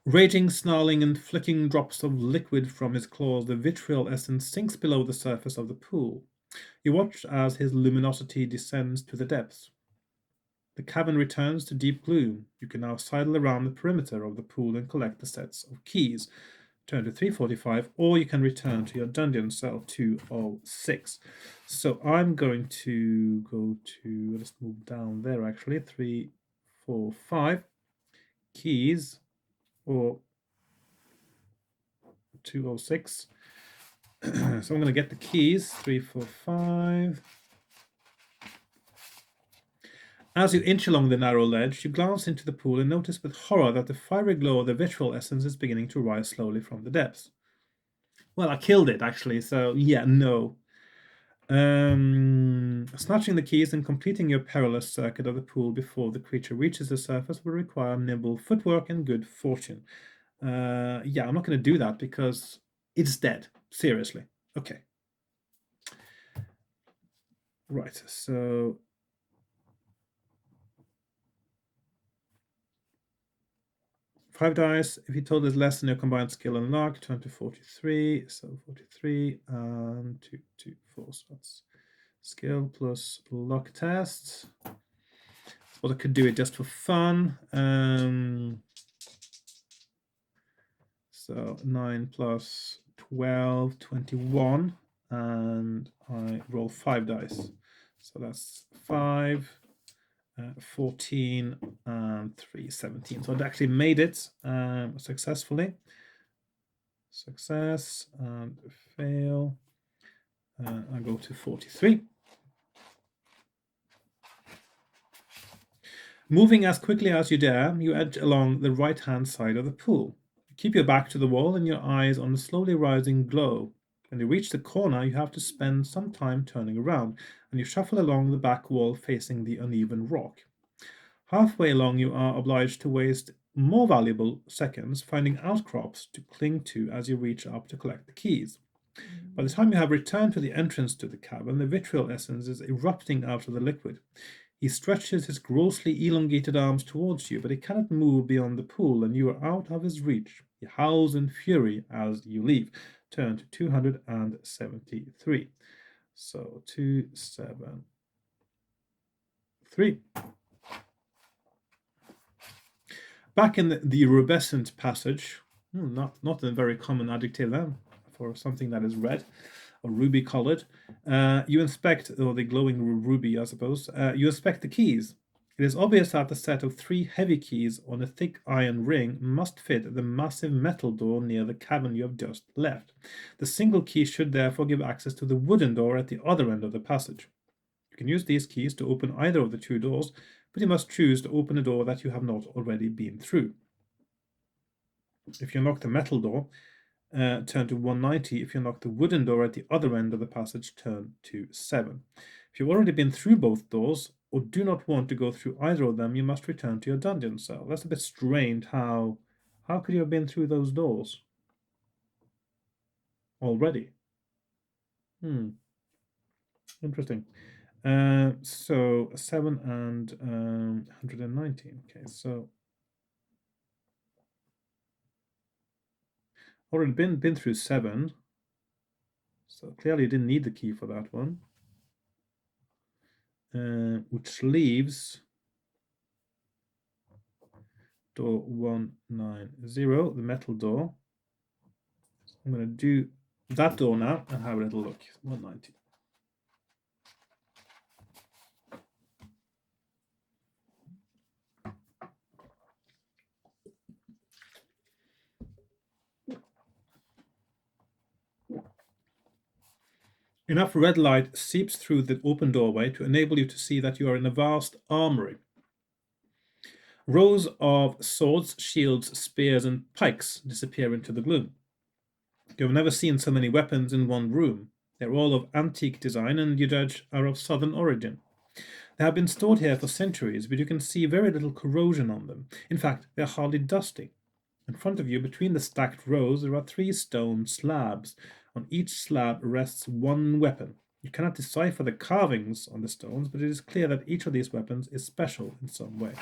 Raging, snarling, and flicking drops of liquid from his claws, the vitriol essence sinks below the surface of the pool. You watch as his luminosity descends to the depths. The cavern returns to deep gloom. You can now sidle around the perimeter of the pool and collect the sets of keys. Turn to 345, or you can return to your dungeon cell 206. So I'm going to go to, let's move down there actually, 345, keys, or 206. So I'm going to get the keys, 345. As you inch along the narrow ledge, you glance into the pool and notice with horror that the fiery glow of the vitriol essence is beginning to rise slowly from the depths. Well, I killed it, actually, so yeah, no. Snatching the keys and completing your perilous circuit of the pool before the creature reaches the surface will require nimble footwork and good fortune. Yeah, I'm not going to do that because it's dead. Seriously. Okay. Right, so... 5 dice. If your total is less than your combined skill and luck, turn to 43. So 43 and 2, 2, 4. So that's skill plus luck test. Well, I could do it just for fun. So 9 plus 12, 21. And I roll 5 dice. So that's 5, 14, and 3, 17. So I'd actually made it successfully. Success and fail. I go to 43. Moving as quickly as you dare, you edge along the right-hand side of the pool. Keep your back to the wall and your eyes on the slowly rising glow. When you reach the corner, you have to spend some time turning around, and you shuffle along the back wall facing the uneven rock. Halfway along, you are obliged to waste more valuable seconds finding outcrops to cling to as you reach up to collect the keys. By the time you have returned to the entrance to the cavern, the vitriol essence is erupting out of the liquid. He stretches his grossly elongated arms towards you, but he cannot move beyond the pool, and you are out of his reach. He howls in fury as you leave. Turn to 273. So 273. Back in the rubescent passage, not a very common adjective then for something that is red or ruby colored. You inspect, or the glowing ruby, I suppose. You inspect the keys. It is obvious that the set of 3 heavy keys on a thick iron ring must fit the massive metal door near the cavern you have just left. The single key should therefore give access to the wooden door at the other end of the passage. You can use these keys to open either of the 2 doors, but you must choose to open a door that you have not already been through. If you unlock the metal door, turn to 190. If you unlock the wooden door at the other end of the passage, turn to 7. If you've already been through both doors, or do not want to go through either of them, you must return to your dungeon cell. That's a bit strange. How could you have been through those doors already? Interesting. So 7 and 119. Okay, so already been through 7. So clearly you didn't need the key for that one. Which leaves door 190, the metal door. So I'm going to do that door now and have a little look. 190. Enough red light seeps through the open doorway to enable you to see that you are in a vast armory. Rows of swords, shields, spears, and pikes disappear into the gloom. You have never seen so many weapons in one room. They're all of antique design, and you judge are of southern origin. They have been stored here for centuries, but you can see very little corrosion on them. In fact, they are hardly dusty. In front of you, between the stacked rows, there are 3 stone slabs. On each slab rests 1 weapon. You cannot decipher the carvings on the stones, but it is clear that each of these weapons is special in some way.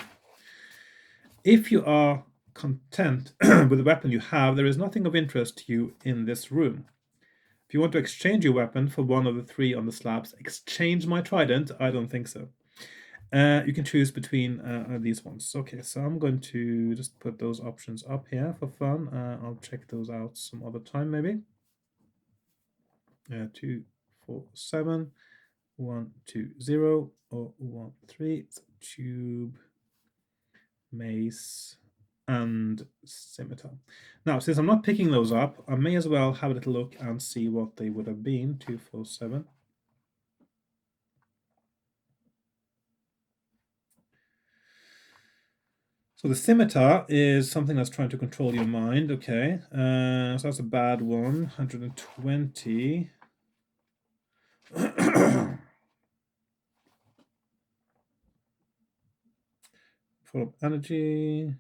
If you are content with the weapon you have, there is nothing of interest to you in this room. If you want to exchange your weapon for one of the 3 on the slabs, exchange my trident? I don't think so. You can choose between these ones. Okay, so I'm going to just put those options up here for fun. I'll check those out some other time, maybe. 2, 4, 7, 1, 2, 0, or 1, 3. So tube, mace, and scimitar. Now, since I'm not picking those up, I may as well have a little look and see what they would have been. 2, 4, 7. So the scimitar is something that's trying to control your mind. Okay, so that's a bad one. 120. Full of energy.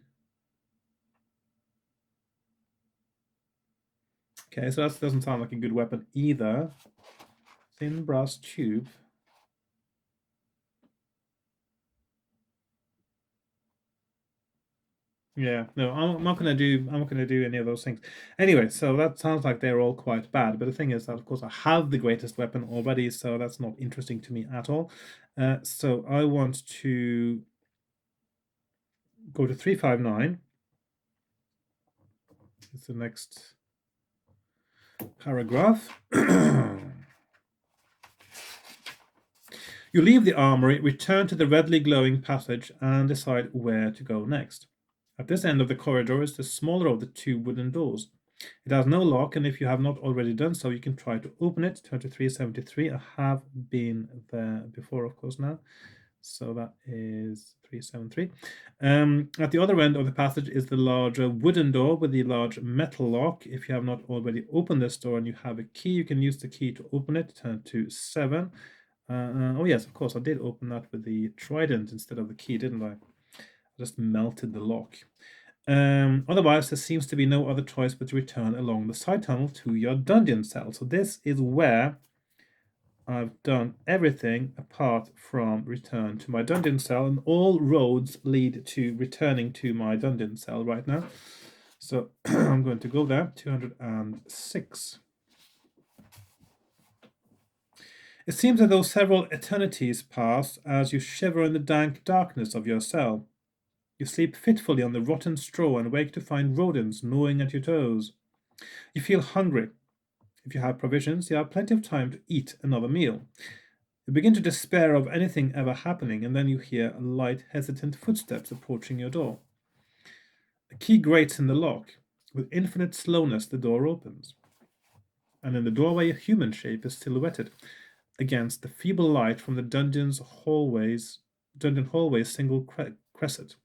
Okay, so that doesn't sound like a good weapon either. Thin brass tube. Yeah, no, I'm not gonna do. I'm not gonna do any of those things. Anyway, so that sounds like they're all quite bad. But the thing is that, of course, I have the greatest weapon already, so that's not interesting to me at all. So I want to go to 359. It's the next paragraph. You leave the armory, return to the redly glowing passage, and decide where to go next. At this end of the corridor is the smaller of the two wooden doors. It has no lock, and if you have not already done so, you can try to open it. 2373. I have been there before, of course, now. So that is 373. At the other end of the passage is the larger wooden door with the large metal lock. If you have not already opened this door and you have a key, you can use the key to open it. Turn to 7. Oh yes, of course, I did open that with the trident instead of the key, didn't I? I just melted the lock. Otherwise, there seems to be no other choice but to return along the side tunnel to your dungeon cell. So this is where I've done everything apart from return to my dungeon cell, and all roads lead to returning to my dungeon cell right now. So I'm going to go there, 206. It seems as though several eternities pass as you shiver in the dank darkness of your cell. You sleep fitfully on the rotten straw and wake to find rodents gnawing at your toes. You feel hungry. If you have provisions, you have plenty of time to eat another meal. You begin to despair of anything ever happening, and then you hear light, hesitant footsteps approaching your door. A key grates in the lock. With infinite slowness, the door opens. And in the doorway, a human shape is silhouetted against the feeble light from the dungeon hallway's single cresset.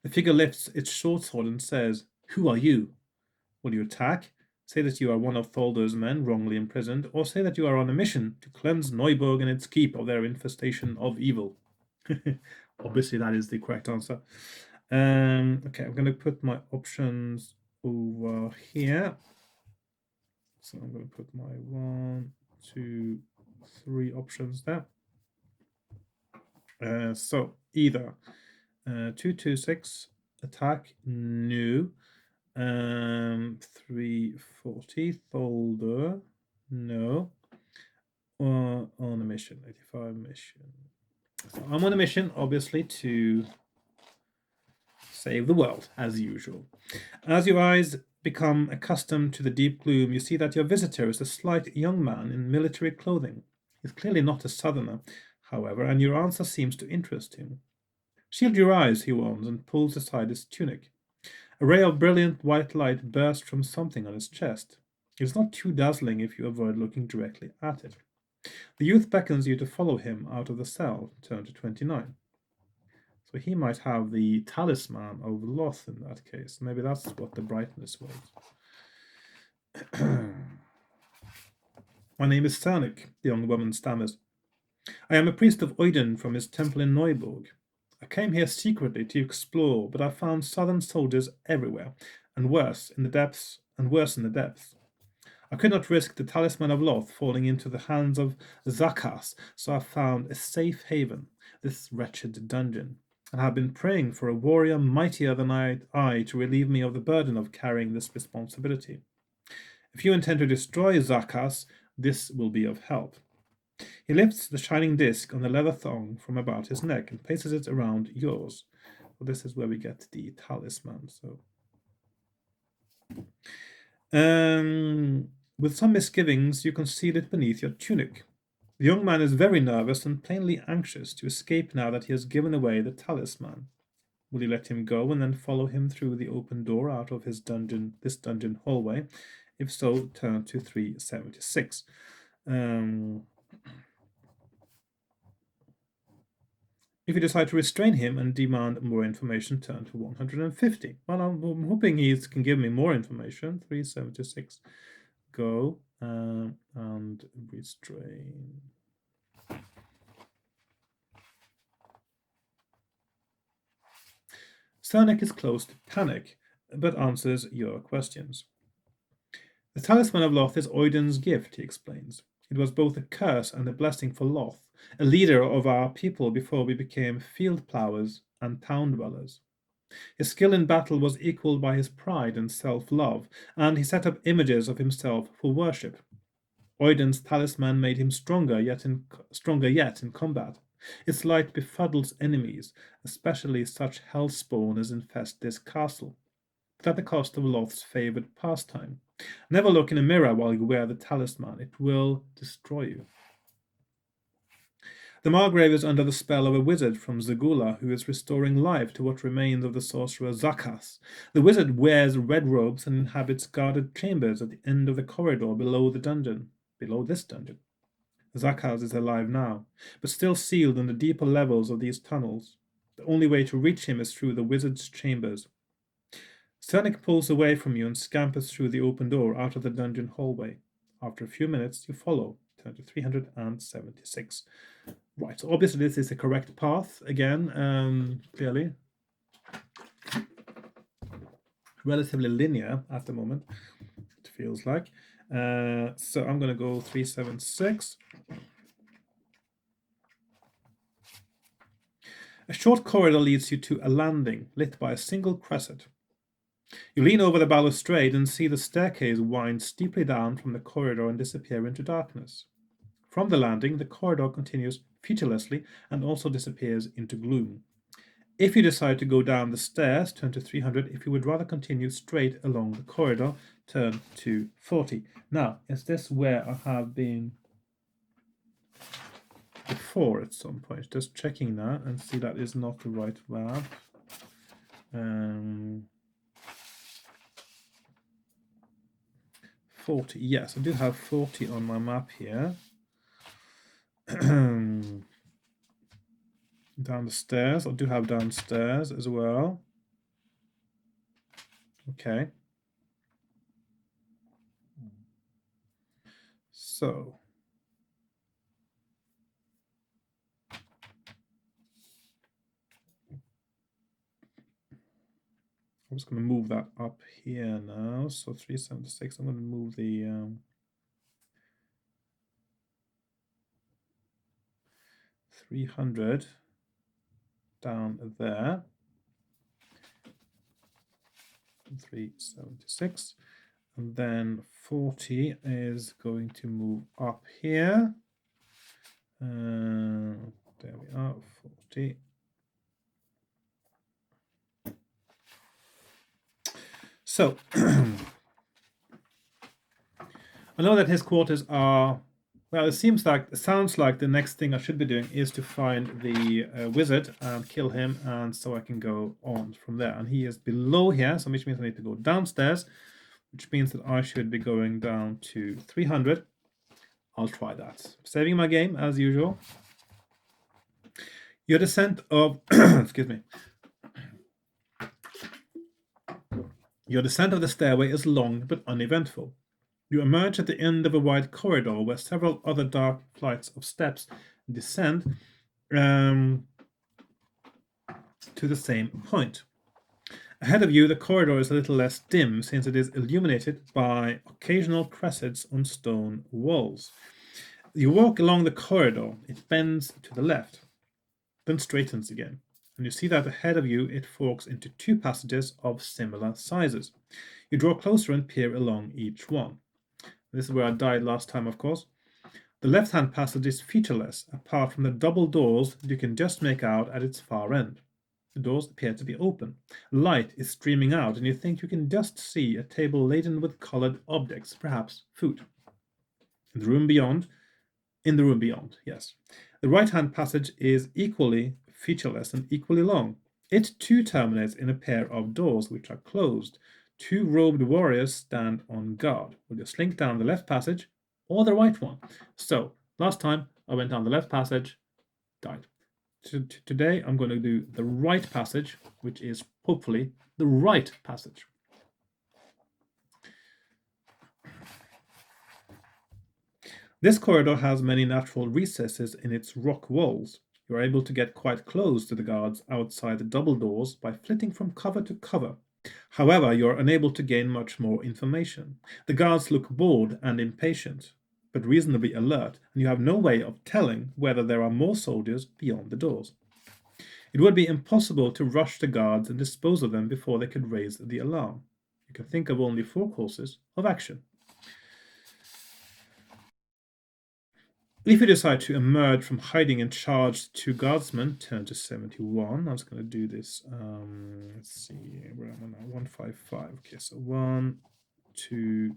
The figure lifts its short sword and says, "Who are you? Will you attack? Say that you are one of Thalder's men wrongly imprisoned, or say that you are on a mission to cleanse Neubuk and its keep of their infestation of evil." Obviously, that is the correct answer. Okay, I'm going to put my options over here. So I'm going to put my 1, 2, 3 options there. So either 226 attack, no. 340 Thalder, no. On a mission, 85 mission. So I'm on a mission, obviously, to save the world, as usual. As your eyes become accustomed to the deep gloom, you see that your visitor is a slight young man in military clothing. He's clearly not a southerner, however, and your answer seems to interest him. "Shield your eyes," he warns, and pulls aside his tunic. A ray of brilliant white light bursts from something on his chest. It is not too dazzling if you avoid looking directly at it. The youth beckons you to follow him out of the cell. Turn to 29. So he might have the Talisman of Love in that case. Maybe that's what the brightness was. "My name is Cernic," the young woman stammers. "I am a priest of Oiden from his temple in Neubuk. I came here secretly to explore, but I found southern soldiers everywhere, and worse in the depths. I could not risk the Talisman of Love falling into the hands of Zakas, so I found a safe haven, this wretched dungeon, and have been praying for a warrior mightier than I to relieve me of the burden of carrying this responsibility. If you intend to destroy Zakas, this will be of help." He lifts the shining disc on the leather thong from about his neck and places it around yours. Well, this is where we get the talisman. So, with some misgivings, you conceal it beneath your tunic. The young man is very nervous and plainly anxious to escape now that he has given away the talisman. Will you let him go and then follow him through the open door out of this dungeon hallway? If so, turn to 376. If you decide to restrain him and demand more information, turn to 150. Well, I'm hoping he can give me more information. 376. Go and restrain. Cernic is close to panic, but answers your questions. "The Talisman of Loth is Oiden's gift," he explains. "It was both a curse and a blessing for Loth, a leader of our people before we became field plowers and town dwellers. His skill in battle was equalled by his pride and self-love, and he set up images of himself for worship. Oiden's talisman made him stronger yet in combat. Its light befuddles enemies, especially such hellspawn as infest this castle, but at the cost of Loth's favored pastime. Never look in a mirror while you wear the talisman. It will destroy you. The Margrave is under the spell of a wizard from Zagula who is restoring life to what remains of the sorcerer Zakas. The wizard wears red robes and inhabits guarded chambers at the end of the corridor below this dungeon. Zakas is alive now, but still sealed in the deeper levels of these tunnels. The only way to reach him is through the wizard's chambers. Cernic pulls away from you and scampers through the open door out of the dungeon hallway. After a few minutes, you follow. Turn to 376. Right, so obviously this is the correct path, again, clearly. Relatively linear at the moment, it feels like. So I'm going to go 376. A short corridor leads you to a landing lit by a single cresset. You lean over the balustrade and see the staircase wind steeply down from the corridor and disappear into darkness. From the landing, the corridor continues featurelessly and also disappears into gloom. If you decide to go down the stairs, turn to 300. If you would rather continue straight along the corridor, turn to 40. Now, is this where I have been before at some point? Just checking that and see that is not the right map. 40. Yes, I do have 40 on my map here. Down the stairs. I do have downstairs as well. Okay. So I'm just going to move that up here now. So 376. I'm going to move the 300 down there. 376. And then 40 is going to move up here. There we are, 40. So, I know that his quarters are, well, it sounds like the next thing I should be doing is to find the wizard and kill him, and so I can go on from there. And he is below here, so which means I need to go downstairs, which means that I should be going down to 300. I'll try that. Saving my game, as usual. Your descent of, excuse me. Your descent of the stairway is long but uneventful. You emerge at the end of a wide corridor where several other dark flights of steps descend to the same point. Ahead of you, the corridor is a little less dim since it is illuminated by occasional cressets on stone walls. You walk along the corridor. It bends to the left, then straightens again. And you see that ahead of you it forks into two passages of similar sizes. You draw closer and peer along each one. This is where I died last time, of course. The left-hand passage is featureless, apart from the double doors that you can just make out at its far end. The doors appear to be open. Light is streaming out, and you think you can just see a table laden with colored objects, perhaps food. In the room beyond, yes. The right-hand passage is equally featureless and equally long. It too terminates in a pair of doors which are closed. Two robed warriors stand on guard. Will you slink down the left passage or the right one? So, last time I went down the left passage, died. Today I'm going to do the right passage, which is hopefully the right passage. This corridor has many natural recesses in its rock walls. You are able to get quite close to the guards outside the double doors by flitting from cover to cover. However, you are unable to gain much more information. The guards look bored and impatient, but reasonably alert, and you have no way of telling whether there are more soldiers beyond the doors. It would be impossible to rush the guards and dispose of them before they could raise the alarm. You can think of only 4 courses of action. If you decide to emerge from hiding and charge 2 guardsmen, turn to 71. I was going to do this. Let's see, where am I now? 155. Okay, so 1, 2,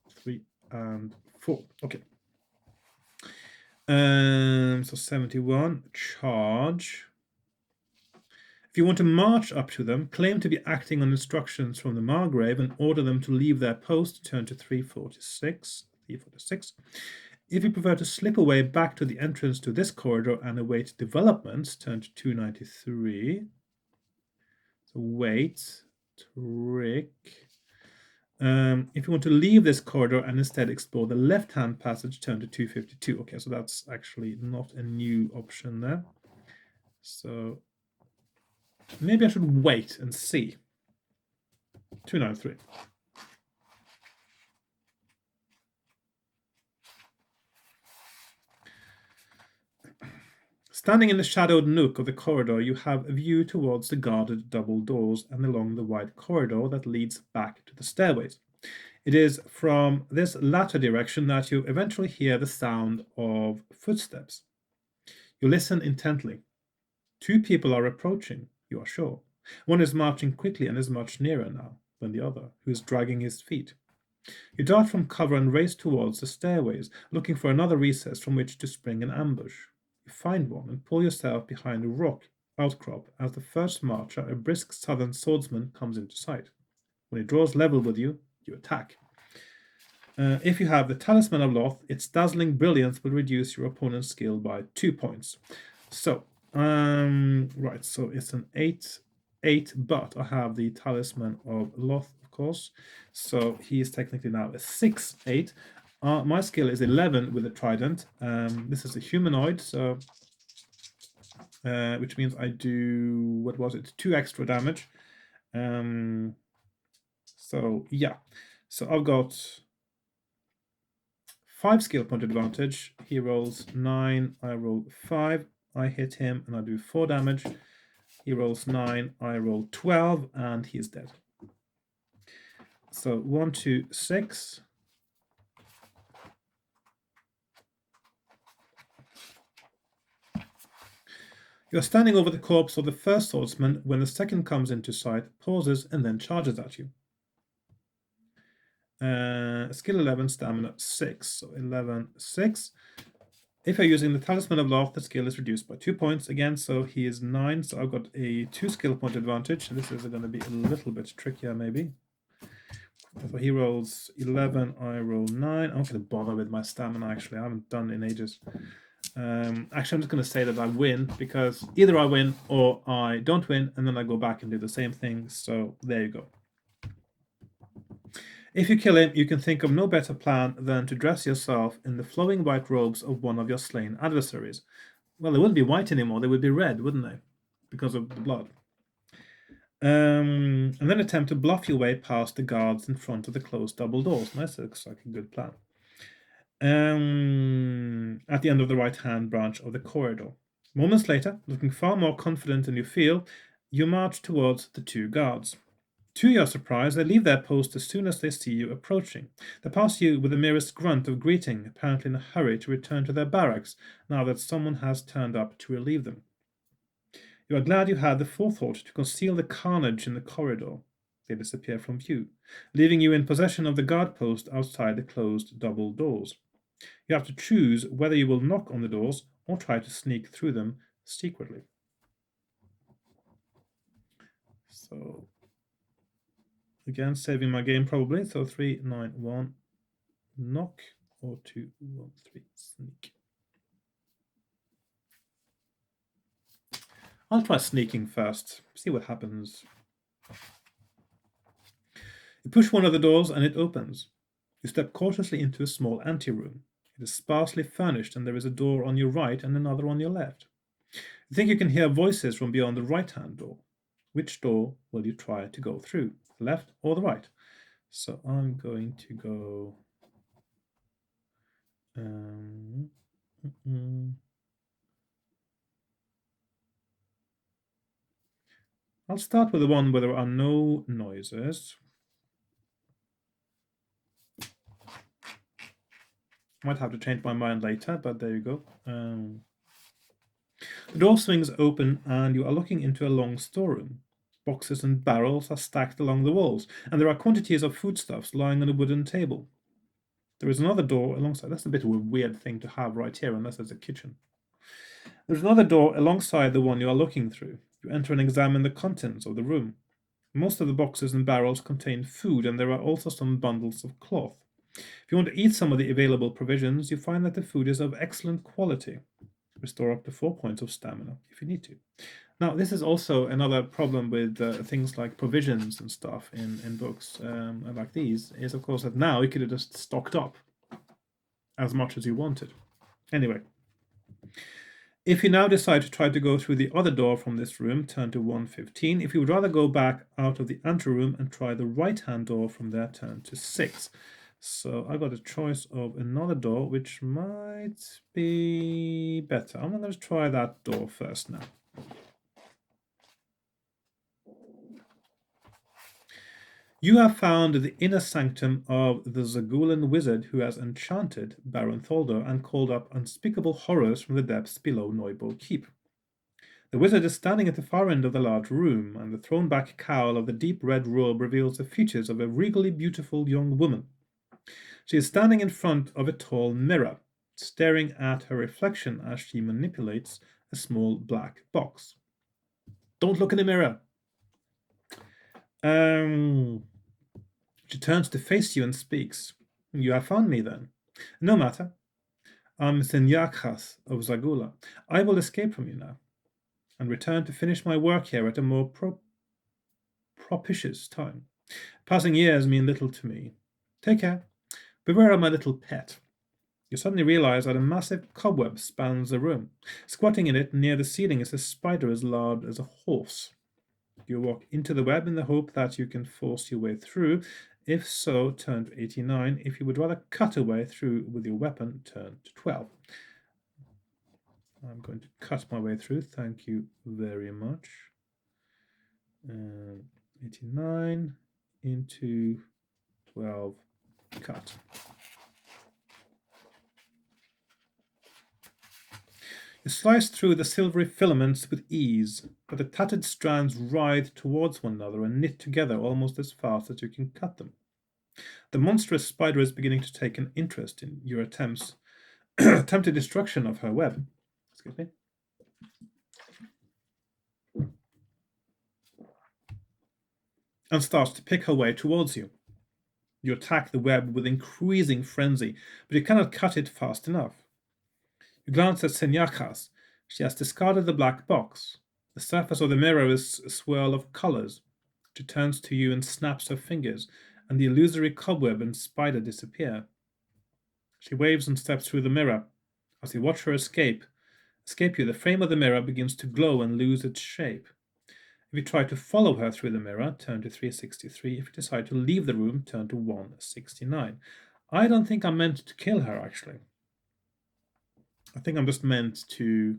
3, and 4. Okay. So 71, charge. If you want to march up to them, claim to be acting on instructions from the Margrave and order them to leave their post, turn to 346. 346. If you prefer to slip away back to the entrance to this corridor and await developments, turn to 293. So wait, trick. If you want to leave this corridor and instead explore the left-hand passage, turn to 252. Okay, so that's actually not a new option there. So maybe I should wait and see. 293. Standing in the shadowed nook of the corridor, you have a view towards the guarded double doors and along the wide corridor that leads back to the stairways. It is from this latter direction that you eventually hear the sound of footsteps. You listen intently. 2 people are approaching, you are sure. One is marching quickly and is much nearer now than the other, who is dragging his feet. You dart from cover and race towards the stairways, looking for another recess from which to spring an ambush. You find one and pull yourself behind a rock outcrop as the first marcher, a brisk southern swordsman, comes into sight. When he draws level with you, you attack. If you have the Talisman of Love, its dazzling brilliance will reduce your opponent's skill by 2 points. So, right, so it's an 8, but I have the Talisman of Love, of course. So he is technically now a 6/8. My skill is 11 with a trident. This is a humanoid, so which means I do, what was it, 2 extra damage. So yeah, so I've got 5 skill point advantage. He rolls 9, I roll 5. I hit him and I do 4 damage. He rolls 9, I roll 12, and he is dead. So 1, 2, 6. You are standing over the corpse of the first swordsman when the second comes into sight, pauses, and then charges at you. Skill 11, stamina 6. So 11, 6. If you're using the Talisman of Love, the skill is reduced by 2 points again, so he is 9. So I've got a 2 skill point advantage. This is going to be a little bit trickier, maybe. So he rolls 11, I roll 9. I'm not going to bother with my stamina, actually. I haven't done it in ages. Actually, I'm just going to say that I win, because either I win or I don't win, and then I go back and do the same thing. So there you go. If you kill him, you can think of no better plan than to dress yourself in the flowing white robes of one of your slain adversaries. Well, they wouldn't be white anymore, they would be red, wouldn't they? Because of the blood. And then attempt to bluff your way past the guards in front of the closed double doors. That looks like a good plan. At the end of the right-hand branch of the corridor. Moments later, looking far more confident than you feel, you march towards the 2 guards. To your surprise, they leave their post as soon as they see you approaching. They pass you with the merest grunt of greeting, apparently in a hurry to return to their barracks, now that someone has turned up to relieve them. You are glad you had the forethought to conceal the carnage in the corridor. They disappear from view, leaving you in possession of the guard post outside the closed double doors. You have to choose whether you will knock on the doors or try to sneak through them secretly. So again, saving my game probably. So 3, 9, 1, knock, or 2, 1, 3, sneak. I'll try sneaking first, see what happens. You push one of the doors and it opens. You step cautiously into a small anteroom. It is sparsely furnished and there is a door on your right and another on your left. You think you can hear voices from beyond the right-hand door. Which door will you try to go through, the left or the right? So I'm going to go... I'll start with the one where there are no noises. Might have to change my mind later, but there you go. The door swings open and you are looking into a long storeroom. Boxes and barrels are stacked along the walls, and there are quantities of foodstuffs lying on a wooden table. There is another door alongside. That's a bit of a weird thing to have right here, unless it's a kitchen. There's another door alongside the one you are looking through. You enter and examine the contents of the room. Most of the boxes and barrels contain food, and there are also some bundles of cloth. If you want to eat some of the available provisions, you find that the food is of excellent quality. Restore up to 4 points of stamina if you need to. Now, this is also another problem with things like provisions and stuff in books like these, is of course that now you could have just stocked up as much as you wanted. Anyway, if you now decide to try to go through the other door from this room, turn to 115. If you would rather go back out of the anteroom and try the right-hand door from there, turn to 6. So I got a choice of another door, which might be better. I'm going to try that door first now. You have found the inner sanctum of the Zagulan wizard who has enchanted Baron Tholder and called up unspeakable horrors from the depths below Neubuk Keep. The wizard is standing at the far end of the large room, and the thrown-back cowl of the deep red robe reveals the features of a regally beautiful young woman. She is standing in front of a tall mirror, staring at her reflection as she manipulates a small black box. Don't look in the mirror! She turns to face you and speaks. You have found me, then. No matter. I'm Senyakhas of Zagula. I will escape from you now, and return to finish my work here at a more propitious time. Passing years mean little to me. Take care. Beware of my little pet. You suddenly realize that a massive cobweb spans the room. Squatting in it near the ceiling is a spider as large as a horse. You walk into the web in the hope that you can force your way through. If so, turn to 89. If you would rather cut a way through with your weapon, turn to 12. I'm going to cut my way through. Thank you very much. 89 into 12. Cut. You slice through the silvery filaments with ease, but the tattered strands writhe towards one another and knit together almost as fast as you can cut them. The monstrous spider is beginning to take an interest in your attempted destruction of her web. Excuse me. And starts to pick her way towards you. You attack the web with increasing frenzy, but you cannot cut it fast enough. You glance at Senyakhas. She has discarded the black box. The surface of the mirror is a swirl of colors. She turns to you and snaps her fingers, and the illusory cobweb and spider disappear. She waves and steps through the mirror. As you watch her escape you, the frame of the mirror begins to glow and lose its shape. If you try to follow her through the mirror, turn to 363. If you decide to leave the room, turn to 169. I don't think I'm meant to kill her, actually. I think I'm just meant to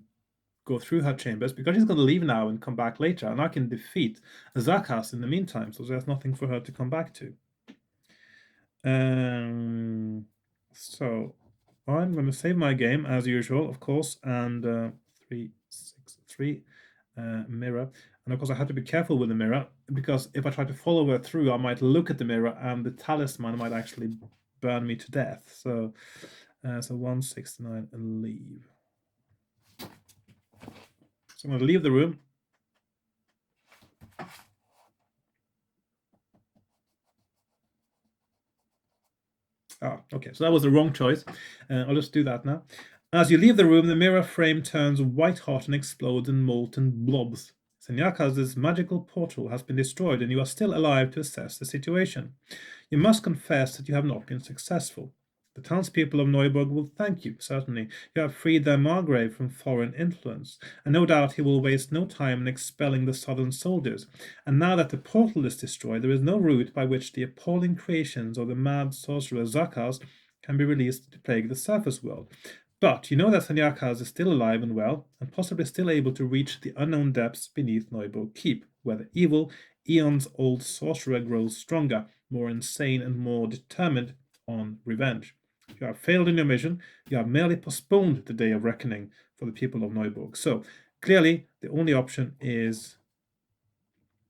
go through her chambers, because she's going to leave now and come back later, and I can defeat Zakas in the meantime, so there's nothing for her to come back to. So I'm going to save my game, as usual, of course, and 363 mirror. And of course I have to be careful with the mirror, because if I try to follow her through, I might look at the mirror and the talisman might actually burn me to death. So 169 and leave. So I'm going to leave the room. Okay, so that was the wrong choice. I'll just do that now. As you leave the room, the mirror frame turns white hot and explodes in molten blobs. Senyaka's magical portal has been destroyed, and you are still alive to assess the situation. You must confess that you have not been successful. The townspeople of Neubuk will thank you, certainly. You have freed their Margrave from foreign influence, and no doubt he will waste no time in expelling the southern soldiers. And now that the portal is destroyed, there is no route by which the appalling creations of the mad sorcerer Zakas can be released to plague the surface world. But you know that Senyakas is still alive and well, and possibly still able to reach the unknown depths beneath Neubuk Keep, where the evil, eons-old sorcerer grows stronger, more insane, and more determined on revenge. You have failed in your mission. You have merely postponed the day of reckoning for the people of Neubuk. So clearly, the only option is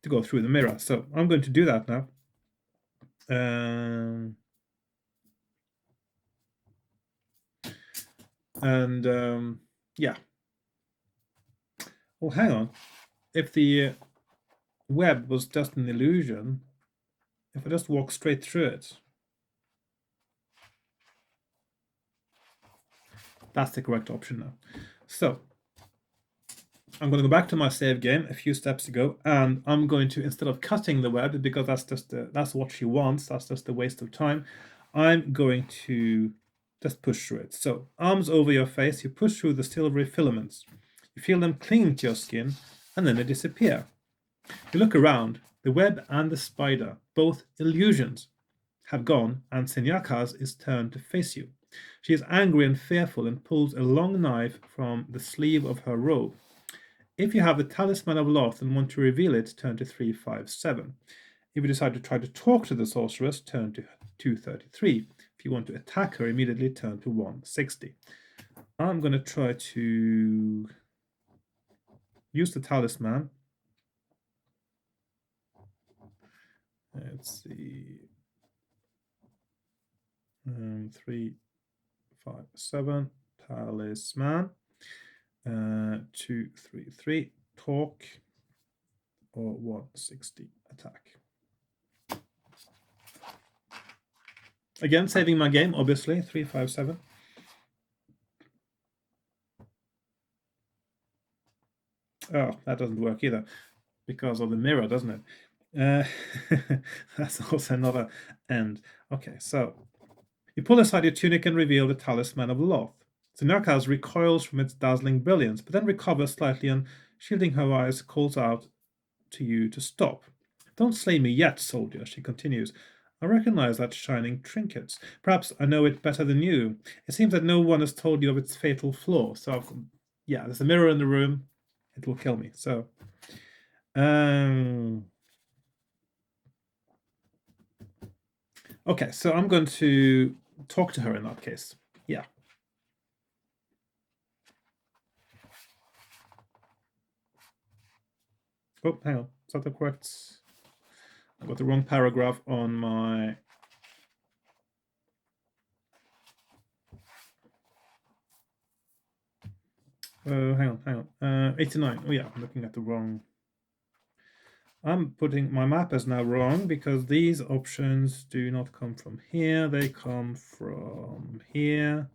to go through the mirror. So I'm going to do that now. Yeah. Oh, hang on. If the web was just an illusion, if I just walk straight through it, that's the correct option now. So I'm going to go back to my save game a few steps ago, and I'm going to, instead of cutting the web, because that's what she wants, that's just a waste of time, I'm going to just push through it. So arms over your face, you push through the silvery filaments. You feel them clinging to your skin, and then they disappear. You look around. The web and the spider, both illusions, have gone, and Senyakas is turned to face you. She is angry and fearful and pulls a long knife from the sleeve of her robe. If you have the Talisman of Love and want to reveal it, turn to 357. If you decide to try to talk to the sorceress, turn to 233. If you want to attack her, immediately turn to 160. I'm going to try to use the talisman. Let's see. 357 talisman. 233 talk or 160 attack. Again, saving my game, obviously. 357. Oh, that doesn't work either because of the mirror, doesn't it? That's also another end. Okay, so you pull aside your tunic and reveal the Talisman of Love. Senyakas recoils from its dazzling brilliance, but then recovers slightly and, shielding her eyes, calls out to you to stop. Don't slay me yet, soldier, she continues. I recognize that shining trinket. Perhaps I know it better than you. It seems that no one has told you of its fatal flaw. So, yeah, there's a mirror in the room. It will kill me. So, okay, so I'm going to talk to her in that case. Yeah. Oh, hang on. Is that the correct? I got the wrong paragraph on my. Hang on. 89. Oh, yeah, I'm looking at the wrong. I'm putting my map is now wrong because these options do not come from here. They come from here.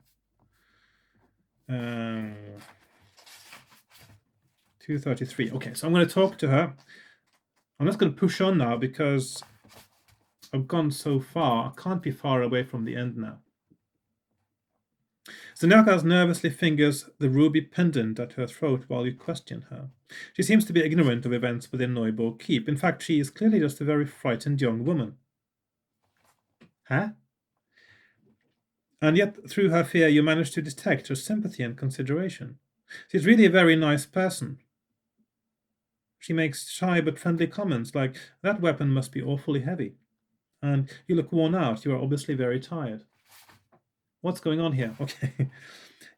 233. Okay, so I'm going to talk to her. I'm just going to push on now because I've gone so far. I can't be far away from the end now. Senyakas nervously fingers the ruby pendant at her throat while you question her. She seems to be ignorant of events within Neubuk Keep. In fact, she is clearly just a very frightened young woman. Huh? And yet, through her fear, you manage to detect her sympathy and consideration. She's really a very nice person. She makes shy but friendly comments like, that weapon must be awfully heavy. And you look worn out. You are obviously very tired. What's going on here? Okay.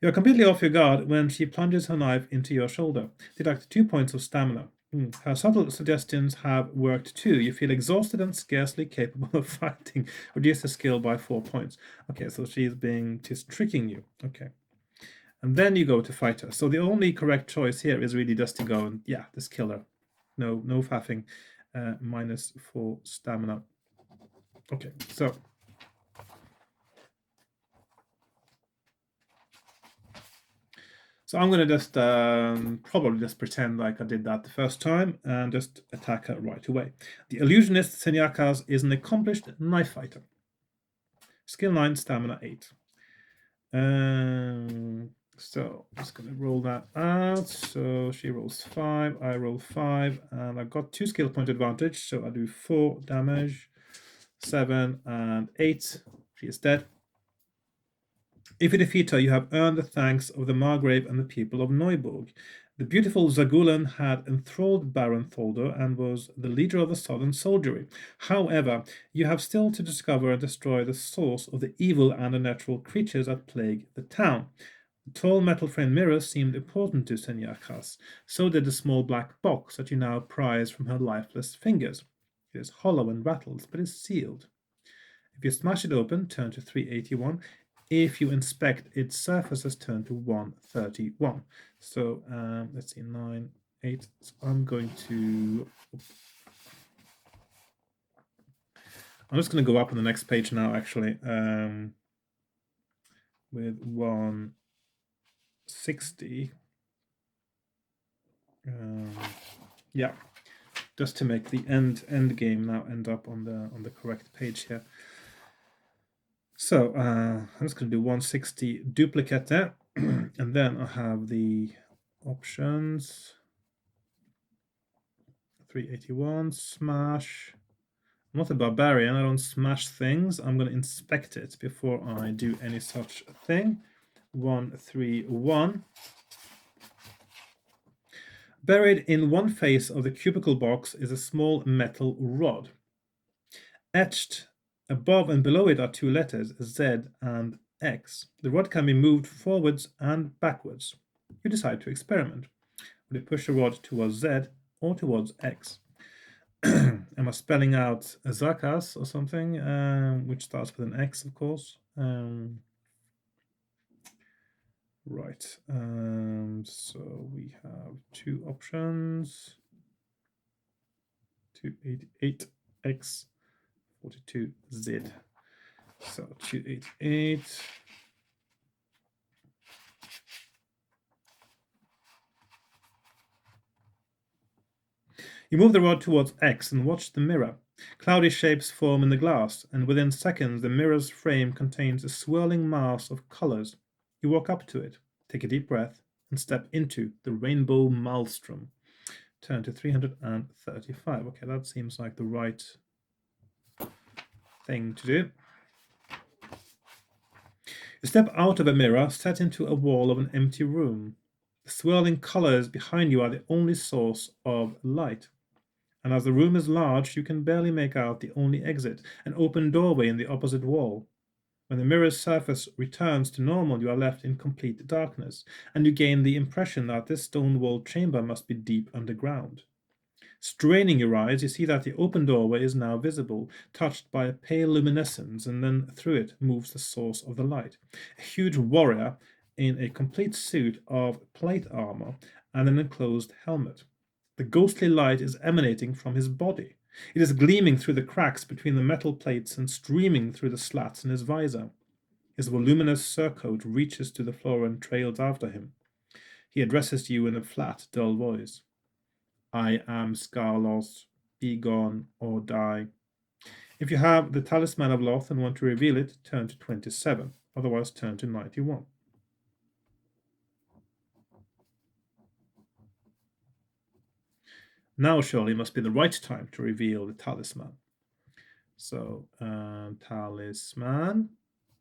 You're completely off your guard when she plunges her knife into your shoulder. Deduct 2 points of stamina. Her subtle suggestions have worked too. You feel exhausted and scarcely capable of fighting. Reduce the skill by 4 points. Okay, so she's tricking you. Okay. And then you go to fight her. So the only correct choice here is really just to go and, yeah, just kill her. No faffing. -4 stamina. Okay, so I'm going to just probably just pretend like I did that the first time and just attack her right away. The illusionist Senyakas is an accomplished knife fighter. Skill 9, stamina 8. So I'm just going to roll that out. So she rolls 5, I roll 5, and I've got 2 skill point advantage. So I do 4 damage, 7 and 8. She is dead. If you defeat her, you have earned the thanks of the Margrave and the people of Neubuk. The beautiful Zagulan had enthralled Baron Tholder and was the leader of the southern soldiery. However, you have still to discover and destroy the source of the evil and unnatural creatures that plague the town. The tall metal frame mirror seemed important to Senyakas. So did the small black box that you now prize from her lifeless fingers. It is hollow and rattles, but is sealed. If you smash it open, turn to 381. If you inspect its surfaces, turn to 131. So let's see, 9, 8. So I'm just going to go up on the next page now, actually, with 160. Yeah, just to make the end game now end up on the correct page here. So I'm just going to do 160 duplicate there, and then I have the options. 381 smash. I'm not a barbarian. I don't smash things. I'm going to inspect it before I do any such thing. 131. Buried in one face of the cubicle box is a small metal rod. Etched above and below it are two letters, Z and X. The rod can be moved forwards and backwards. You decide to experiment. Will you push the rod towards Z or towards X? Am I spelling out Zakas or something, which starts with an X, of course? Right. So we have two options. 288X, 42Z. So 288. You move the rod towards X and watch the mirror. Cloudy shapes form in the glass, and within seconds the mirror's frame contains a swirling mass of colors. You walk up to it, take a deep breath, and step into the rainbow maelstrom. Turn to 335. Okay, that seems like the right thing to do. You step out of a mirror, set into a wall of an empty room. The swirling colors behind you are the only source of light. And as the room is large, you can barely make out the only exit, an open doorway in the opposite wall. When the mirror's surface returns to normal, you are left in complete darkness, and you gain the impression that this stone-walled chamber must be deep underground. Straining your eyes, you see that the open doorway is now visible, touched by a pale luminescence, and then through it moves the source of the light. A huge warrior in a complete suit of plate armor and an enclosed helmet. The ghostly light is emanating from his body. It is gleaming through the cracks between the metal plates and streaming through the slats in his visor. His voluminous surcoat reaches to the floor and trails after him. He addresses you in a flat, dull voice. I am Scarlos. Be gone or die. If you have the Talisman of Love and want to reveal it, turn to 27. Otherwise, turn to 91. Now surely must be the right time to reveal the talisman. So talisman,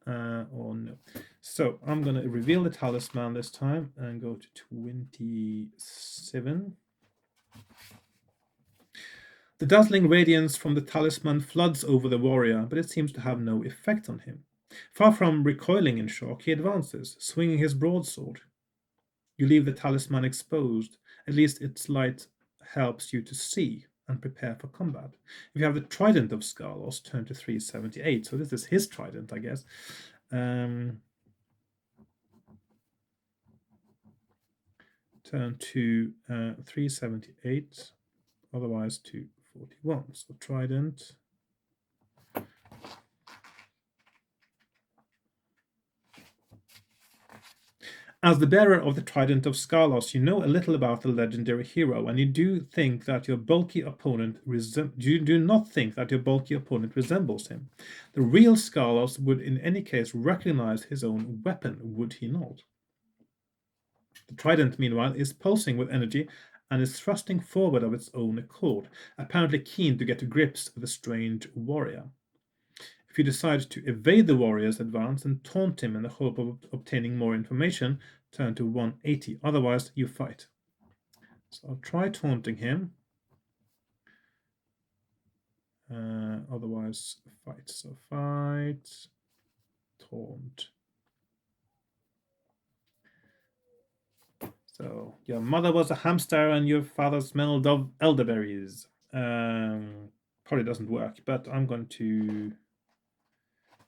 or no. So I'm going to reveal the talisman this time and go to 27. The dazzling radiance from the talisman floods over the warrior, but it seems to have no effect on him. Far from recoiling in shock, he advances, swinging his broadsword. You leave the talisman exposed. At least its light helps you to see and prepare for combat. If you have the trident of Scarlos, turn to 378. So this is his trident, I guess. Turn to 378, otherwise 241. So trident. As the bearer of the Trident of Scarlos, you know a little about the legendary hero, and you do think that your bulky opponent resembles him. The real Scarlos would in any case recognize his own weapon, would he not? The Trident, meanwhile, is pulsing with energy and is thrusting forward of its own accord, apparently keen to get to grips with the strange warrior. If If you decide to evade the warrior's advance and taunt him in the hope of obtaining more information, turn to 180. Otherwise, you fight. So I'll try taunting him. Otherwise, fight. So fight, taunt. So your mother was a hamster and your father smelled of elderberries. Probably doesn't work, but I'm going to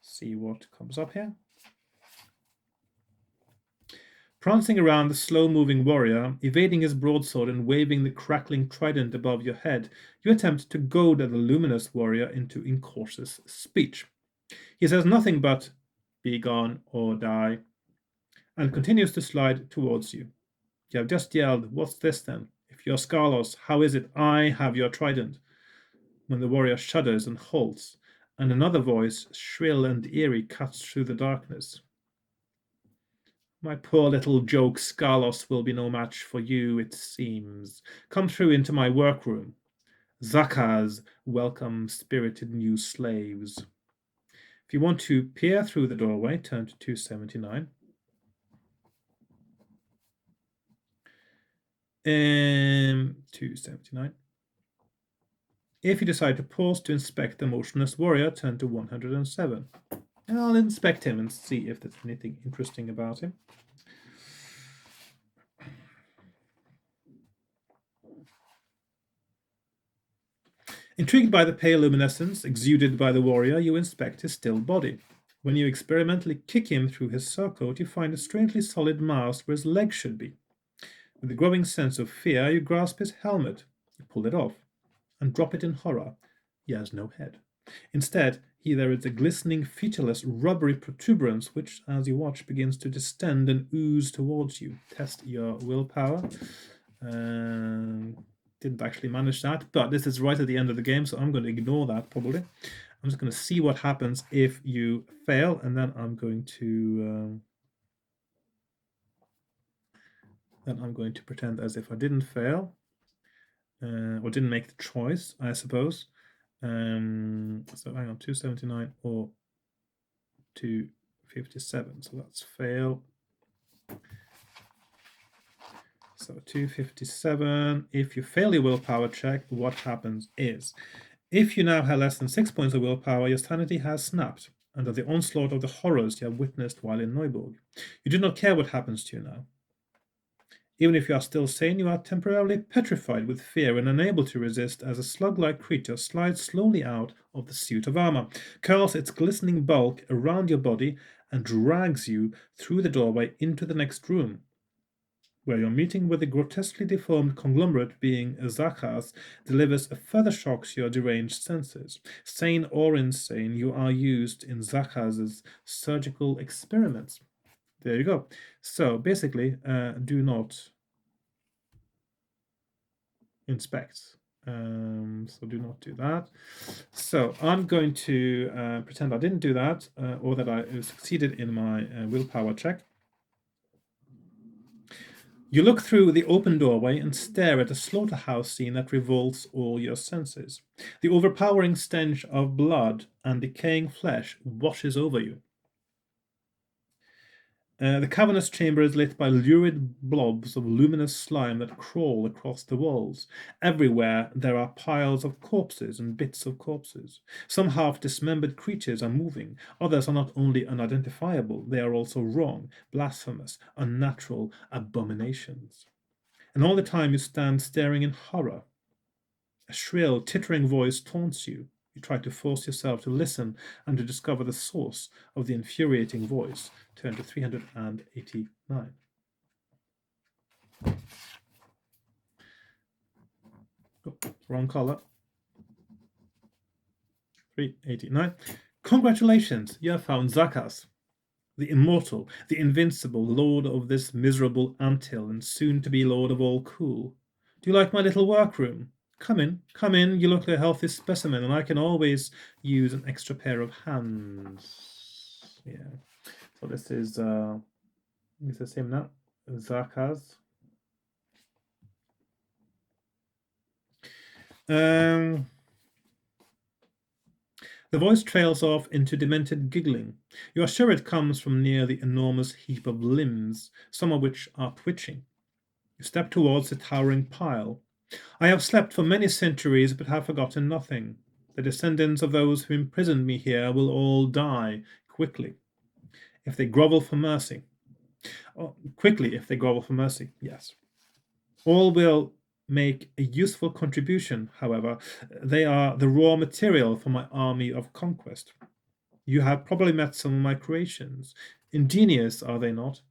see what comes up here. Prancing around the slow-moving warrior, evading his broadsword and waving the crackling trident above your head, you attempt to goad the luminous warrior into incautious speech. He says nothing but, "Be gone or die," and continues to slide towards you. You have just yelled, "What's this then? If you're Scarlos, how is it I have your trident?" When the warrior shudders and halts, and another voice, shrill and eerie, cuts through the darkness. "My poor little joke, Scarlos, will be no match for you, it seems. Come through into my workroom. Zakaz welcome spirited new slaves." If you want to peer through the doorway, turn to 279. 279. If you decide to pause to inspect the motionless warrior, turn to 107. And I'll inspect him and see if there's anything interesting about him. Intrigued by the pale luminescence exuded by the warrior, you inspect his still body. When you experimentally kick him through his surcoat, you find a strangely solid mass where his legs should be. With a growing sense of fear, you grasp his helmet. You pull it off and drop it in horror. He has no head. Instead, there is a glistening, featureless, rubbery protuberance which, as you watch, begins to distend and ooze towards you. Test your willpower. Didn't actually manage that, but this is right at the end of the game, so I'm going to ignore that probably. I'm just going to see what happens if you fail, and then I'm going to pretend as if I didn't fail, or didn't make the choice, I suppose. So hang on, 279 or 257. So that's fail. So 257. If you fail your willpower check, what happens is, if you now have less than 6 points of willpower, your sanity has snapped under the onslaught of the horrors you have witnessed while in Neubuk. You do not care what happens to you now. Even if you are still sane, you are temporarily petrified with fear and unable to resist as a slug-like creature slides slowly out of the suit of armor, curls its glistening bulk around your body, and drags you through the doorway into the next room, where your meeting with the grotesquely deformed conglomerate being Zakaz delivers a further shock to your deranged senses. Sane or insane, you are used in Zakaz's surgical experiments. There you go. So basically, do not inspect. So do not do that. So I'm going to pretend I didn't do that, or that I succeeded in my willpower check. You look through the open doorway and stare at a slaughterhouse scene that revolts all your senses. The overpowering stench of blood and decaying flesh washes over you. The cavernous chamber is lit by lurid blobs of luminous slime that crawl across the walls. Everywhere there are piles of corpses and bits of corpses. Some half-dismembered creatures are moving. Others are not only unidentifiable, they are also wrong, blasphemous, unnatural abominations. And all the time you stand staring in horror. A shrill, tittering voice taunts you. You try to force yourself to listen and to discover the source of the infuriating voice. Turn to 389. Oh, wrong color. 389. Congratulations, you have found Zakaz, the immortal, the invincible lord of this miserable anthill and soon to be lord of all cool. Do you like my little workroom? Come in, you look like a healthy specimen, and I can always use an extra pair of hands. Yeah. So this is him now, Zakaz. The voice trails off into demented giggling. You are sure it comes from near the enormous heap of limbs, some of which are twitching. You step towards the towering pile. I have slept for many centuries, but have forgotten nothing. The descendants of those who imprisoned me here will all die quickly if they grovel for mercy. Quickly if they grovel for mercy, yes. All will make a useful contribution, however. They are the raw material for my army of conquest. You have probably met some of my creations. Ingenious, are they not?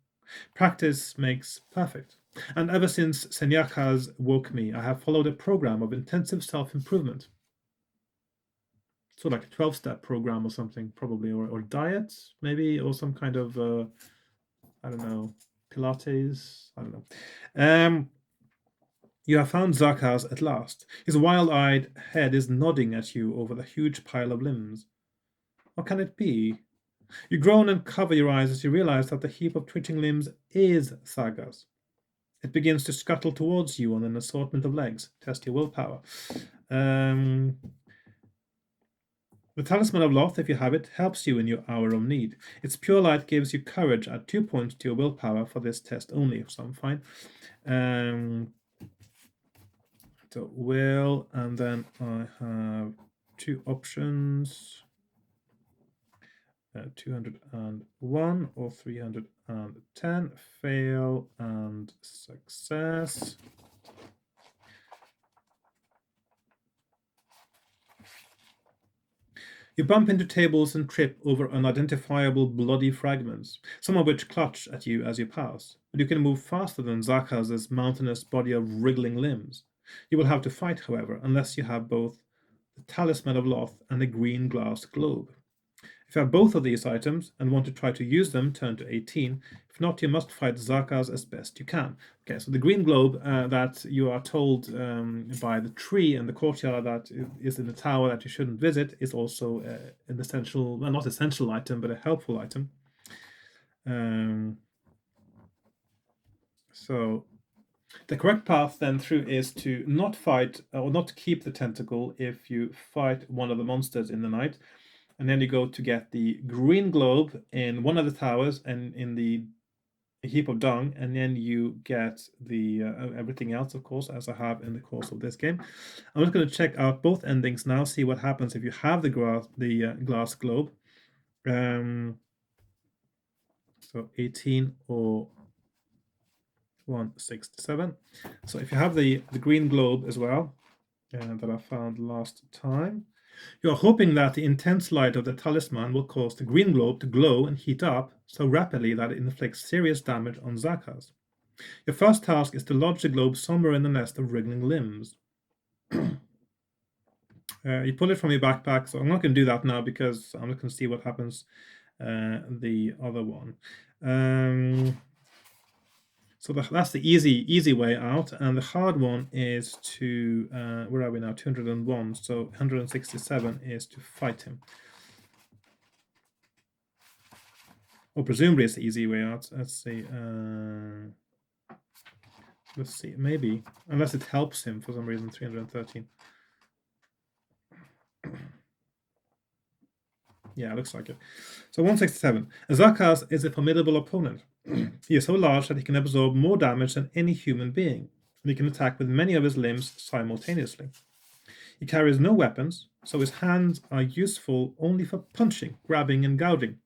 Practice makes perfect. And ever since Senyakas woke me, I have followed a program of intensive self-improvement. So like a 12-step program or something, probably, or diet, maybe, or some kind of, I don't know, Pilates, I don't know. You have found Zakas at last. His wild-eyed head is nodding at you over the huge pile of limbs. What can it be? You groan and cover your eyes as you realize that the heap of twitching limbs is Saga's. It begins to scuttle towards you on an assortment of legs. Test your willpower. The Talisman of Love, if you have it, helps you in your hour of need. Its pure light gives you courage at 2 points to your willpower for this test only, so I'm fine. So will, and then I have 2 options. 201 or 310, fail and success. You bump into tables and trip over unidentifiable bloody fragments, some of which clutch at you as you pass, but you can move faster than Zakaz's mountainous body of wriggling limbs. You will have to fight, however, unless you have both the Talisman of Love and a green glass globe. If you have both of these items and want to try to use them, turn to 18. If not, you must fight Zakas as best you can. Okay, so the green globe that you are told by the tree and the courtyard that is in the tower that you shouldn't visit is also an essential, well, not essential item, but a helpful item. So the correct path then through is to not fight or not keep the tentacle if you fight one of the monsters in the night. And then you go to get the green globe in one of the towers and in the heap of dung, and then you get the everything else, of course, as I have in the course of this game. I'm just going to check out both endings now, see what happens if you have the glass globe. So 18 or 167. So if you have the green globe as well, that I found last time, you are hoping that the intense light of the talisman will cause the green globe to glow and heat up so rapidly that it inflicts serious damage on Zakas. Your first task is to lodge the globe somewhere in the nest of wriggling limbs. You pull it from your backpack, so I'm not going to do that now because I'm just going to see what happens the other one. So that's the easy way out, and the hard one is to, where are we now, 201, so 167 is to fight him. Or presumably it's the easy way out. Let's see, maybe, unless it helps him for some reason, 313. Yeah, looks like it. So 167. Zakas is a formidable opponent. He is so large that he can absorb more damage than any human being, and he can attack with many of his limbs simultaneously. He carries no weapons, so his hands are useful only for punching, grabbing, and gouging.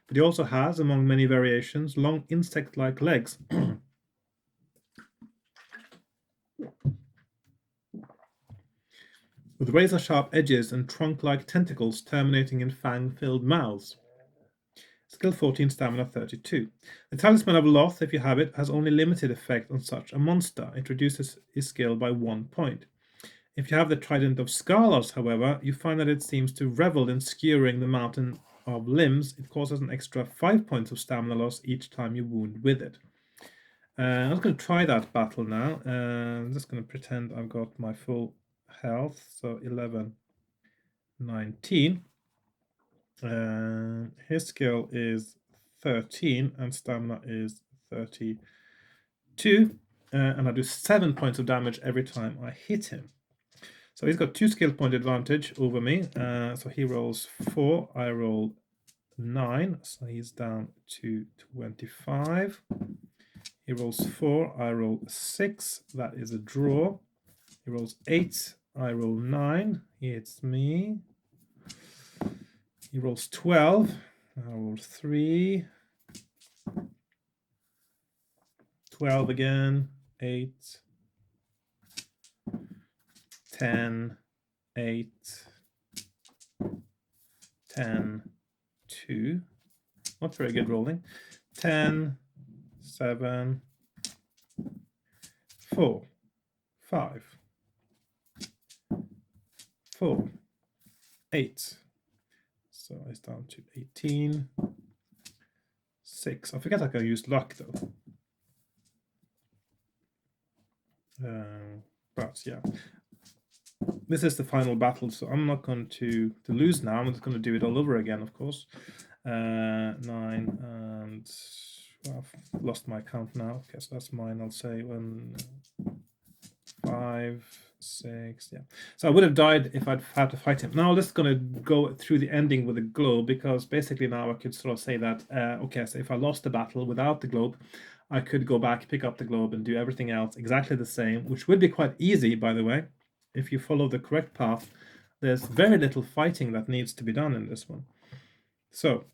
But he also has, among many variations, long insect-like legs. With razor-sharp edges and trunk-like tentacles terminating in fang-filled mouths. Skill 14, Stamina 32. The Talisman of Love, if you have it, has only limited effect on such a monster. It reduces his skill by 1 point. If you have the Trident of Scholars, however, you find that it seems to revel in skewering the mountain of limbs. It causes an extra 5 points of stamina loss each time you wound with it. I'm just going to try that battle now. I'm just going to pretend I've got my full health. So 11, 19. His skill is 13 and stamina is 32. And I do 7 points of damage every time I hit him. So he's got 2 skill point advantage over me. So he rolls 4, I roll 9, so he's down to 25. He rolls 4, I roll 6, that is a draw. He rolls 8, I roll 9, he hits me. He rolls 12, I roll 3. 12 again, 8, 10, 8, 10, 2. Not very good rolling. 10, 7, 4, 5, 4, 8. So it's down to 18, 6. I forget I can use luck though. But yeah, this is the final battle, so I'm not going to lose now. I'm just going to do it all over again, of course. 9 and well, I've lost my count now. Okay, so that's mine. I'll say 5, 6. Yeah. So I would have died if I'd had to fight him. Now I'm just going to go through the ending with a globe, because basically now I could sort of say that okay, so if I lost the battle without the globe, I could go back, pick up the globe, and do everything else exactly the same, which would be quite easy, by the way. If you follow the correct path, there's very little fighting that needs to be done in this one. So,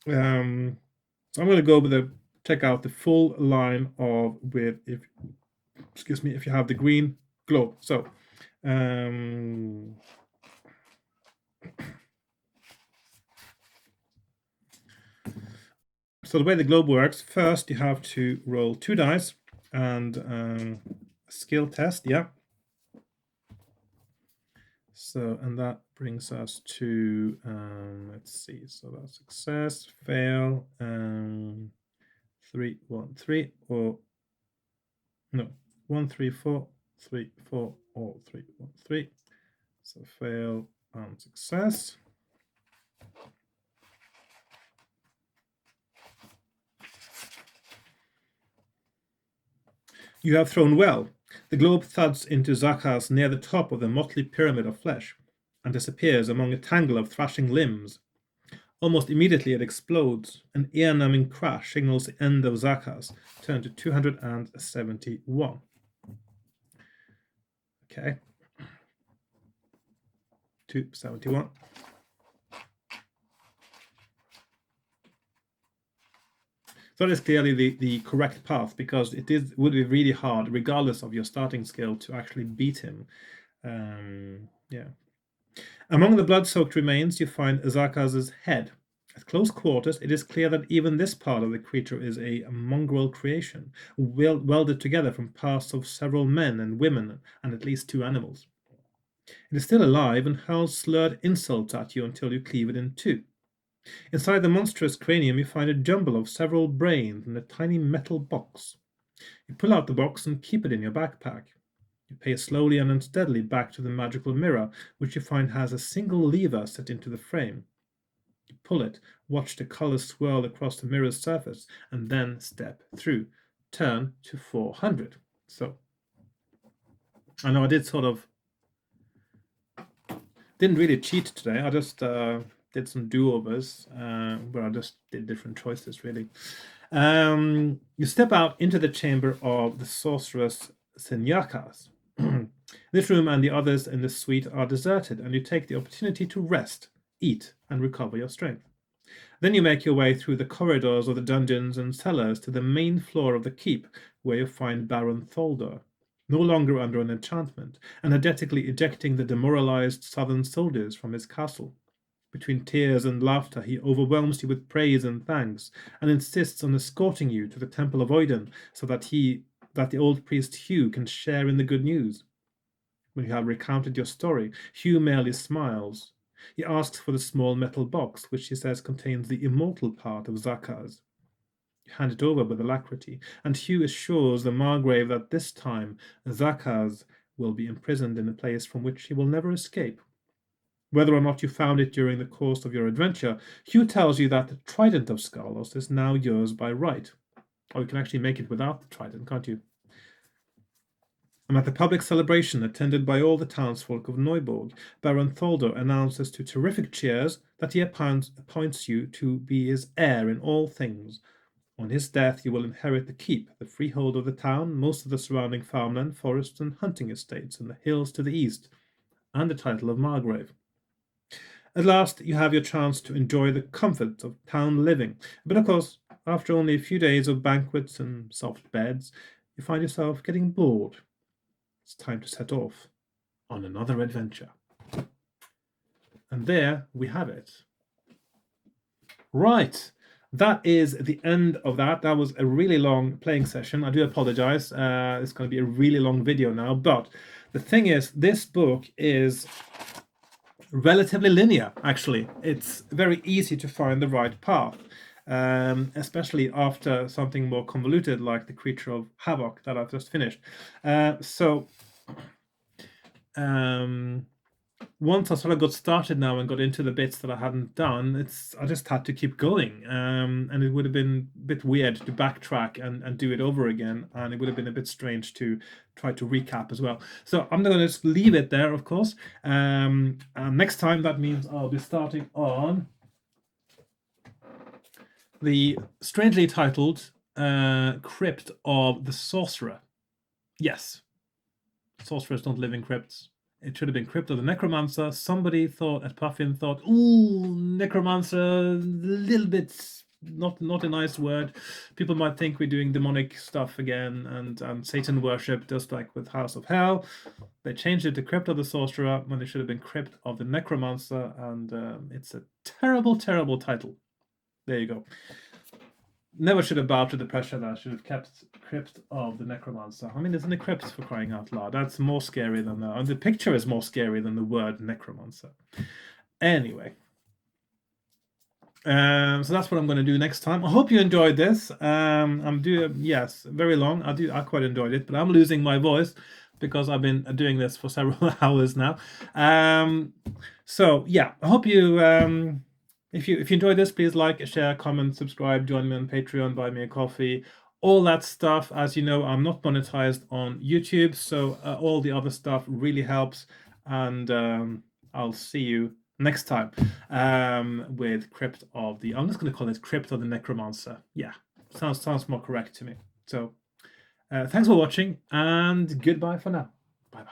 I'm going to go with check out the full line of if you have the green globe. So, so the way the globe works, first you have to roll 2 dice and skill test, yeah. So, and that brings us to, let's see, so that's success, fail, 3, 1, 3, or no, 1, 3, 4, 3, 4, or 3, 1, 3. So fail and success. You have thrown well. The globe thuds into Zakaz near the top of the motley pyramid of flesh and disappears among a tangle of thrashing limbs. Almost immediately it explodes. An ear-numbing crash signals the end of Zakaz. Turn to 271. Okay. 271. So that is clearly the correct path, because would be really hard, regardless of your starting skill, to actually beat him. Yeah. Among the blood-soaked remains, you find Zakaz's head. At close quarters, it is clear that even this part of the creature is a mongrel creation, welded together from parts of several men and women and at least 2 animals. It is still alive and hurls slurred insults at you until you cleave it in 2. Inside the monstrous cranium, you find a jumble of several brains in a tiny metal box. You pull out the box and keep it in your backpack. You pace slowly and unsteadily back to the magical mirror, which you find has a single lever set into the frame. You pull it, watch the colors swirl across the mirror's surface, and then step through. Turn to 400. So, I know I did didn't really cheat today. I just did some do-overs where I just did different choices, really. You step out into the chamber of the sorceress Senyakas. This room and the others in the suite are deserted, and you take the opportunity to rest, eat, and recover your strength. Then you make your way through the corridors of the dungeons and cellars to the main floor of the keep, where you find Baron Tholder, no longer under an enchantment, energetically ejecting the demoralized southern soldiers from his castle. Between tears and laughter, he overwhelms you with praise and thanks, and insists on escorting you to the Temple of Oiden, so that the old priest Hugh can share in the good news. When you have recounted your story, Hugh merely smiles. He asks for the small metal box, which he says contains the immortal part of Zakaz. You hand it over with alacrity, and Hugh assures the Margrave that this time Zakaz will be imprisoned in a place from which he will never escape. Whether or not you found it during the course of your adventure, Hugh tells you that the Trident of Skarlos is now yours by right. Or you can actually make it without the trident, can't you? And at the public celebration attended by all the townsfolk of Neubuk, Baron Tholdo announces to terrific cheers that he appoints you to be his heir in all things. On his death, you will inherit the keep, the freehold of the town, most of the surrounding farmland, forests, and hunting estates, and the hills to the east, and the title of Margrave. At last, you have your chance to enjoy the comforts of town living. But of course, after only a few days of banquets and soft beds, you find yourself getting bored. It's time to set off on another adventure. And there we have it. Right. That is the end of that. That was a really long playing session. I do apologize. It's going to be a really long video now. But the thing is, this book is relatively linear, actually. It's very easy to find the right path, especially after something more convoluted like the Creature of Havoc that I've just finished. Once I sort of got started now and got into the bits that I hadn't done, I just had to keep going. And it would have been a bit weird to backtrack and do it over again. And it would have been a bit strange to try to recap as well. So I'm going to just leave it there, of course. And next time, that means I'll be starting on the strangely titled Crypt of the Sorcerer. Yes, sorcerers don't live in crypts. It should have been Crypt of the Necromancer. Somebody thought, at Puffin thought, ooh, Necromancer, a little bit, not a nice word. People might think we're doing demonic stuff again and Satan worship, just like with House of Hell. They changed it to Crypt of the Sorcerer when it should have been Crypt of the Necromancer, and it's a terrible, terrible title. There you go. Never should have bowed to the pressure there. I should have kept Crypt of the Necromancer. I mean, it's in the crypt, for crying out loud. That's more scary than the picture is more scary than the word Necromancer. Anyway. So that's what I'm going to do next time. I hope you enjoyed this. Yes, very long. I quite enjoyed it, but I'm losing my voice because I've been doing this for several hours now. So yeah, I hope you... If you enjoyed this, please like, share, comment, subscribe, join me on Patreon, buy me a coffee, all that stuff. As you know, I'm not monetized on YouTube, so all the other stuff really helps. And I'll see you next time with Crypt of the... I'm just going to call it Crypt of the Necromancer. Yeah, sounds more correct to me. So thanks for watching, and goodbye for now. Bye-bye.